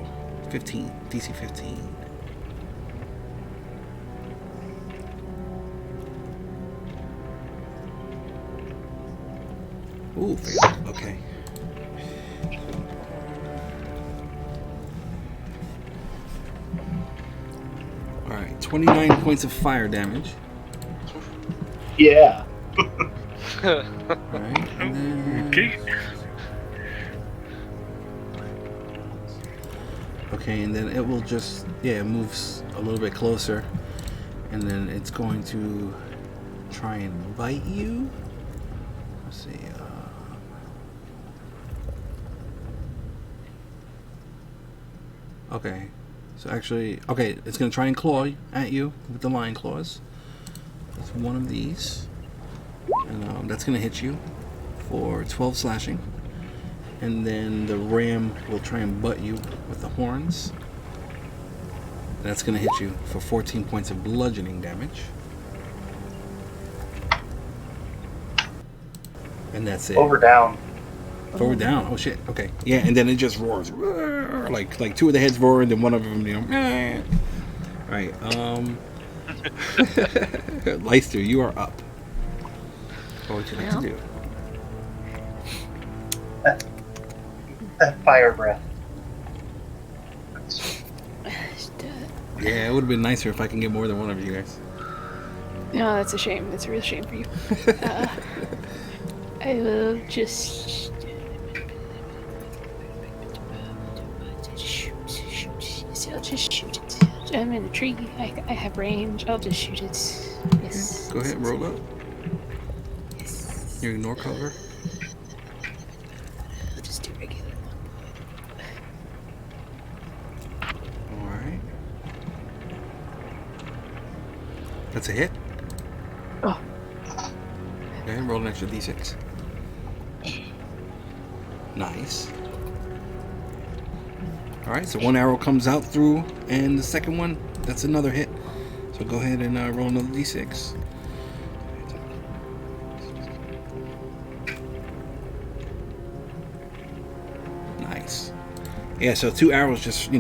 15, DC 15. Ooh, failed. Okay. Alright, 29 points of fire damage. Yeah. Alright, and then... Okay. Okay, and then it will just... Yeah, it moves a little bit closer. And then it's going to try and bite you. Let's see. Okay. So actually... Okay, it's going to try and claw at you with the lion claws. That's one of these. And that's going to hit you for 12 slashing. And then the ram will try and butt you with the horns. That's going to hit you for 14 points of bludgeoning damage. And that's it. Over down. Forward down. Oh shit. Okay. Yeah, and then it just roars. Like two of the heads roar and then one of them, Alright, Leicester, you are up. What would you like to do? Fire breath. Yeah, it would have been nicer if I can get more than one of you guys. No, that's a shame. That's a real shame for you. I will just shoot. So I'll just shoot it. I'm in a tree. I have range. I'll just shoot it. Yes. Go ahead and roll up. Yes. You ignore cover. I'll just do regular one. Alright. That's a hit. Oh. Go ahead and roll an extra d6. Nice. Alright, so one arrow comes out through, and the second one, that's another hit. So go ahead and roll another d6. Nice. Yeah, so two arrows just,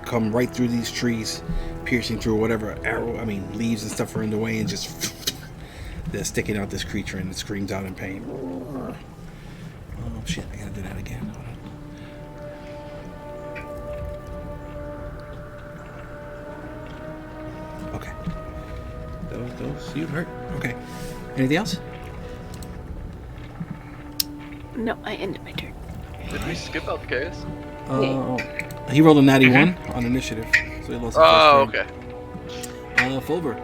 come right through these trees, piercing through whatever leaves and stuff are in the way, and just they're sticking out this creature, and it screams out in pain. Oh shit, I gotta do that again. Hold on. Okay. Those you hurt. Okay. Anything else? No, I ended my turn. Did we skip Alcaeus? He rolled a natty 1 on initiative, so he lost his Oh, first turn. okay. Fulber,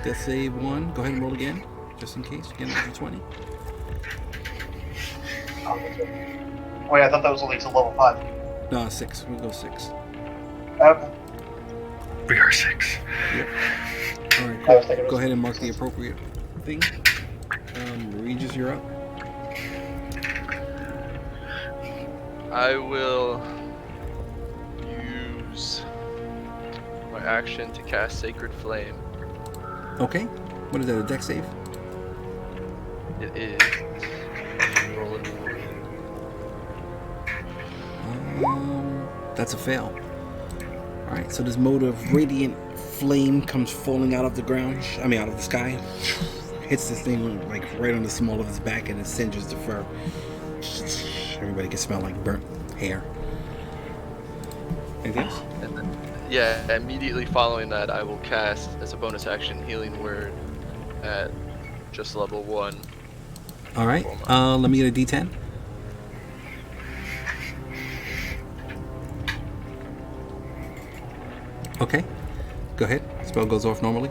death save 1. Go ahead and roll again, just in case. Again, another 20. Wait, I thought that was only to level 5. No, 6. We'll go 6. Okay. We are 6. Yep. All right, I was cool. thinking it was Go ahead and mark the appropriate thing. Regis, you're up. I will use my action to cast Sacred Flame. Okay. What is that? A dex save? It is. Roll it. That's a fail. All right. So this mode of radiant flame comes falling out of the ground. Out of the sky. Hits this thing like right on the small of its back, and it singes the fur. Everybody can smell like burnt hair. Anything else? And then, yeah, immediately following that, I will cast as a bonus action Healing Word at just level 1. All right. Let me get a D10. Okay. Go ahead. Spell goes off normally.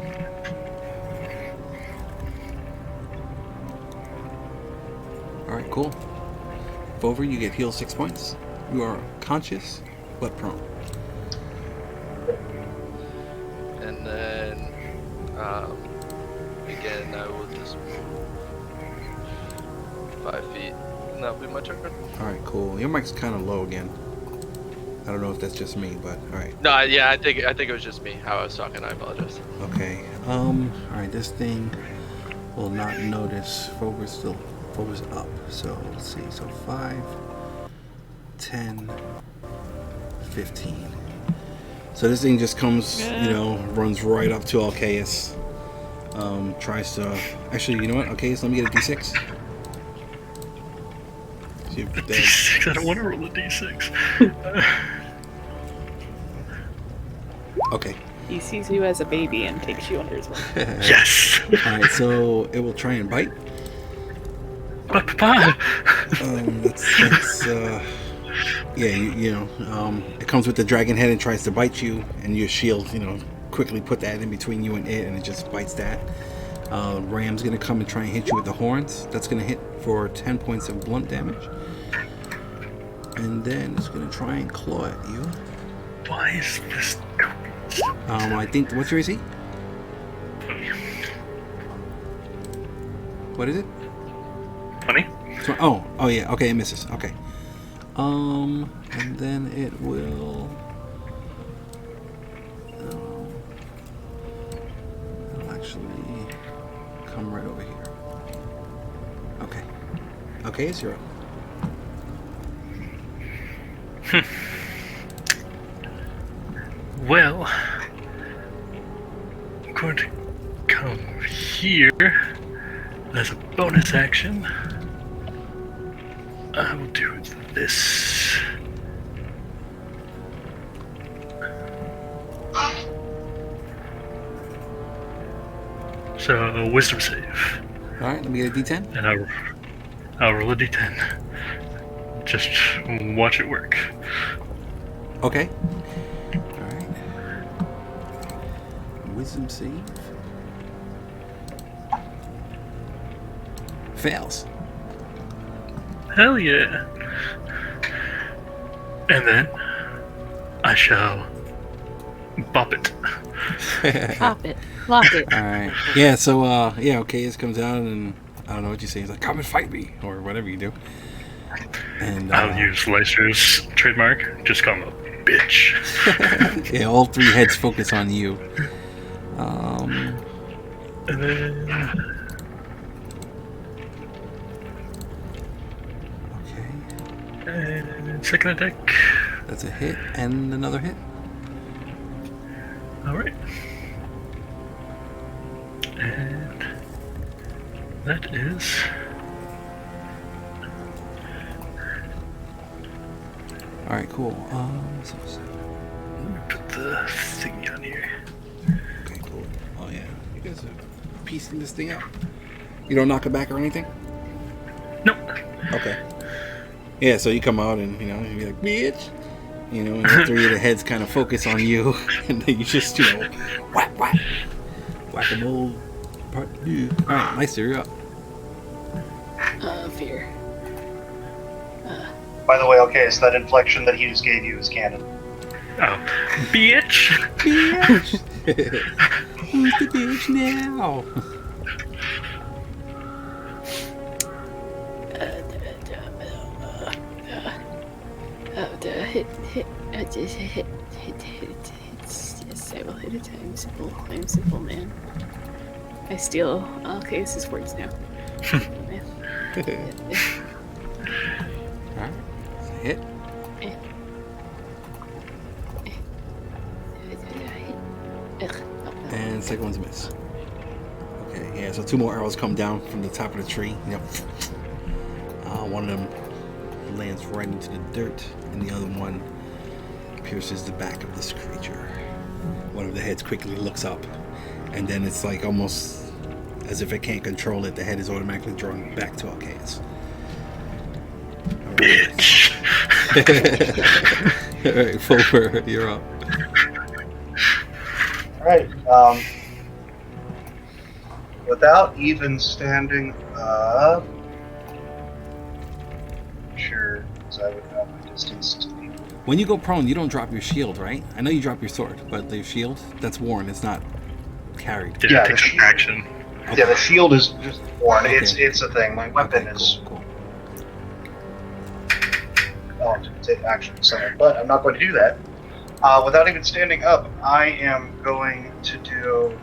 All right. Cool. Over, you get healed 6 points. You are conscious, but prone. And then, again, I will just move 5 feet and that'll be my turn. All right, cool. Your mic's kind of low again. I don't know if that's just me, but all right. No, yeah, I think it was just me how I was talking. I apologize. Okay. All right. This thing will not notice. Fomher's up. So let's see. So 5, 10, 15. So this thing just comes, runs right up to Alcaeus. Tries to. Actually, you know what? Alcaeus, let me get a D6. See if that- D6. I don't want to roll a D6. Okay. He sees you as a baby and takes you under his wing. Yes. All right. So it will try and bite. Papa. That's it comes with the dragon head and tries to bite you, and your shield, quickly put that in between you and it just bites that. Ram's gonna come and try and hit you with the horns. That's gonna hit for 10 points of blunt damage, and then it's gonna try and claw at you. Why is this? I think what's your AC? What is it? 20. Oh yeah. Okay, it misses. Okay. And then it will. It'll actually come right over here. Okay. Okay, it's your up. Well, I'm going to come here as a bonus action. I will do this. So, wisdom save. All right, let me get a D10. And I'll roll a d10. Just watch it work. Okay. All right. Wisdom save. Fails. Hell yeah. And then I shall bop it. Pop it. Lock it. All right. Yeah. So okay. This comes out and I don't know what you say. He's like, "Come and fight me," or whatever you do. And I'll use Leicester's trademark. Just call him a bitch. yeah, all 3 heads focus on you. And then Okay. and second attack. That's a hit and another hit. All right. And that is. All right. Cool. So, Let me put the thing on here. okay. Cool. Oh yeah. You guys are piecing this thing up. You don't knock it back or anything. Nope. Okay. Yeah. So you come out and you're like, bitch. And all 3 of the heads kind of focus on you, and then you just whack whack-a-mole part 2. All right, Meister, you're up. Fear. By the way, okay, so that inflection that he just gave you is canon. Oh, bitch! Bitch! Who's the bitch now? Yes, I will hit a time. Simple. I'm simple, man. I steal Alcaeus' words now. Alright, it's a hit. And second one's a miss. Okay, yeah, so 2 more arrows come down from the top of the tree. One of them lands right into the dirt, and the other one pierces the back of this creature. One of the heads quickly looks up, and then it's like almost as if it can't control it, the head is automatically drawn back to Alcaeus. Bitch! Alright, Fomher, you're up. Alright, without even standing up, sure, because I would know my distance to people. When you go prone, you don't drop your shield, right? I know you drop your sword, but the shield, that's worn, it's not carried. Did Yeah, it take the some shield. action? Yeah, the shield is just worn. Okay. It's a thing. My weapon Okay, is cool. take action somewhere, but I'm not going to do that. Without even standing up, I am going to do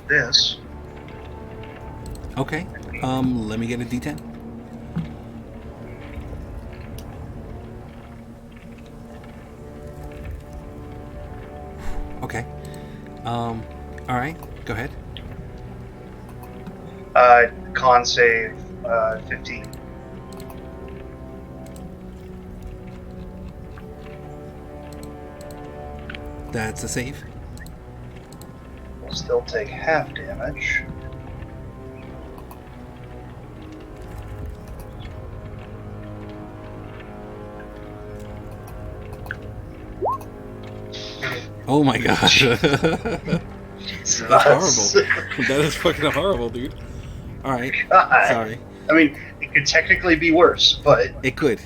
this. Okay. Let me get a D10. Okay. All right. Go ahead. Con save 15. That's a save. Will still take half damage. Oh my gosh. Jesus. That's horrible. That is fucking horrible, dude. All right. Sorry. I mean, it could technically be worse, but It could.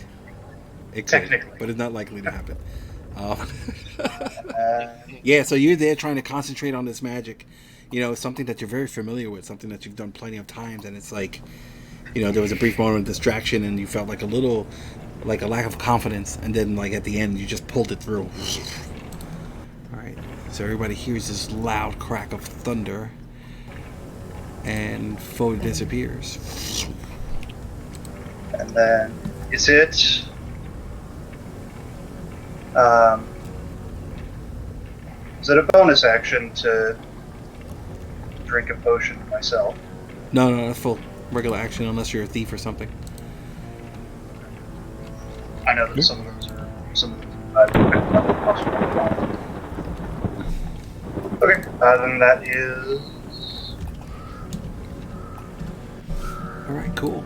It could. Technically. But it's not likely to happen. uh, Yeah, so you're there trying to concentrate on this magic. You know, something that you're very familiar with, something that you've done plenty of times, and it's like, you know, there was a brief moment of distraction and you felt like a little, like a lack of confidence, and then like at the end you just pulled it through. Alright, so everybody hears this loud crack of thunder, and Fomher disappears. and then is it? Is it a bonus action to drink a potion myself? No, that's full regular action unless you're a thief or something. I know that some of those are some. Okay, then that is. Alright, cool.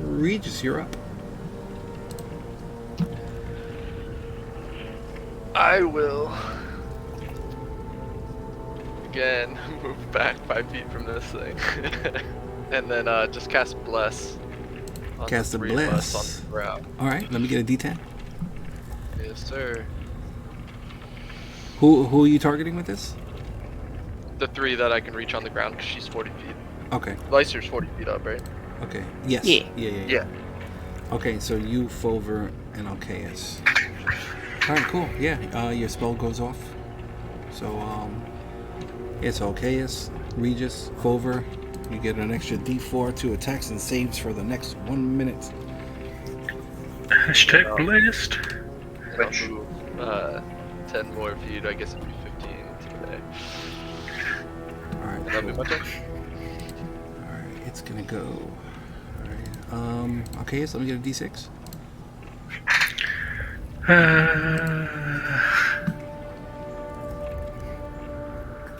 Regis, you're up. I will again move back 5 feet from this thing, and then just cast Bless. On Cast the a three of us Bless. on the ground. Alright, let me get a D10. Yes, sir. Who are you targeting with this? The 3 that I can reach on the ground because she's 40 feet. Okay. Lyser's 40 feet up, right? Okay. Yes. Yeah. Yeah. Okay, so you, Fomher, and Alcaeus. Alright, cool. Yeah, your spell goes off. So, yeah, so Alcaeus, Regis, Fomher, you get an extra D4 to attacks and saves for the next 1 minute. Hashtag blessed. Which- I'll move 10 more feet. I guess it'd be 15 today. Alright, That'll be my cool. turn. Alright, it's gonna go. Alright, Alcaeus, let me get a D6.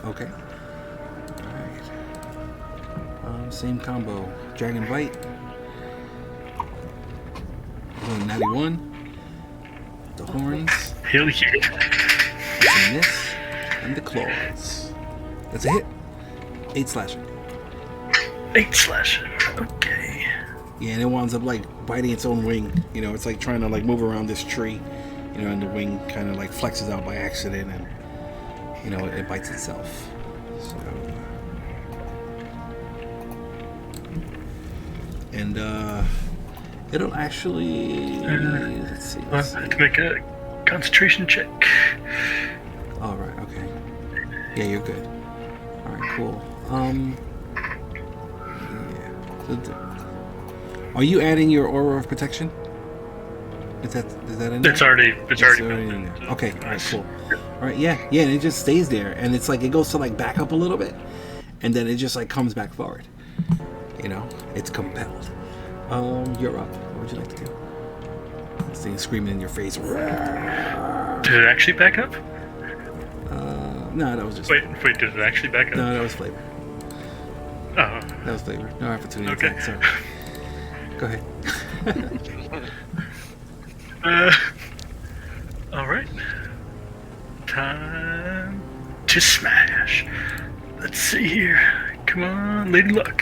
Okay. Alright. Same combo. Dragon Bite. Natty 1. The horns. Hell yeah. That's a miss. And the claws. That's a hit. 8 slashing. 8 slashing. Okay. Yeah, and it winds up like biting its own wing. You know, it's like trying to like move around this tree. You know, and the wing kind of like flexes out by accident, and you know it bites itself. So, and it'll actually let's see. I have to make a concentration check. All right. Okay. Yeah, you're good. All right. Cool. Yeah. Are you adding your aura of protection? Is that in there? It's already in there. Okay, all right, cool. All right, yeah, and it just stays there, and it's like it goes to like back up a little bit, and then it just like comes back forward. You know, it's compelled. You're up. What would you like to do? This thing is screaming in your face. Did it actually back up? No, that was just. Wait, did it actually back up? No, that was flavor. Oh. That was flavor. No opportunity Okay. attack. Sorry. Go ahead. Alright. Time to smash. Let's see here. Come on, Lady Luck.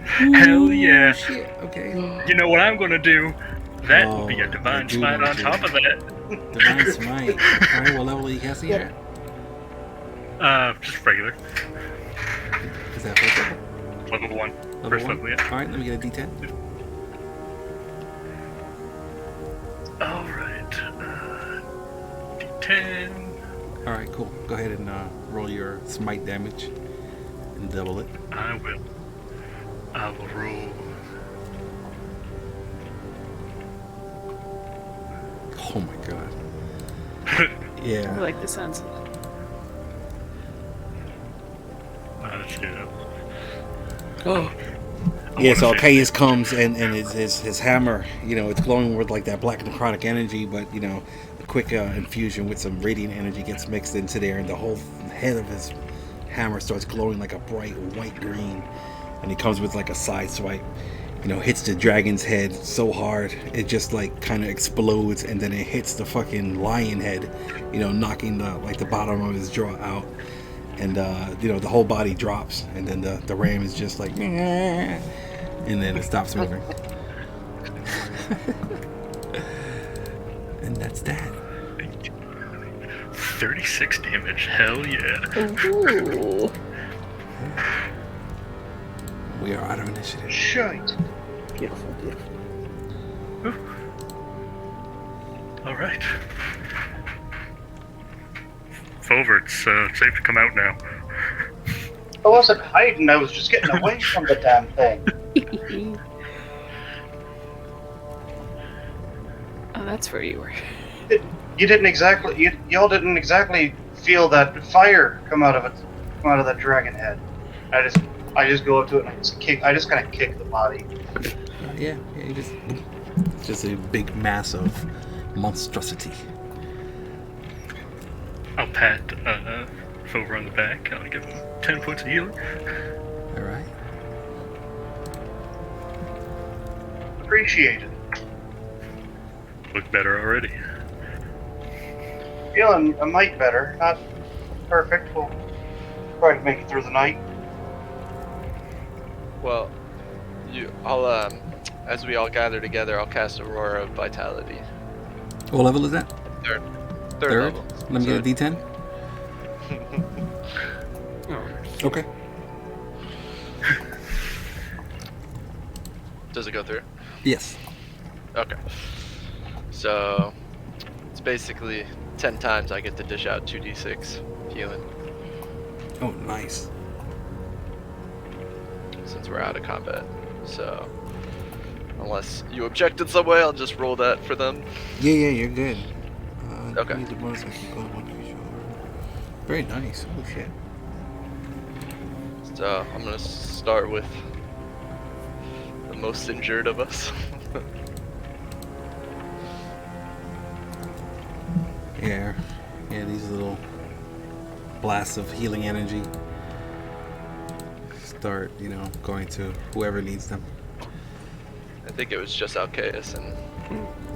Hell yeah. Shit. Okay. You know what I'm gonna do? That will be a Oh, divine I do smite know on too. top of that. Divine Smite. Alright, what level are you casting it at? Just regular. Is that first level? Level 1. Level First 1? level, yeah. Alright, let me get a D10. Alright. D10. All right, cool. Go ahead and roll your smite damage and double it. I will roll. Oh my god. I Yeah. like the sounds of it. Let's do that. Oh. I Yeah, so wanna say- Alcaeus comes and his hammer, it's glowing with like that black necrotic energy, but a quick infusion with some radiant energy gets mixed into there, and the whole head of his hammer starts glowing like a bright white green, and he comes with like a side swipe, hits the dragon's head so hard it just like kind of explodes, and then it hits the fucking lion head, knocking the bottom of his jaw out, and the whole body drops, and then the ram is just like, and then it stops moving. And that's that. 36 damage. Hell yeah. Ooh. We are out of initiative. Shite. Beautiful, beautiful. Alright. Fomher, it's safe to come out now. I wasn't hiding, I was just getting away from the damn thing. Oh, that's where you were. You didn't exactly, y'all didn't exactly feel that fire come out of that dragon head. I just go up to it and I just kind of kick the body. Yeah, it's just a big mass of monstrosity. I'll pat Fomher on the back. I'll give him 10 points of healing. All right. Appreciate it. Look better already. Feeling a mite better, not perfect. We'll try to make it through the night. Well, I'll as we all gather together, I'll cast Aurora of Vitality. What level is that? Third Third? level. Let me get a D10. Okay. Does it go through? Yes. Okay. So it's basically 10 times I get to dish out 2d6 healing Oh, nice. since we're out of combat. So unless you object in some way, I'll just roll that for them. Yeah, you're good. Okay. Use the bonus action to go to one creature. Very nice. Oh shit. So I'm gonna start with the most injured of us. Yeah, these little blasts of healing energy start, going to whoever needs them. I think it was just Alcaeus and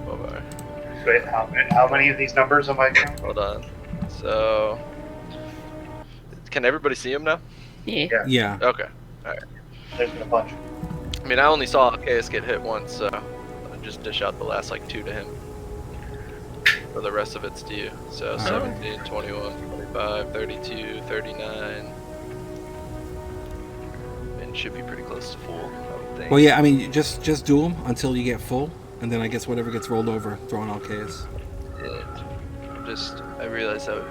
Fomher. Wait, how many of these numbers am I doing? Hold on. So can everybody see him now? Yeah. Yeah. Okay. There's been a bunch. I mean, I only saw Alcaeus get hit once, so I'll just dish out the last like 2 to him. For the rest of it's to you. So Alright. 17, 21, 25, 32, 39. And should be pretty close to full, I would think. Well, yeah. I mean, just do them until you get full, and then I guess whatever gets rolled over, throw on Alcaeus. I realized I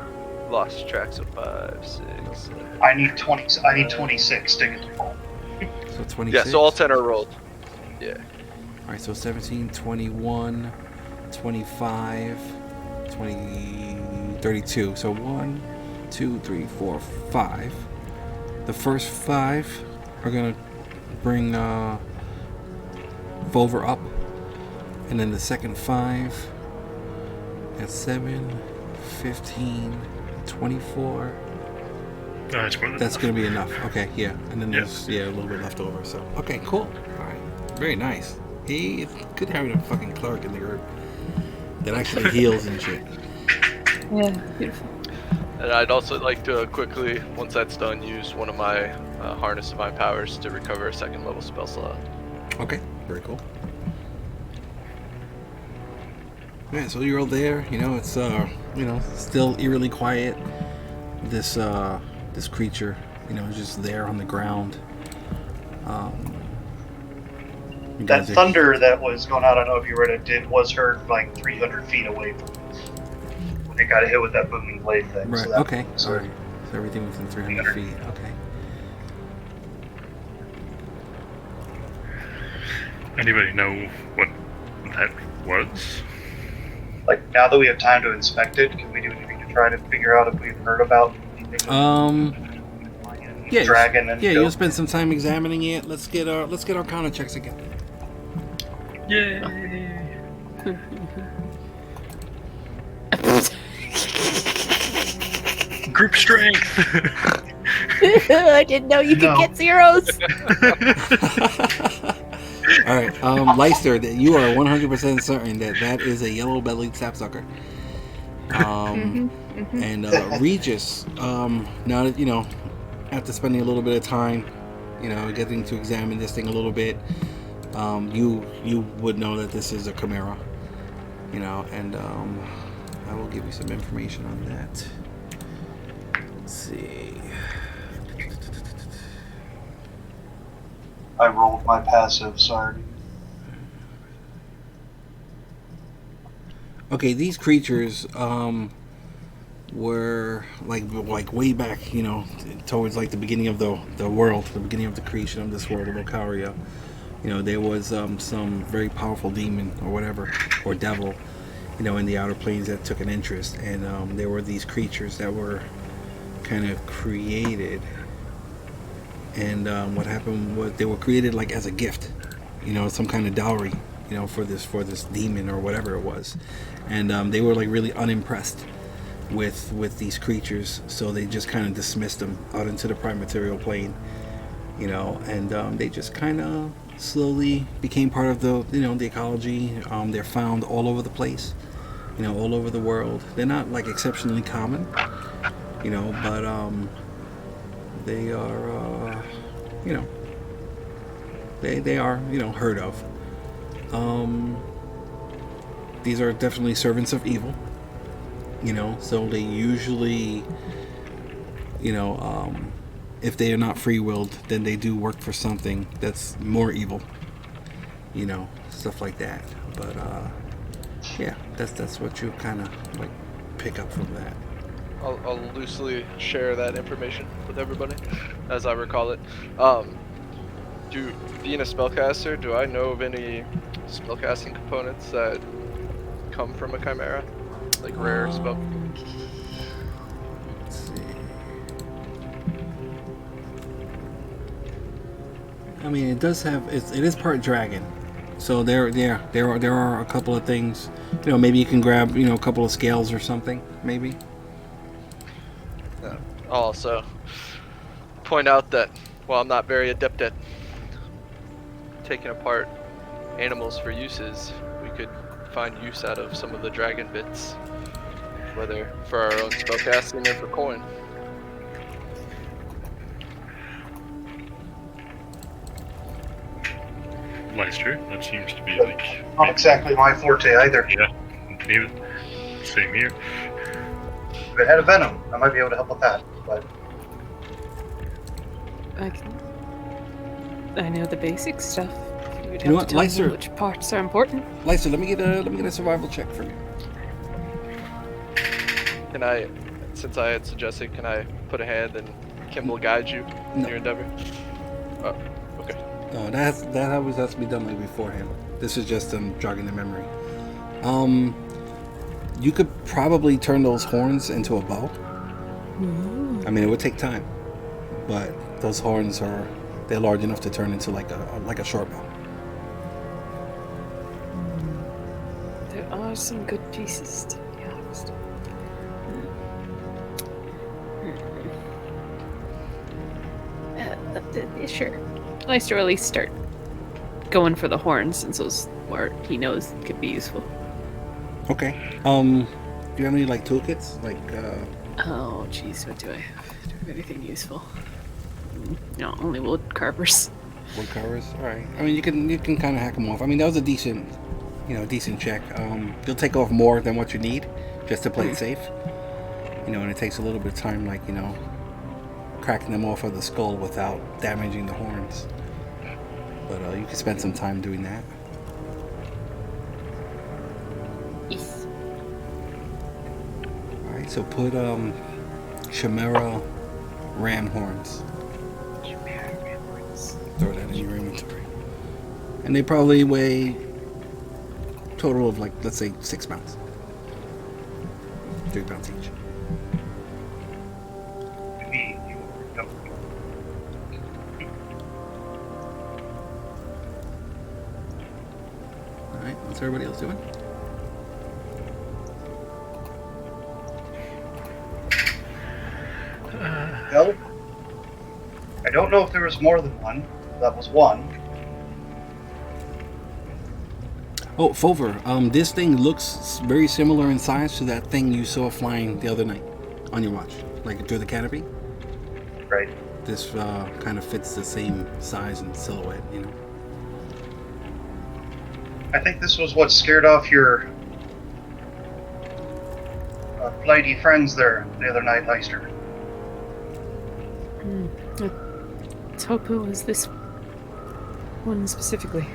lost tracks of 5, 6, 7. I need 20. I need 26 to get to full. So 26. Yeah, so all 10 are rolled. Yeah. All right. So 17, 21, 25, 20, 32. So 1, 2, 3, 4, 5. The first 5 are gonna bring Fomher up, and then the second 5 at 7, 15, 24. That's more than That's enough. gonna be enough. Okay, yeah. And then Yeah. there's a little bit left over. So okay, cool. All right, very nice. Hey, it's good having a fucking cleric in the group that actually heals and shit. Yeah, beautiful. And I'd also like to quickly, once that's done, use one of my Harness of My Powers to recover a 2nd level spell slot. Okay, very cool. Yeah, so you're all there. It's still eerily quiet. This creature, is just there on the ground. You That guys are- thunder that was going on, I don't know if you read it, was heard like 300 feet away from when it got hit with that booming blade thing. Right. So that Okay. was All heard. right. So everything within 300 feet. Okay. Anybody know what that was? Like, now that we have time to inspect it, can we do anything to try to figure out if we've heard about anything? Yeah. Dragon and Yeah. goat? You'll spend some time examining it. Let's get our counter checks again. Yay! Group strength! I didn't know you could No. get zeros. All right, Leister, that you are 100% certain that is a yellow-bellied sapsucker. And Regis, now that after spending a little bit of time, getting to examine this thing a little bit, you would know that this is a chimera, and I will give you some information on that. Let's see. I rolled my passive, sorry. Okay, these creatures were like way back, towards like the beginning of the world, the beginning of the creation of this world of Ocaria. There was some very powerful demon or whatever, or devil, in the outer planes that took an interest, and there were these creatures that were kind of created. And what happened was they were created like as a gift, some kind of dowry, for this demon or whatever it was, and they were like really unimpressed with these creatures, so they just kind of dismissed them out into the prime material plane, and they just kind of slowly became part of the the ecology. They're found all over the place, all over the world. They're not like exceptionally common, but they are, they are, heard of. These are definitely servants of evil, so they usually, if they are not free-willed, then they do work for something that's more evil, stuff like that. But, yeah, that's what you kind of, like, pick up from that. I'll loosely share that information with everybody, as I recall it. Being a spellcaster, do I know of any spellcasting components that come from a chimera, like rare spell? Let's see. I mean, it does have it is part dragon, so there are a couple of things. Maybe you can grab a couple of scales or something, maybe. I'll also point out that while I'm not very adept at taking apart animals for uses, we could find use out of some of the dragon bits, whether for our own spellcasting or for coin. Leister, that seems to be like... Not exactly my forte either. Yeah, neither. Same here. If it had a venom, I might be able to help with that. But I know the basic stuff. You would You know have what, to tell me Leister? which parts are important. Leister, let me get a survival check from you. Can I, since I had suggested, can I put a hand and Kimball guide you in No. your endeavor? Oh, okay. That always has to be done like beforehand. This is just jogging the memory. You could probably turn those horns into a bow. I mean, it would take time, but those horns they're large enough to turn into like a short bow. There are some good pieces, to be honest. Sure. Leister will at least start going for the horns, since those are he knows could be useful. Okay. Do you have any like toolkits? Like Oh, jeez, what do I have? Do I have anything useful? No, only wood carvers. wood carvers? All right. I mean, you can kind of hack them off. I mean, that was a decent check. You'll take off more than what you need just to play it safe. And it takes a little bit of time, like cracking them off of the skull without damaging the horns. But you can spend some time doing that. Yes. Alright, so put Chimera ram horns. Throw that in your inventory. And they probably weigh total of like, let's say 6 pounds. 3 pounds each. Me, you don't. Alright, what's everybody else doing? Well, I don't know if there was more than one. That was one. Oh, Fomher, this thing looks very similar in size to that thing you saw flying the other night on your watch, like through the canopy. Right. This kind of fits the same size and silhouette, you know. I think this was what scared off your flighty friends there the other night, Leister. Let's hope it was this one specifically.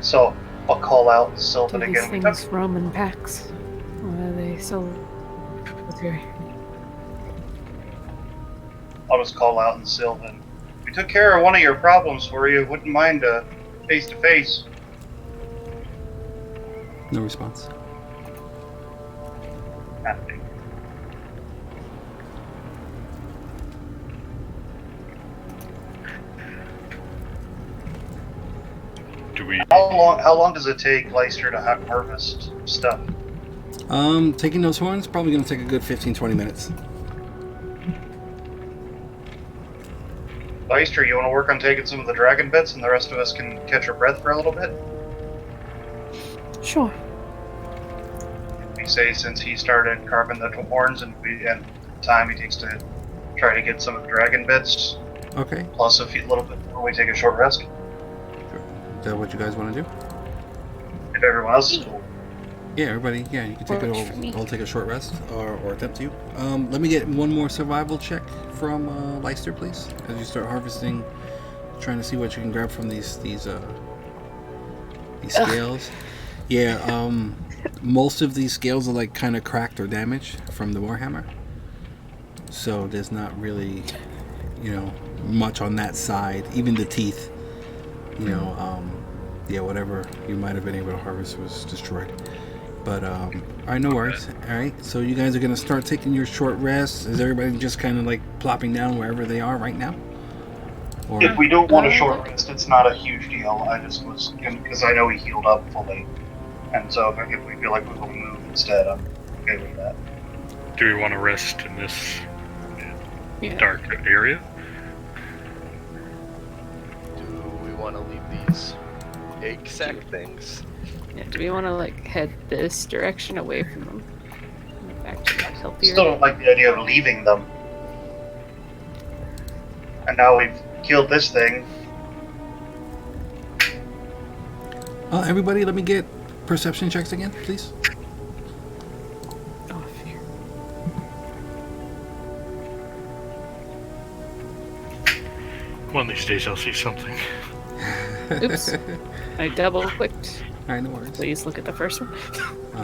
So I'll call out Do Sylvan these again. We things took, roam in packs? Or are they solitary? I'll just call out and Sylvan. We took care of one of your problems for you. Wouldn't mind face to face. No response. Kind of thing. Do we? How long does it take Leister to harvest stuff? Taking those horns probably gonna take a good 15-20 minutes. Leister, you want to work on taking some of the dragon bits, and the rest of us can catch our breath for a little bit? Sure. We say since he started carving the horns, and time he takes to try to get some of the dragon bits, Okay. plus a little bit before we take a short rest. Is that what you guys want to do? If everyone else is cool. Yeah, everybody. Yeah, you can take Works for me. I'll take a short rest, or it's up to you. Let me get one more survival check from Leister, please, as you start harvesting, trying to see what you can grab from these scales. Yeah, most of these scales are like kind of cracked or damaged from the warhammer, so there's not really, much on that side. Even the teeth, whatever you might have been able to harvest was destroyed. But all right, no worries. All right, so you guys are gonna start taking your short rests. Is everybody just kind of like plopping down wherever they are right now? Or If we don't want a short rest, it's not a huge deal. I just was, because I know he healed up fully. And so if we feel like we want to move instead, I'm okay with that. Do we want to rest in this Yeah. dark area? Do we want to leave these egg sack things? Yeah, do we want to like head this direction away from them? Back to the healthier. Still don't like the idea of leaving them. And now we've killed this thing. everybody, let me get perception checks again, please. Oh, fear. One of these days I'll see something. Oops. I double clicked. All right, no worries. Please look at the first one.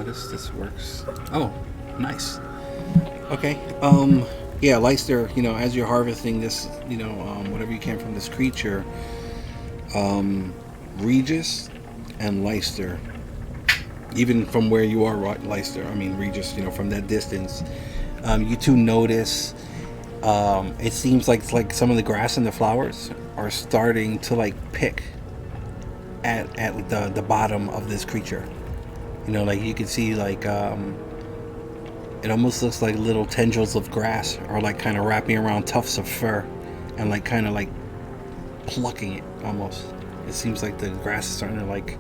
This works. Oh, nice. Okay. Yeah, Leister, as you're harvesting this, whatever you can from this creature, Regis and Leister, even from where you are, Leister, Regis, from that distance, you two notice, it seems like some of the grass and the flowers are starting to like pick at the bottom of this creature. Like you can see like it almost looks like little tendrils of grass are like kind of wrapping around tufts of fur and like kind of like plucking it almost. It seems like the grass is starting to like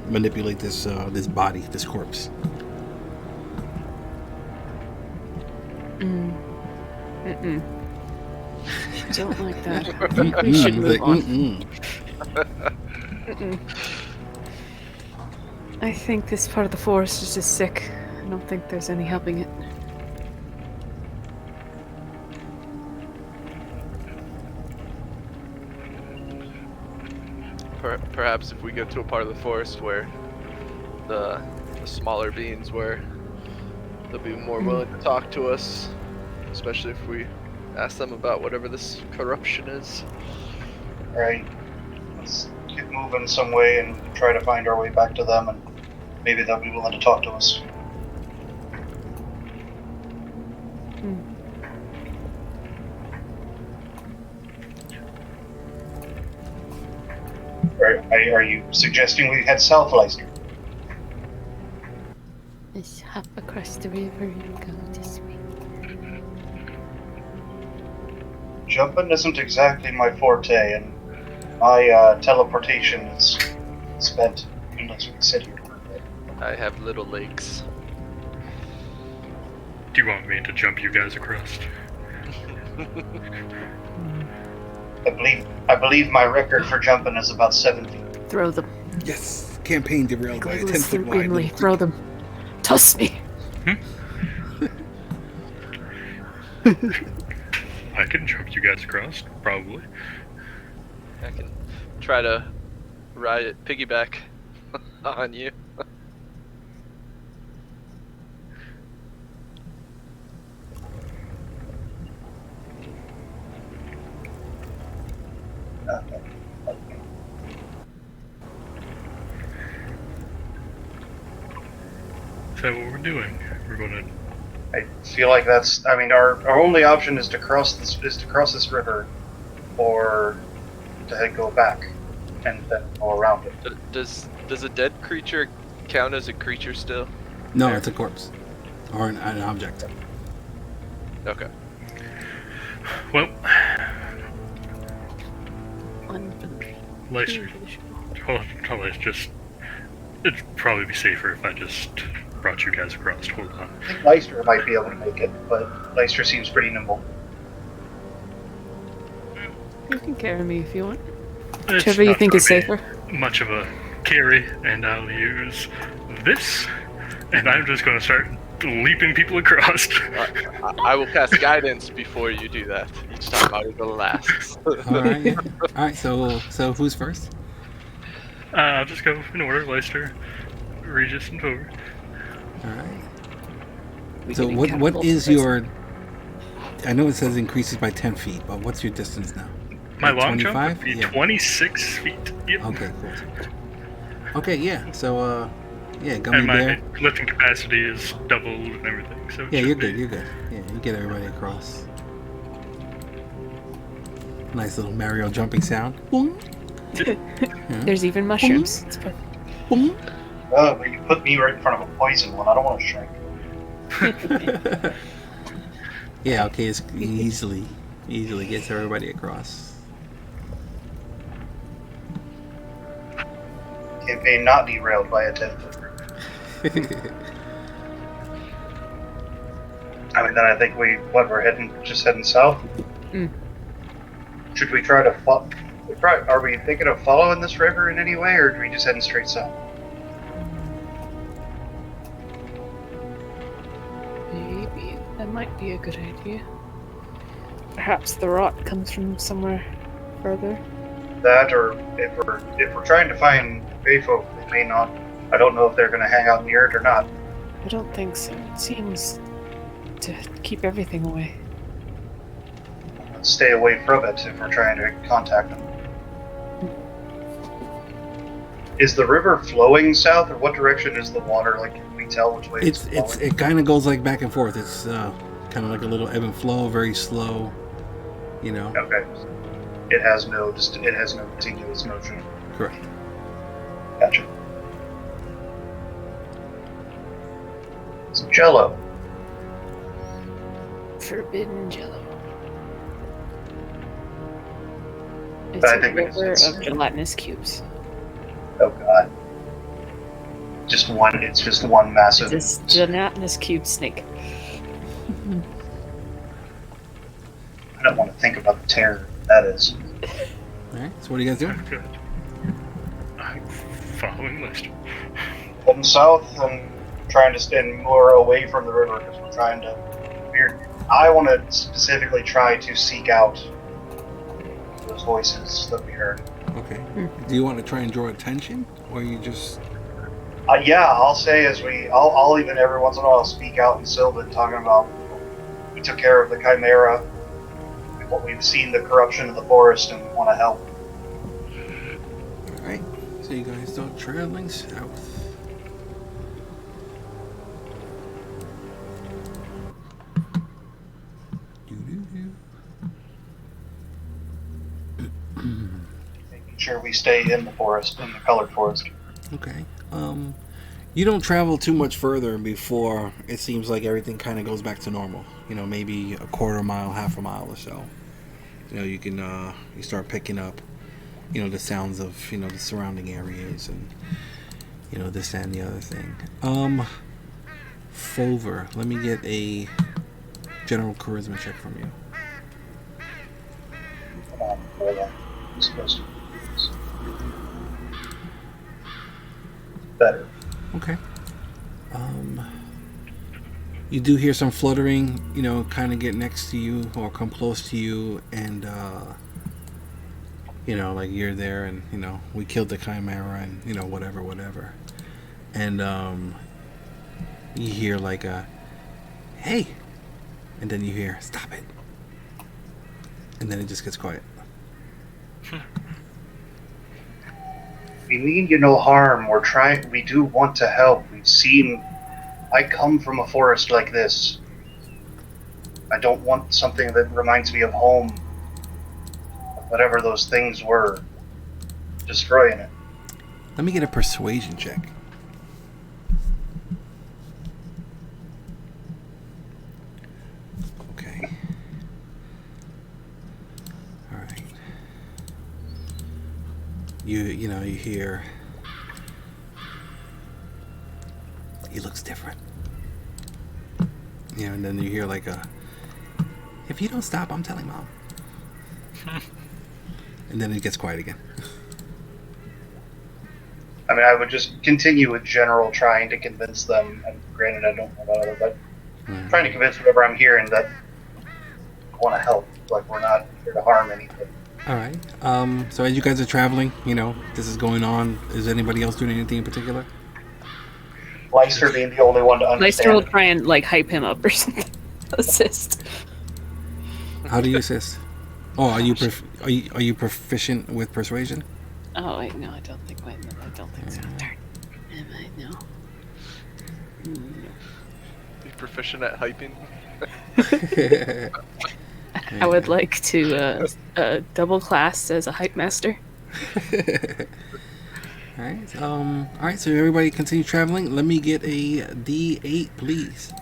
manipulate this body, this corpse. Don't like that. We should move on. I think this part of the forest is just sick. I don't think there's any helping it. perhaps if we get to a part of the forest where the smaller beings were, they'll be more willing to talk to us, especially if we ask them about whatever this corruption is. Right. Let's get moving some way and try to find our way back to them, and maybe they'll be willing to talk to us. Are you suggesting we head south, Leister? Let's hop across the river and go this way. Jumping isn't exactly my forte, and my teleportation is spent unless we sit here for a bit. I have little legs. Do you want me to jump you guys across? I believe my record for jumping is about 7 feet. Throw them. Yes, campaign derailed by a Legolas 10-foot wide. grimly. Throw them. Toss me. I can jump you guys across, probably. I can try to ride it, piggyback on you. Is that what we're doing? We're gonna. I feel like that's. I mean, our only option is to cross this river, or to go back and then go around it. Does a dead creature count as a creature still? No, it's a corpse or an object. Okay. Well, Unbelievable. Leister, hold on, let's just. It'd probably be safer if I just brought you guys across. Hold on. I think Leister might be able to make it, but Leister seems pretty nimble. You can carry me if you want. It's Whichever you not think gonna is be safer. Much of a carry, and I'll use this, and I'm just going to start leaping people across. I will cast guidance before you do that. Each time I will go last. All right. Yeah. All right. So who's first? I'll just go in order: Leister, Regis, and Fomher. All right. We So can what catapult is the your? I know it says increases by 10 feet, but what's your distance now? My Like long jump 25? would be Yeah. 26 feet. Yep. Okay, cool. Okay, yeah. So yeah, gummy And my bear. lifting capacity is doubled and everything. So it Yeah, should you're be- good. You're good. Yeah, you get everybody across. Nice little Mario jumping sound. Boom. There's even mushrooms. It's perfect. Boom. Oh, but you put me right in front of a poison one. I don't want to shrink. Yeah, okay, it's easily gets everybody across. Campaign not derailed by a 10-foot river. I mean, then I think we're heading south. Mm. Should we try to are we thinking of following this river in any way, or are we just heading straight south? Maybe that might be a good idea. Perhaps the rot comes from somewhere further. That, or if we're trying to find Bay folk, they may not. I don't know if they're going to hang out near it or not. I don't think so. It seems to keep everything away. Let's stay away from it if we're trying to contact them. Is the river flowing south, or what direction is the water? Like, can we tell which way it's flowing? It kind of goes like back and forth. It's kind of like a little ebb and flow, very slow. You know. Okay. It has no continuous motion. Correct. Gotcha. Some Jello. Forbidden jello. I It's a think we river just- of gelatinous cubes. Oh god. Just one. It's just one massive. This gelatinous cube snake. I don't want to think about the terror that is. All right. So what are you guys doing? I'm good. I'm following Leister. Heading south and trying to stand more away from the river because we're trying to. I want to specifically try to seek out those voices that we heard. Okay. Do you want to try and draw attention, or you just? Yeah, I'll say I'll even every once in a while speak out in Sylvan, talking about we took care of the Chimera, what we've seen the corruption of the forest, and we want to help. All right. So you guys start traveling south. Making sure we stay in the forest, in the colored forest. Okay. You don't travel too much further before it seems like everything kind of goes back to normal. You know, maybe a quarter mile, half a mile or so. You know, you can you start picking up, you know, the sounds of, you know, the surrounding areas and, you know, this and the other thing. Fomher, let me get a general charisma check from you. Come on, boy. It's supposed to be better. Okay. You do hear some fluttering, you know, kind of get next to you or come close to you, and you know, like you're there, and you know, we killed the Chimera, and you know, whatever, and you hear like a, hey, and then you hear, stop it, and then it just gets quiet. We mean you no harm. We do want to help. I come from a forest like this. I don't want something that reminds me of home. Whatever those things were. Destroying it. Let me get a persuasion check. Okay. All right. You know, you hear, he looks different. You know, and then you hear like a, if you don't stop, I'm telling Mom. And then it gets quiet again. I mean, I would just continue with general trying to convince them, and granted I don't know about it, but trying to convince whoever I'm hearing that I want to help, like we're not here to harm anything. All right. So as you guys are traveling, you know, this is going on. Is anybody else doing anything in particular? Leister being the only one to Leister will understand. try and like hype him up or something. Assist. How do you assist? Oh, are you proficient with persuasion? Oh wait, no, I don't think so. Darn. Am I? No. Be proficient at hyping. I would like to double class as a hype master. All right. All right. So everybody continue traveling. Let me get a D8, please.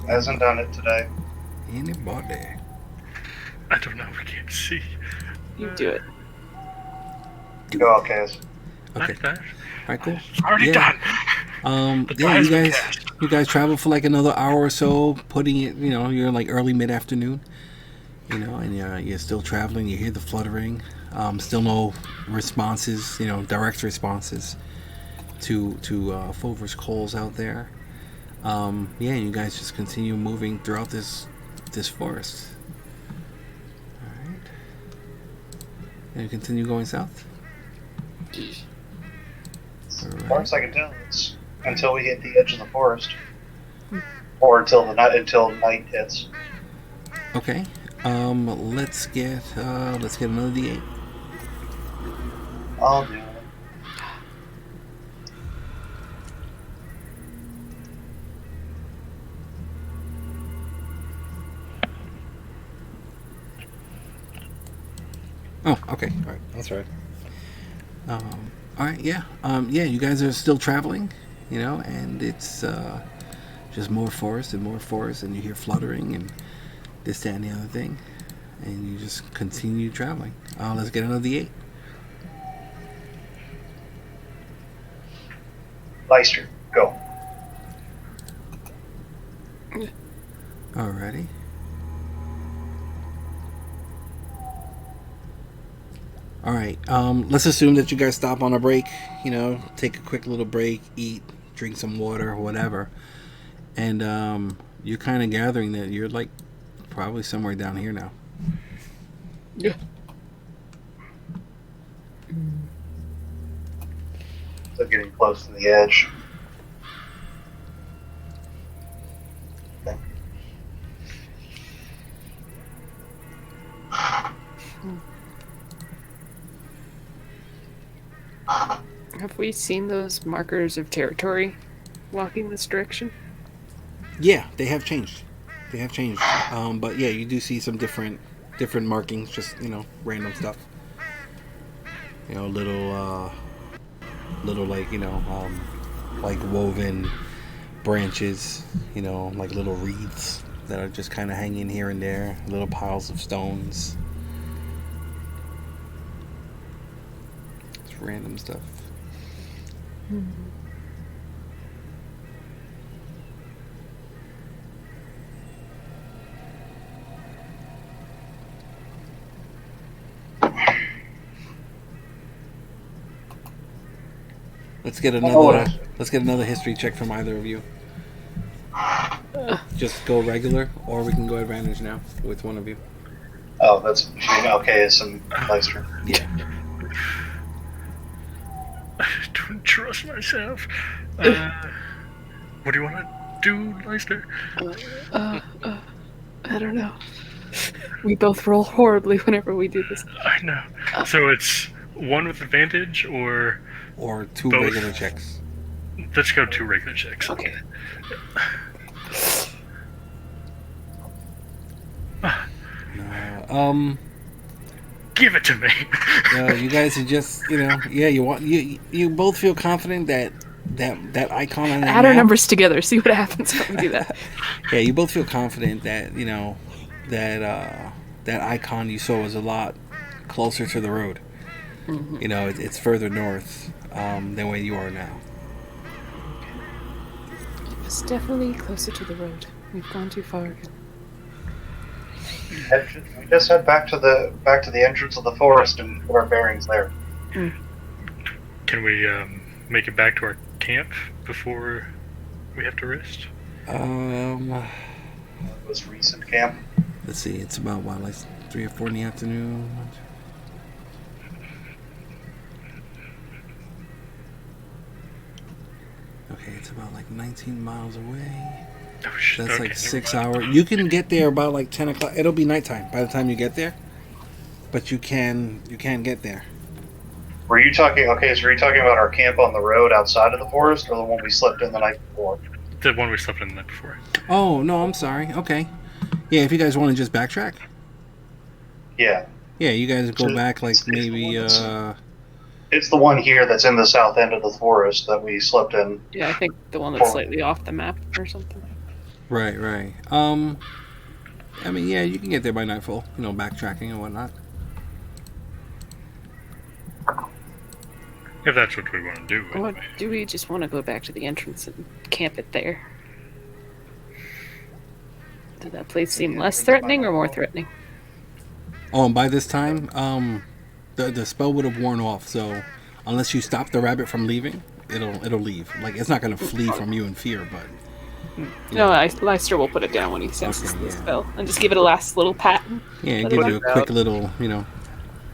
Hasn't done it today. Anybody? I don't know. We can't see. You do it. Go, Alcaeus. Okay. All right. Cool. It's already done. Yeah. You guys travel for like another hour or so, putting it. You know, you're like early mid-afternoon. You know, and you're still traveling. You hear the fluttering. Still no responses. You know, direct responses to Fomher's calls out there. Yeah, you guys just continue moving throughout this forest. All right, and you continue going south. As far as I can tell, it's until we hit the edge of the forest, or until night hits. Okay. Let's get another D8. I'll do it. Oh, okay. All right. That's right. All right. Yeah. Yeah. You guys are still traveling, you know, and it's just more forest, and you hear fluttering and this, that, and the other thing, and you just continue traveling. Let's get another D8. Leister, go. Alrighty. All right. Let's assume that you guys stop on a break. You know, take a quick little break, eat, drink some water, whatever. And you're kind of gathering that you're like probably somewhere down here now. Yeah. So getting close to the edge. Have we seen those markers of territory walking this direction? Yeah, they have changed. They have changed. But yeah, you do see some different markings, just random stuff. Little like like woven branches. Like little wreaths that are just kind of hanging here and there. Little piles of stones. Just random stuff. Let's get another history check from either of you. Just go regular, or we can go advantage now with one of you. Oh, that's between Alcaeus and Leister. Yeah. I don't trust myself. What do you want to do, Leister? I don't know. We both roll horribly whenever we do this. I know. So it's one with advantage, or two both? regular checks. Let's go 2 regular checks. Okay. Give it to me. You guys are just you both feel confident that icon on that Add our map- numbers together. See what happens when we do that. Yeah, you both feel confident that that icon you saw was a lot closer to the road. Mm-hmm. It's further north than where you are now. It's definitely closer to the road. We've gone too far again. We just head back to the entrance of the forest and put our bearings there. Can we make it back to our camp before we have to rest? It was recent camp. Let's see. It's about like 3 or 4 in the afternoon. Okay, it's about like 19 miles away. Oh, shit. That's Okay, like 6 never mind. hours. You can get there about like 10 o'clock. It'll be nighttime by the time you get there. But you can get there. Were you talking about our camp on the road outside of the forest, or the one we slept in the night before? The one we slept in the night before. Oh, no, I'm sorry. Okay. Yeah, if you guys want to just backtrack. Yeah. Yeah, you guys go back like It's the maybe one it's the one here that's in the south end of the forest that we slept in. Yeah, I think the one that's slightly off the map or something. Right. I mean, yeah, you can get there by nightfall, backtracking and whatnot. If that's what we want to do. Or Anyway. do we just want to go back to the entrance and camp it there? Did that place seem less threatening or more threatening? Oh, and by this time, the spell would have worn off. So, unless you stop the rabbit from leaving, it'll leave. Like it's not gonna flee from you in fear, but No, Leister will put it down when he senses Okay, the yeah. spell and just give it a last little pat. yeah, it Let gives it you a out. quick little,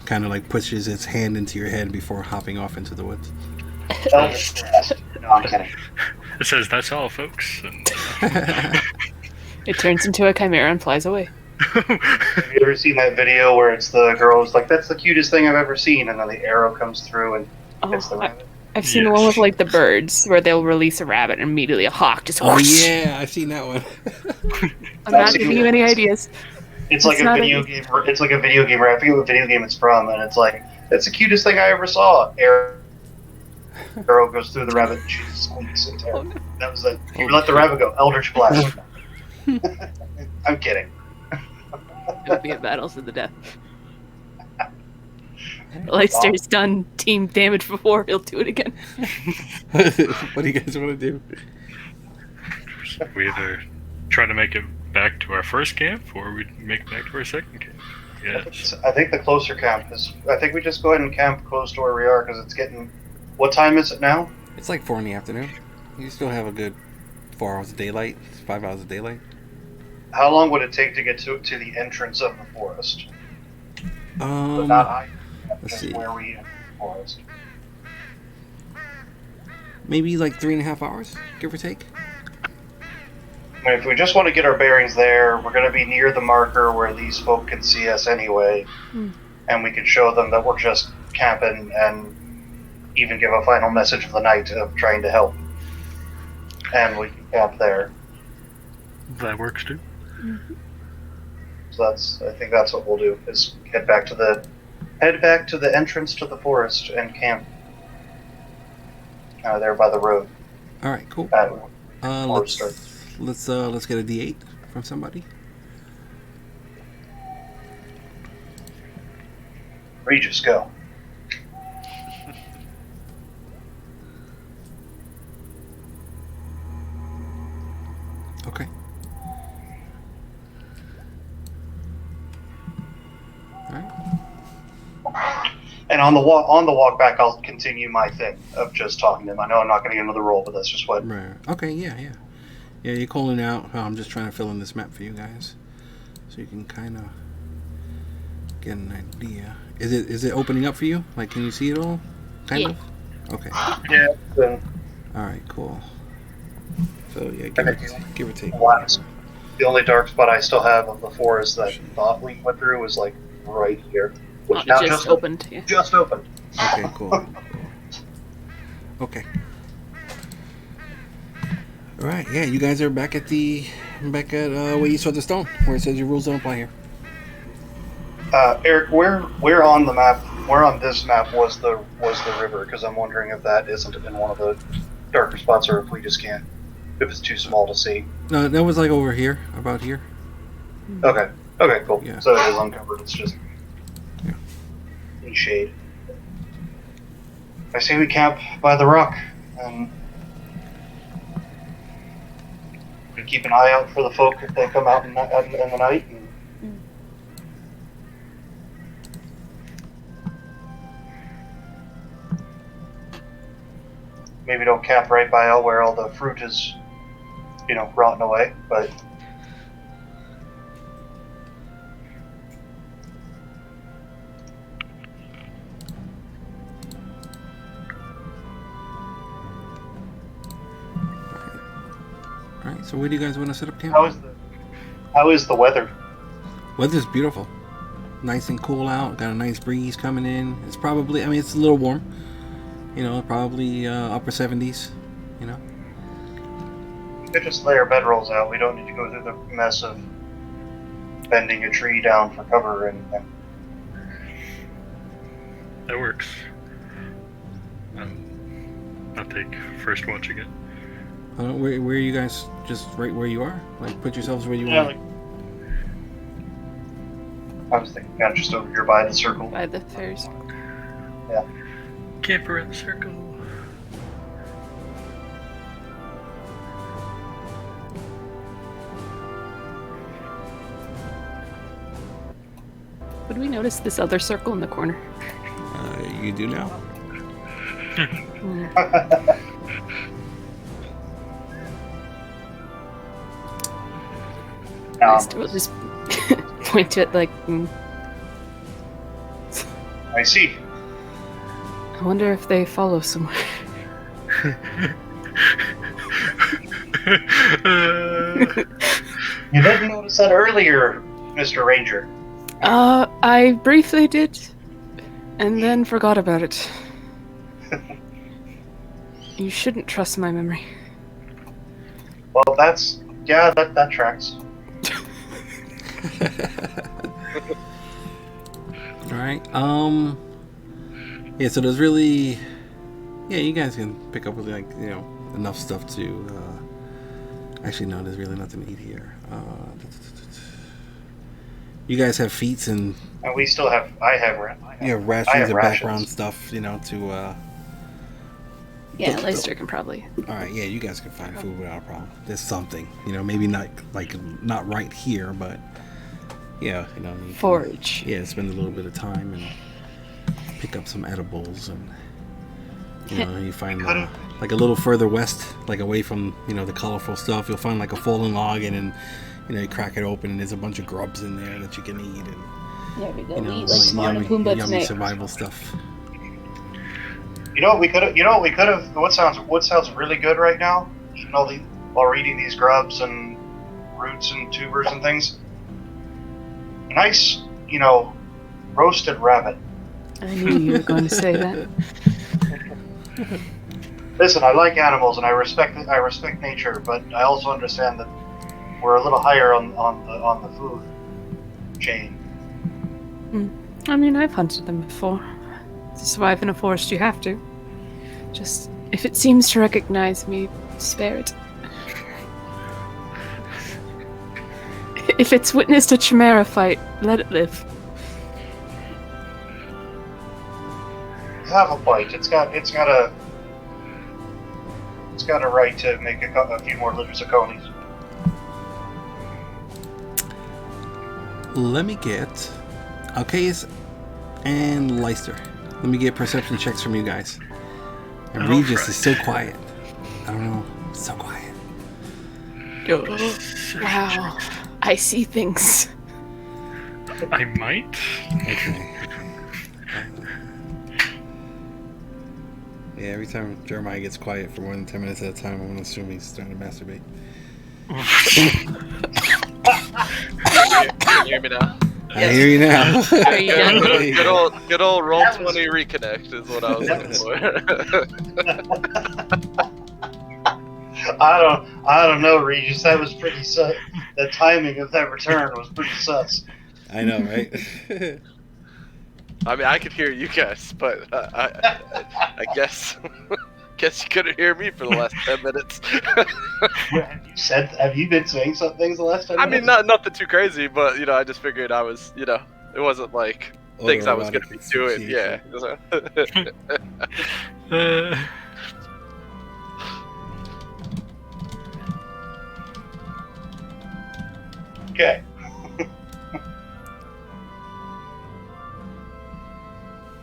kind of like pushes its hand into your head before hopping off into the woods. Eldritch Blast. No, I'm kidding. It says that's all, folks. And, It turns into a chimera and flies away. Have you ever seen that video where it's the girl who's like, "That's the cutest thing I've ever seen," and then the arrow comes through and hits the Oh, rabbit? I've seen the one with like the birds where they'll release a rabbit and immediately a hawk just Oh whoosh. yeah, I've seen that one. I'm not giving you any ideas. It's like It's a not video game. It's like a video game. I forget what video game it's from, and it's like, "That's the cutest thing I ever saw." Arrow goes through the rabbit, and she squeaks in terror. That was it. You let the rabbit go. Eldritch Blast. I'm kidding. It'll be a battle to the death. Leicester's done team damage before, he'll do it again. What do you guys want to do? we either try to make it back to our first camp, or we make it back to our second camp. Yes. I think the closer camp is. I think we just go ahead and camp close to where we are because it's getting. What time is it now? It's like 4 in the afternoon. You still have a good 4 hours of daylight. 5 hours of daylight. How long would it take to get to the entrance of the forest? But not I. Let's Just see. where we enter the forest. Maybe like 3.5 hours, give or take. I mean, if we just want to get our bearings there, we're going to be near the marker where these folk can see us anyway, and we can show them that we're just camping and even give a final message of the night of trying to help. And we can camp there. That works too. So I think that's what we'll do, is head back to the entrance to the forest and camp there by the road. All right, cool. Let's Let's get a D8 from somebody. Regis, go. Okay. All right. And on the walk back, I'll continue my thing of just talking to him. I know I'm not going to get another roll, but that's just what. Right. Okay. Yeah. You're calling out. Oh, I'm just trying to fill in this map for you guys, so you can kind of get an idea. Is it opening up for you? Like, can you see it all? Kind of. Okay. Yeah. All right. Cool. So yeah, give or take. The only dark spot I still have of the forest that I thought we went through was like right here, which now just opened. Yeah. Just opened. Okay. Cool. Okay. All right. Yeah, you guys are back at where you saw the stone, where it says your rules don't apply here. Eric, where on the map? Where on this map was the river? Because I'm wondering if that isn't in one of the darker spots, or if we just can't. If it's too small to see. No, that was like over here, about here. Okay, cool. Yeah. So it is uncovered. It's just in shade. I say we camp by the rock, and we keep an eye out for the folk if they come out in the night. And maybe don't camp right by where all the fruit is, rotten away, but All right. So where do you guys want to set up camp? how is the weather? Weather's beautiful. Nice and cool out. Got a nice breeze coming in. It's probably, it's a little warm. Probably upper 70s. We could just lay our bedrolls out. We don't need to go through the mess of bending a tree down for cover or anything. That works. I'll take first watch again. Where are you guys? Just right where you are? Like, put yourselves where you Yeah, want? I was thinking kind of just over here by the circle. By the fairs. Yeah. Camper in the circle. Would we notice this other circle in the corner? You do now? We'll just point to it like. I see. I wonder if they follow somewhere. You didn't notice that earlier, Mr. Ranger. I briefly did, and then forgot about it. You shouldn't trust my memory. Well, that tracks. All right. Yeah. So there's really, you guys can pick up with enough stuff to. Actually, no. There's really nothing to eat here. You guys have feats and. And we still have. I have rations and background stuff. To. Yeah, Leicester can probably. All right. Yeah, you guys can find food without a problem. There's something. Maybe not not right here, but. Yeah, you forage. Can, spend a little bit of time and pick up some edibles, and you find like a little further west, like away from the colorful stuff. You'll find like a fallen log, and then You crack it open and there's a bunch of grubs in there that you can eat, and Yeah, we go eat like like Timon and yummy, Pumbaa yummy tonight. survival stuff. You know what we could have? You know what we could have? What sounds really good right now? Eating while we're eating these grubs and roots and tubers and things. A nice, roasted rabbit. I knew you were going to say that. Listen, I like animals and I respect nature, but I also understand that we're a little higher on the food chain. I mean, I've hunted them before. To survive in a forest, you have to. Just, if it seems to recognize me, spare it. If it's witnessed a chimera fight, let it live. Have a bite. It's got a right to make a few more liters of conies. Let me get Alcaeus and Leicester. Let me get perception checks from you guys. And Regis is so quiet. I don't know, so quiet. Wow, I see things. I might. Okay. Yeah, every time Jeremiah gets quiet for more than 10 minutes at a time, I'm going to assume he's starting to masturbate. Can you hear me now? I hear you now. Are you done? Good old roll That was- 20 reconnect is what I was that looking for. I don't know, Regis. That was pretty sus. The timing of that return was pretty sus. I know, right? I mean, I could hear you guys, but I guess you couldn't hear me for the last 10 minutes. Have you been saying some things the last time? I mean, nothing too crazy, but I just figured I was, it wasn't like things I was gonna be doing. Yeah. Okay.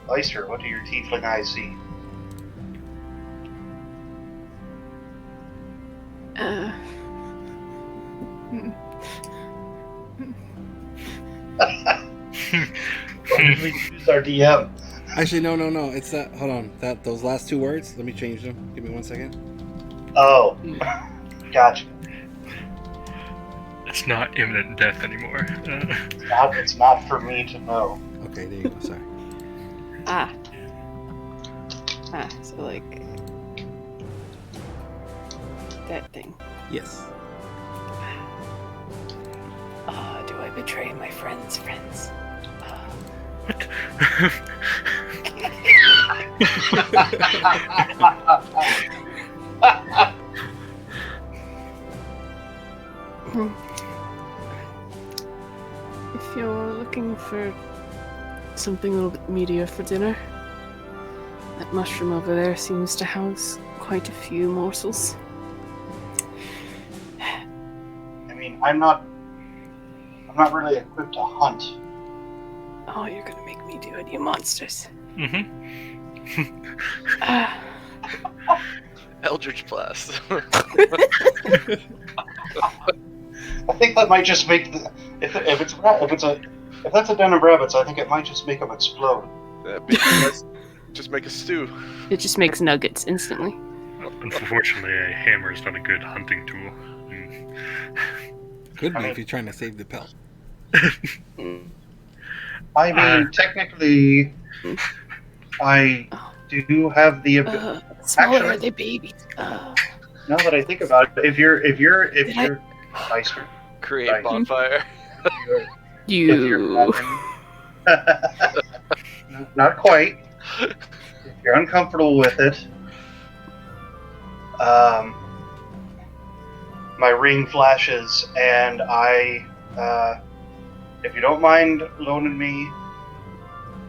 Leicester, what do your tiefling eyes see? Why did we use our DM? Actually, no. It's that. Hold on. Those last two words. Let me change them. Give me 1 second. Oh, gotcha. It's not imminent death anymore. It's not for me to know. Okay, there you go. Sorry. So like that thing. Yes. Do I betray my friends' friends? What? If you're looking for something a little bit meatier for dinner, that mushroom over there seems to house quite a few morsels. I mean, I'm not really equipped to hunt. Oh, you're gonna make me do it, you monsters. Eldritch Blast. I think that might just make if that's a den of rabbits, I think it might just make them explode. Just make a stew. It just makes nuggets instantly. Unfortunately, a hammer is not a good hunting tool. Could be if you're trying to save the pelt. I mean, technically, I do have the ability. Smaller Actually- are they babies? Now that I think about it, if you're Leicester, Create Right. bonfire. if you're not quite. If you're uncomfortable with it, my ring flashes, and if you don't mind loaning me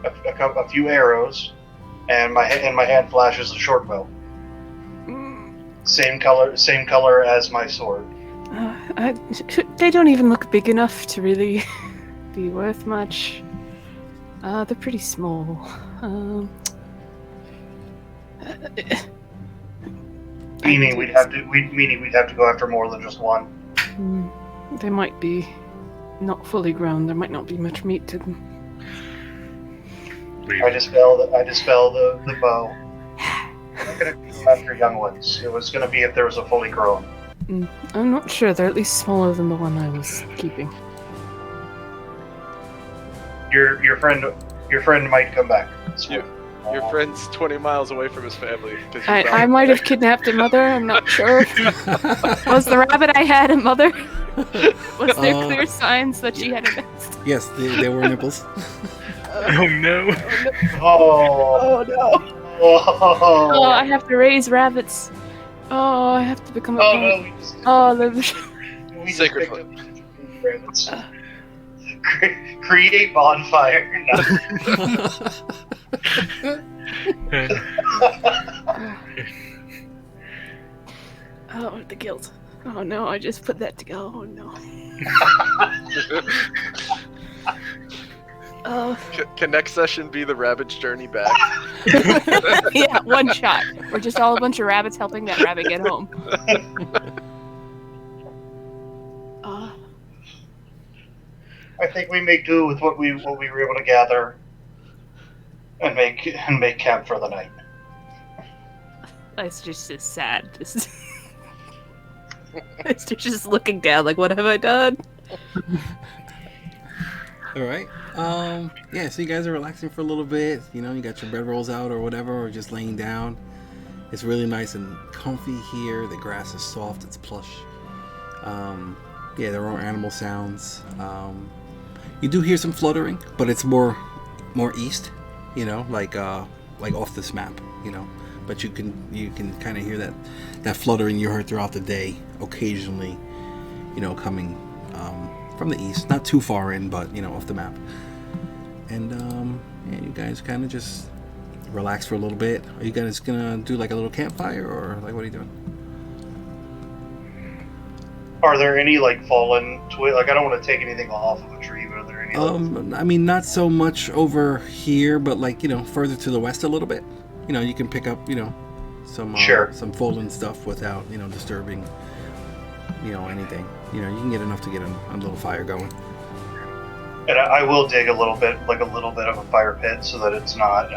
a few arrows, and my hand flashes a short bow. Same color as my sword. They don't even look big enough to really be worth much. They're pretty small. Meaning we'd have to go after more than just one. They might be not fully grown. There might not be much meat to them. Leave I it. dispel the bow. I'm not gonna go after young ones. It was gonna be if there was a fully grown. I'm not sure. They're at least smaller than the one I was keeping. Your friend might come back. Your friend's 20 miles away from his family. 'cause you I found might him. have kidnapped a mother. I'm not sure. Was the rabbit I had a mother? Was there clear signs that she had a nest? Yes, there were nipples. Oh no! Oh no! Oh, Oh, I have to raise rabbits. Oh, I have to become a. Oh no! We just, Oh, we just Sacred picked up rabbits. Create bonfire. Oh, the guilt. Oh no, I just put that together. Oh no. Oh. Can next session be the rabbit's journey back? Yeah, one shot. We're just all a bunch of rabbits helping that rabbit get home. I think we make do with what we were able to gather, and make camp for the night. It's just so sad. It's just looking down like, what have I done? All right. Yeah, so you guys are relaxing for a little bit. You know, you got your bed rolls out or whatever, or just laying down. It's really nice and comfy here. The grass is soft. It's plush. Yeah, there are animal sounds. You do hear some fluttering, but it's more east. You know, like off this map. You know, but you can kind of hear that fluttering you heard throughout the day, occasionally. You know, coming from the east, not too far in, but you know, off the map. And yeah, you guys kind of just relax for a little bit. Are you guys gonna do like a little campfire, or like what are you doing? Are there any like fallen twigs? Like I don't want to take anything off of a tree, but are there any? I mean, not so much over here, but like, you know, further to the west a little bit. You know, you can pick up, you know, some some fallen stuff without, you know, disturbing, you know, anything. You know, you can get enough to get a little fire going. And I will dig a little bit of a fire pit so that it's not.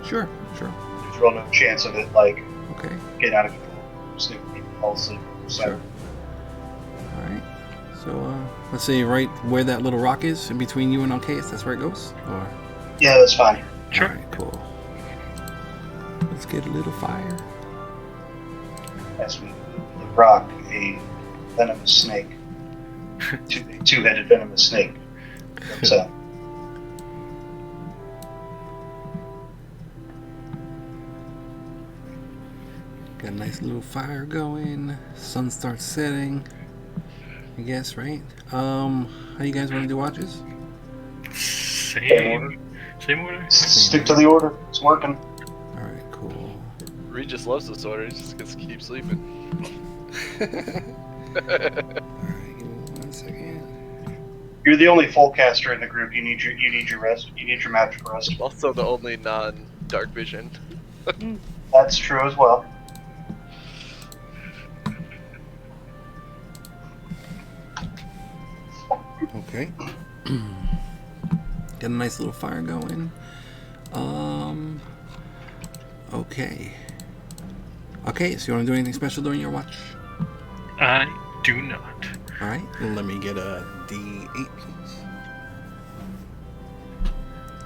Sure. There's real no chance of it like Okay. getting out of control. Sneaking all asleep. So. Sure. All right. So let's say right where that little rock is in between you and Alcaeus. That's where it goes. Or Yeah, that's fine. Sure. all right, cool. Let's get a little fire. As we rock a venomous snake, two-headed venomous snake. So Got a nice little fire going. Sun starts setting. I guess, right? How you guys want to do watches? Same order. stick to the order. It's working. All right, cool. Regis loves this order. He just gets to keep sleeping. All right, give me 1 second. You're the only full caster in the group. You need your rest. You need your magic rest. Also the only non-dark vision. That's true as well. Okay. Got a nice little fire going. Okay. Okay, so you want to do anything special during your watch? I do not. All right, let me get a D8, please.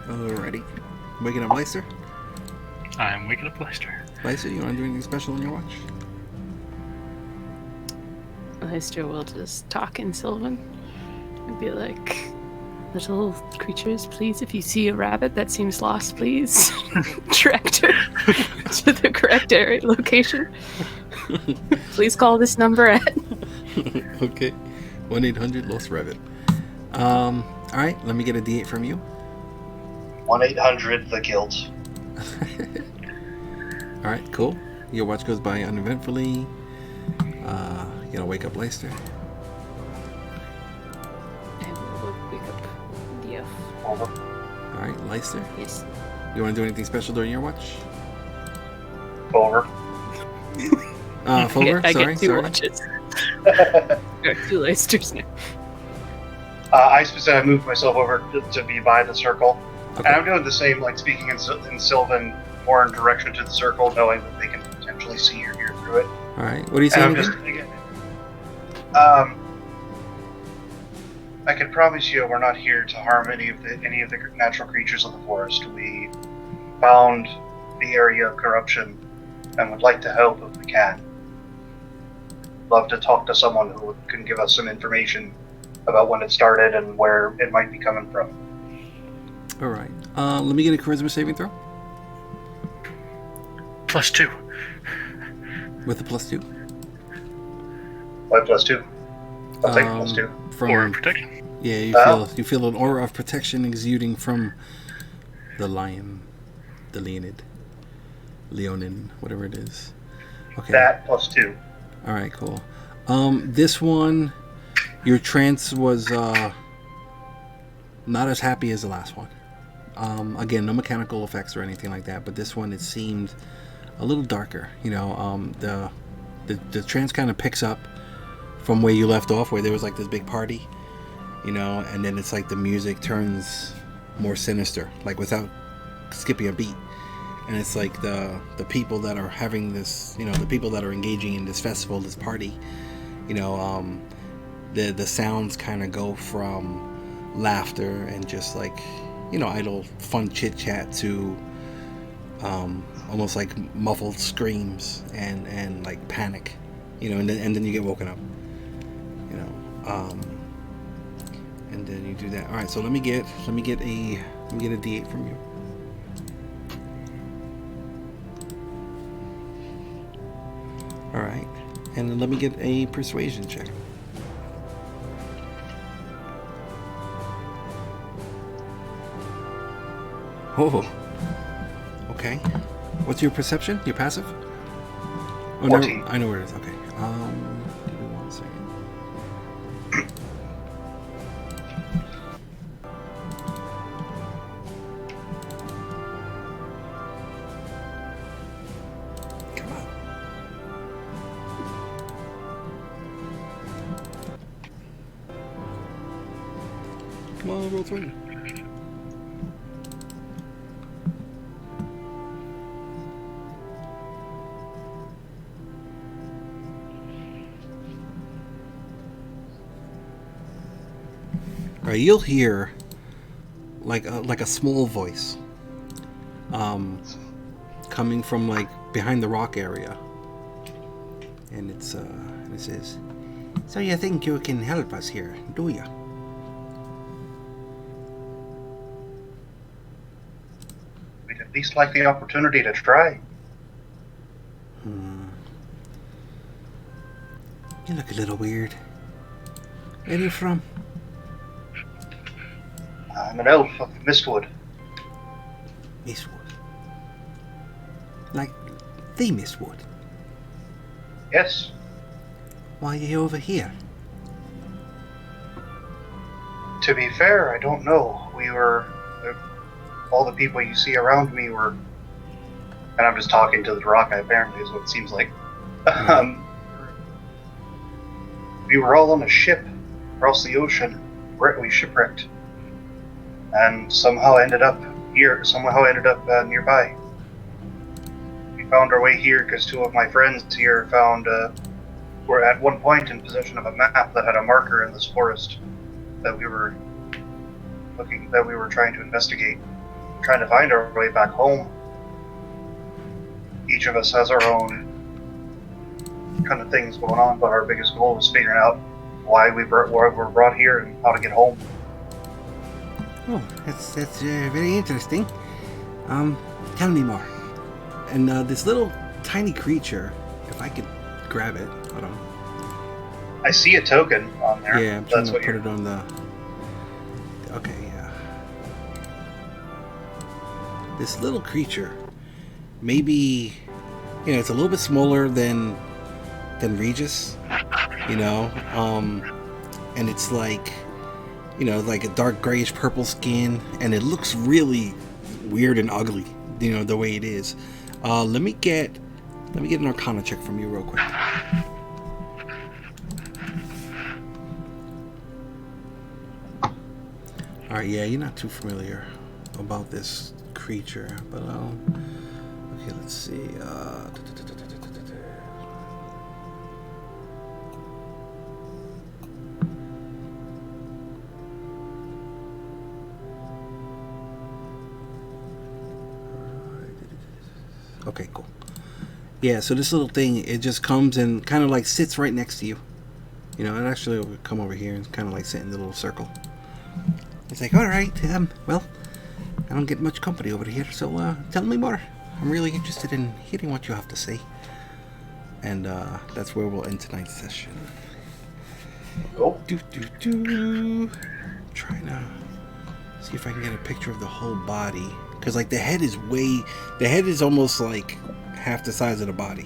Alrighty. Waking up Leister? I'm waking up Leister. Leister, you want to do anything special on your watch? Leister will just talk in Sylvan and be like, little creatures, please, if you see a rabbit that seems lost, please direct her to the correct area location. Please call this number at... Okay. 1-800-LOST-RABBIT. Alright, let me get a D8 from you. 1-800-THE-GUILT. Alright, cool. Your watch goes by uneventfully. You gotta wake up Leister. And we'll wake up the Over. Alright, Leister. Yes. You wanna do anything special during your watch? Over. Fulmer, I sorry. get two watches. Got two Leicesters now. I specifically moved myself over to be by the circle. Okay. And I'm doing the same, like speaking in Sylvan, more in direction to the circle, knowing that they can potentially see or hear through it. All right. What are you And saying I'm again? just, I can promise you we're not here to harm any of the natural creatures of the forest. We found the area of corruption and would like to help if we can. Love to talk to someone who can give us some information about when it started and where it might be coming from. All right. Let me get a charisma saving throw +2. with a +2. Why +2? I'll take +2. From Or protection. yeah, you feel an aura of protection exuding from the lion, the Leonin, whatever it is. Okay. That +2. All right, cool. This one, your trance was not as happy as the last one. Again, no mechanical effects or anything like that, but this one it seemed a little darker. You know, the trance kind of picks up from where you left off, where there was like this big party, you know, and then it's like the music turns more sinister, like without skipping a beat. And it's like the people that are having this, you know, the people that are engaging in this festival, this party, you know, the sounds kind of go from laughter and just like, you know, idle fun chit chat to almost like muffled screams and like panic, you know, and then you get woken up, you know, and then you do that. All right, so let me get a D8 from you. All right, and then let me get a persuasion check. Oh, okay. What's your perception? Your passive? Oh, 14. no, I know where it is. Okay. Give me 1 second. Come on. Come on, roll 20. Right, you'll hear like a small voice coming from like behind the rock area, and it says, "So you think you can help us here, do you?" We'd at least like the opportunity to try. You look a little weird. Where are you from? I'm an elf of Mistwood. Mistwood. Like the Mistwood. Yes. Why are you over here? To be fair, I don't know. We were... all the people you see around me were... And I'm just talking to the rock, apparently, is what it seems like. We were all on a ship across the ocean. We shipwrecked. And somehow ended up here, nearby. We found our way here because two of my friends here were at one point in possession of a map that had a marker in this forest that we were trying to investigate, trying to find our way back home. Each of us has our own kind of things going on, but our biggest goal was figuring out why we're brought here and how to get home. Oh, that's very interesting. Tell me more. And this little tiny creature, if I could grab it, hold on. I see a token on there. Yeah, I'm trying That's to what put you're... it on the. Okay, yeah. This little creature, maybe, you know, it's a little bit smaller than Regis, you know, and it's like, you know, like a dark grayish purple skin, and it looks really weird and ugly, you know, the way it is. Let me get an Arcana check from you real quick. All right, yeah, you're not too familiar about this creature, but okay, let's see. Okay, cool. Yeah, so this little thing, it just comes and kind of like sits right next to you. You know, it actually will come over here and kind of like sit in the little circle. It's like, all right, well, I don't get much company over here, so tell me more. I'm really interested in hearing what you have to say. And that's where we'll end tonight's session. Oh, Trying to see if I can get a picture of the whole body, because like the head is almost like half the size of the body,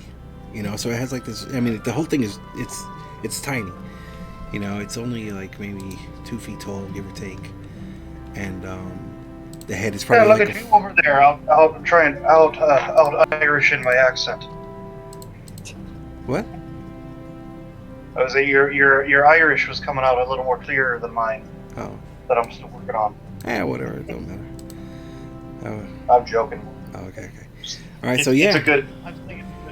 you know. So it has like this. I mean, the whole thing is it's tiny. You know, it's only like maybe 2 feet tall, give or take. And the head is probably yeah, look like at you over there. I'll try and out Irish in my accent. What? I was your Irish was coming out a little more clearer than mine. Oh, That I'm still working on. whatever. It don't matter. I'm joking. Okay. All right, so yeah.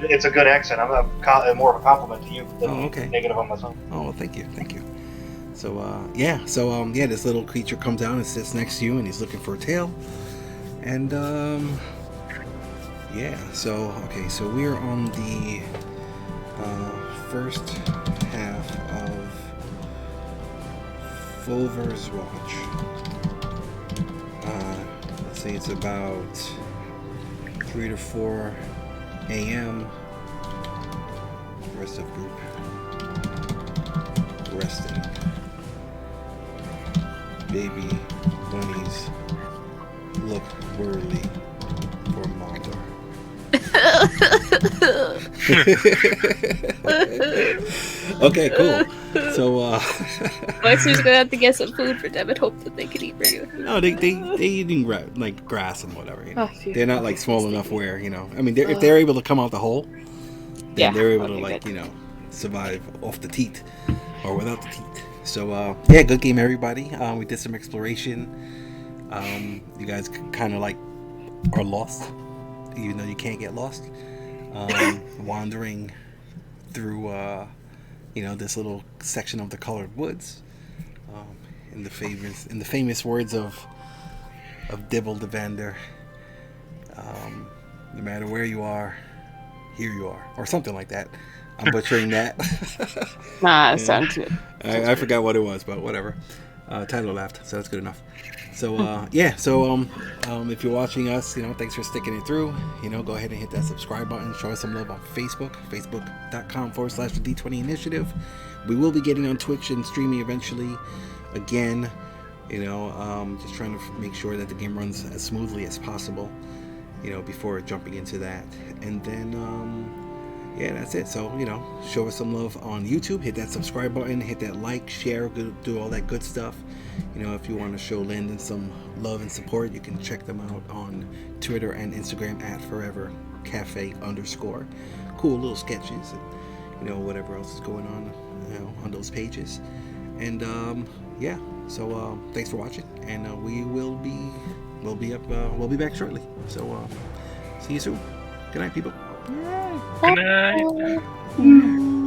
It's a good accent. I'm more of a compliment to you than okay. negative on myself. Oh, well, thank you. So yeah, this little creature comes down and sits next to you, and he's looking for a tail. And yeah, so we're on the first half of Fomher's watch. Let's say it's about 3 to 4 a.m. Rest of group resting. Baby bunnies look worriedly for mother. Okay, cool. So Lexer's gonna have to get some food for them and hope that they can eat regular food. no, they eating like grass and whatever. You know? Oh, phew. They're not like small enough where, you know. I mean, if they're able to come out the hole, then Yeah, they're able to okay, like good. you know survive off the teat or without the teat. So yeah, good game, everybody. We did some exploration. You guys kind of like are lost, even though you can't get lost. Wandering through this little section of the colored woods. In the famous words of Dibble the Vander, no matter where you are, here you are, or something like that. I'm butchering that. Nah, Yeah. sounds good. I forgot what it was, but whatever. Tyler laughed, so that's good enough. So yeah, so if you're watching us, thanks for sticking it through. Go ahead and hit that subscribe button. Show us some love on Facebook, facebook.com/the D20 Initiative. We will be getting on Twitch and streaming eventually. Again, just trying to make sure that the game runs as smoothly as possible. Before jumping into that, and then yeah, that's it. So, show us some love on YouTube. Hit that subscribe button, hit that like, share, do all that good stuff. If you want to show Landon some love and support, you can check them out on Twitter and Instagram at forevercafe_. Cool little sketches and, whatever else is going on those pages. And, yeah, so, thanks for watching, and we'll be back shortly. So, see you soon. Good night, people. Good night.